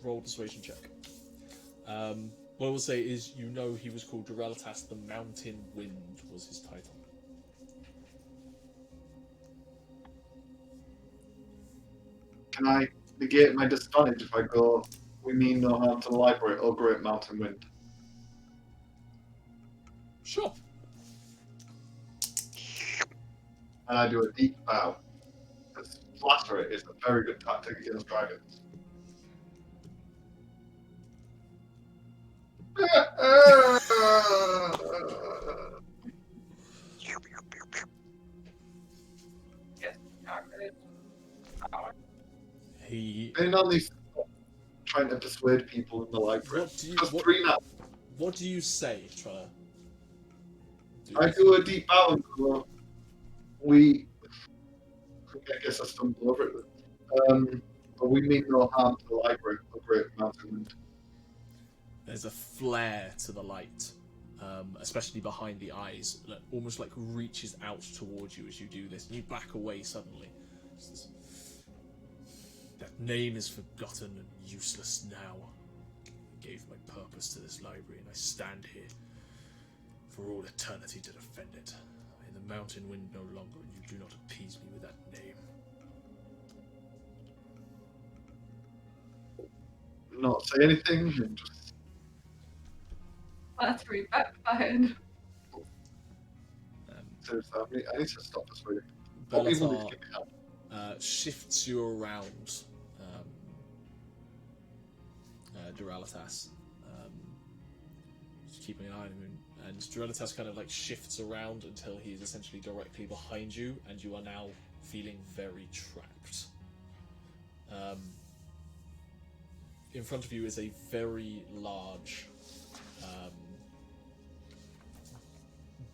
Roll persuasion check. What I will say is, you know he was called Durelitas the Mountain Wind was his title. Can I negate my disadvantage if I go, we mean no harm to the library, or Great Mountain Wind? Sure. And I do a deep bow. Because flattery is a very good tactic against dragons. And on these trying to persuade people in the library. What do you say, trying to I do a deep bow and go, I guess I stumbled over it. But we mean no harm to the library of Great Mountain Wind. There's a flare to the light, especially behind the eyes, that almost like reaches out towards you as you do this, and you back away suddenly. That name is forgotten and useless now. I gave my purpose to this library, and I stand here for all eternity to defend it. In the Mountain Wind no longer, and you do not appease me with that name. Not say anything, and just... Battery backfired. Seriously, I need to stop this way. Balthazar shifts you around, Durelitas. Just keeping an eye on him, and Durelitas kind of like shifts around until he is essentially directly behind you, and you are now feeling very trapped. In front of you is a very large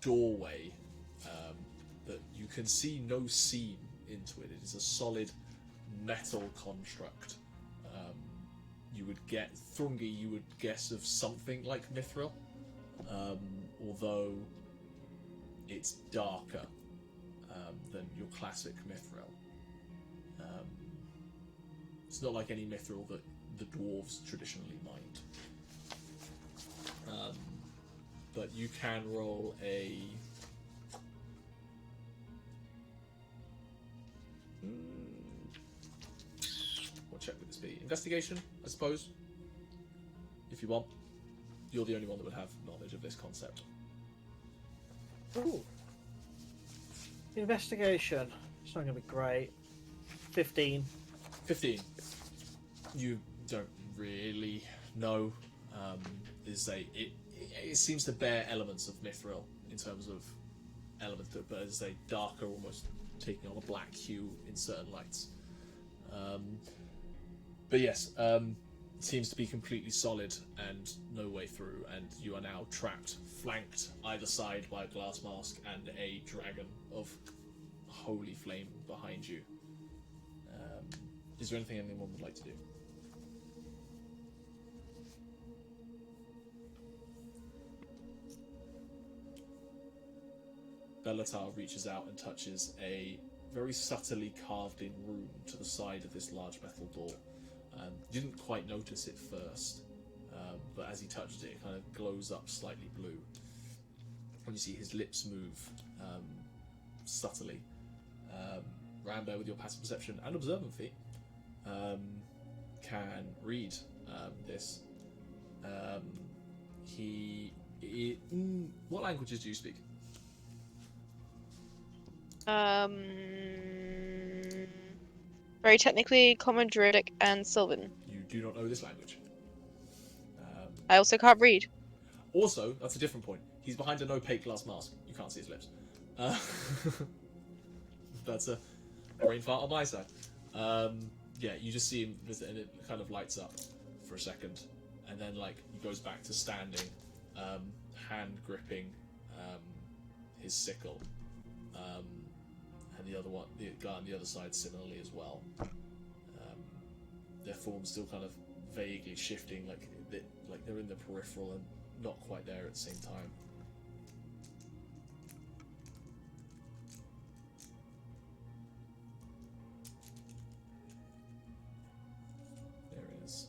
doorway that you can see no seam into it. It is a solid metal construct. You would get Thrungi, you would guess of something like Mithril, although it's darker than your classic Mithril. It's not like any Mithril that the dwarves traditionally mined. But you can roll a... What check would this be? Investigation, I suppose? If you want. You're the only one that would have knowledge of this concept. Ooh. Investigation. It's not going to be great. 15. 15. You don't really know. It seems to bear elements of Mithril in terms of elements, but as a darker, almost taking on a black hue in certain lights. But yes, it seems to be completely solid and no way through, and you are now trapped, flanked either side by a glass mask and a dragon of holy flame behind you. Is there anything anyone would like to do? Bellatar reaches out and touches a very subtly carved in rune to the side of this large metal door. You didn't quite notice it first, but as he touched it, it kind of glows up slightly blue. And you see his lips move subtly. Rambear, with your passive perception and observant feat, can read this. What languages do you speak? Very technically, Common, Druidic, and Sylvan. You do not know this language. I also can't read. Also, that's a different point. He's behind an opaque glass mask. You can't see his lips. That's a brain fart on my side. Yeah, you just see him, and it kind of lights up for a second, and then like he goes back to standing, hand gripping his sickle, and the guy on the other side similarly as well. Their forms still kind of vaguely shifting, like they're in the peripheral and not quite there at the same time. There is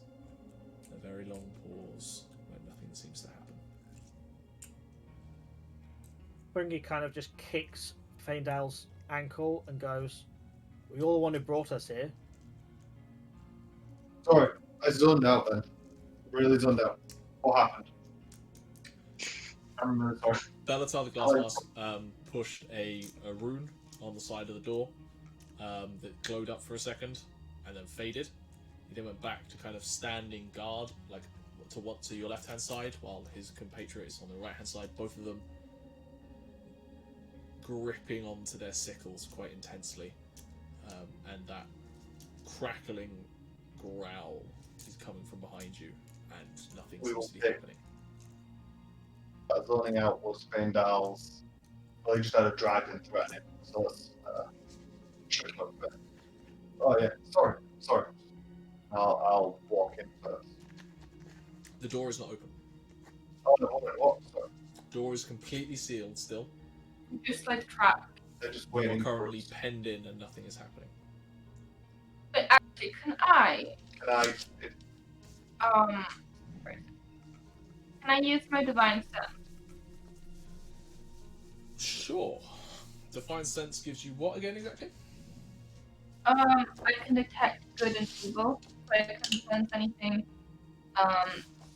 a very long pause where nothing seems to happen. Thrungi kind of just kicks Faendal's ankle and goes, "Well, you're the one who brought us here." Sorry, I zoned out then. Really zoned out. What happened? I'm really sorry. Bellatar the Glass Mask pushed a rune on the side of the door that glowed up for a second and then faded. He then went back to kind of standing guard, like to your left-hand side, while his compatriot is on the right-hand side. Both of them gripping onto their sickles quite intensely, and that crackling growl is coming from behind you, and nothing seems to be happening. That zoning out was Faendal's. Well, he just had a dragon threaten him, so let's check up a bit. Oh yeah, sorry. I'll walk in first. The door is not open. Oh no, what? Sorry. Door is completely sealed still. Just like trapped. They're just You are waiting. currently penned in and nothing is happening. But actually, can I use my divine sense? Sure. Divine Sense gives you what again exactly? I can detect good and evil, so I can sense anything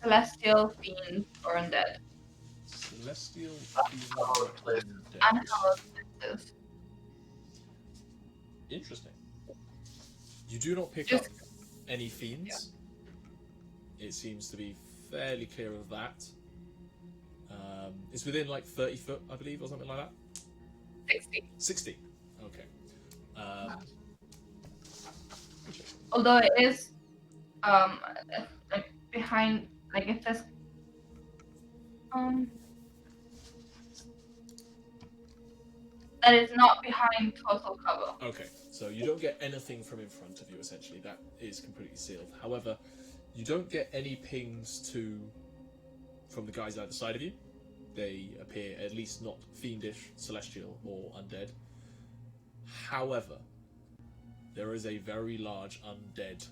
celestial, fiends, or undead. Celestial place. And hallowed places. Interesting. You do not pick Just- up any fiends. It seems to be fairly clear of that. It's within like 30 foot, I believe, or something like that. 60. 60. Okay. Although it is like behind, like if there's that is not behind total cover. Okay, so you don't get anything from in front of you, essentially. That is completely sealed. However, you don't get any pings from the guys either side of you. They appear at least not fiendish, celestial, or undead. However, there is a very large undead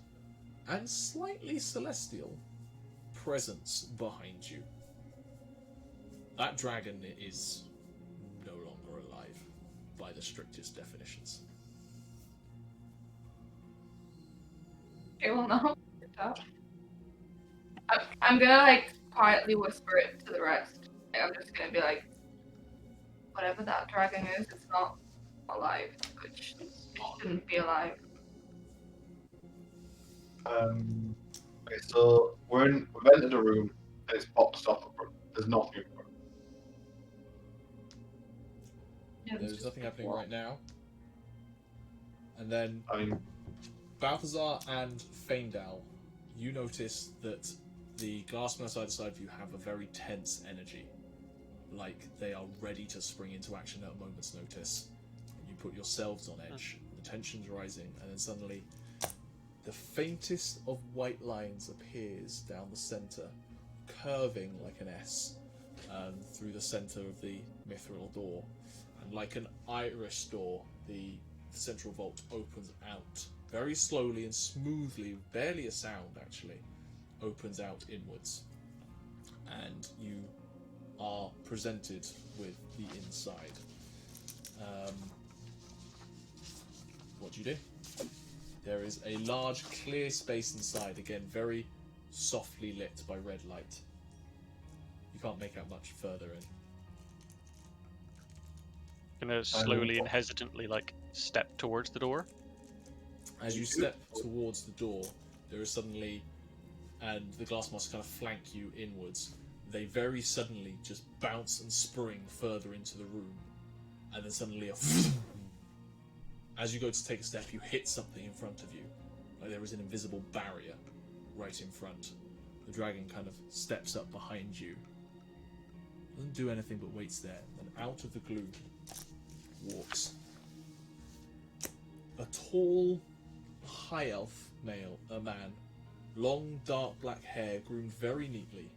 and slightly celestial presence behind you. That dragon is no longer alive by the strictest definitions. Okay, well now I'm gonna like quietly whisper it to the rest. I'm just gonna be like, whatever that dragon is, it's not alive. It shouldn't be alive. Okay, so we've entered a room and it's boxed off. There's nothing in front. Yeah, There's nothing happening right now. And then I mean, Balthazar and Faendal, you notice that the glassmen outside the side of you have a very tense energy. Like they are ready to spring into action at a moment's notice. You put yourselves on edge, the tension's rising, and then suddenly the faintest of white lines appears down the centre, curving like an S through the centre of the mithril door. And like an Irish door, the central vault opens out very slowly and smoothly, barely a sound actually, opens out inwards. And you are presented with the inside. What do you do? There is a large clear space inside, again very softly lit by red light. You can't make out much further in. Gonna slowly and hesitantly step towards the door. As you step towards the door, there is suddenly, and the glass monsters kind of flank you inwards. They very suddenly just bounce and spring further into the room, and then suddenly as you go to take a step, you hit something in front of you. Like there is an invisible barrier right in front. The dragon kind of steps up behind you. Doesn't do anything but waits there. And out of the gloom walks a tall, high elf a man. Long, dark black hair, groomed very neatly.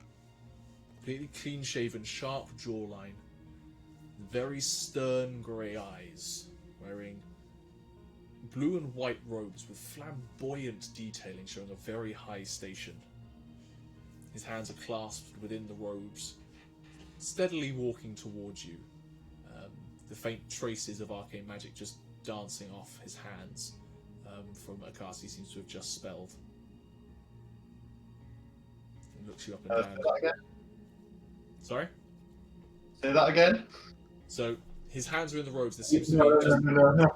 Completely clean-shaven, sharp jawline. Very stern grey eyes. Wearing blue and white robes with flamboyant detailing showing a very high station. His hands are clasped within the robes, steadily walking towards you. The faint traces of arcane magic just dancing off his hands from a cast he seems to have just spelled. He looks you up and down. Say that again? Sorry? Say that again? So, his hands are in the robes. There seems to be No.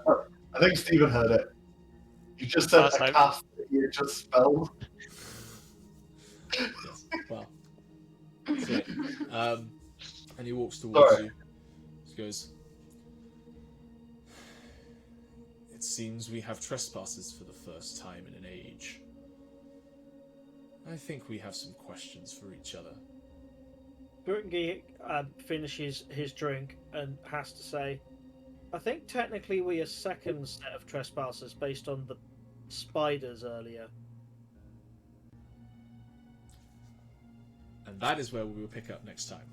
I think Stephen heard it. You just said a cast that you just spelled. Yes. Well. So, and he walks towards you. He goes, "It seems we have trespassers for the first time in an age. I think we have some questions for each other." Thrungi finishes his drink and has to say, I think technically we are second set of trespassers based on the spiders earlier. And that is where we will pick up next time.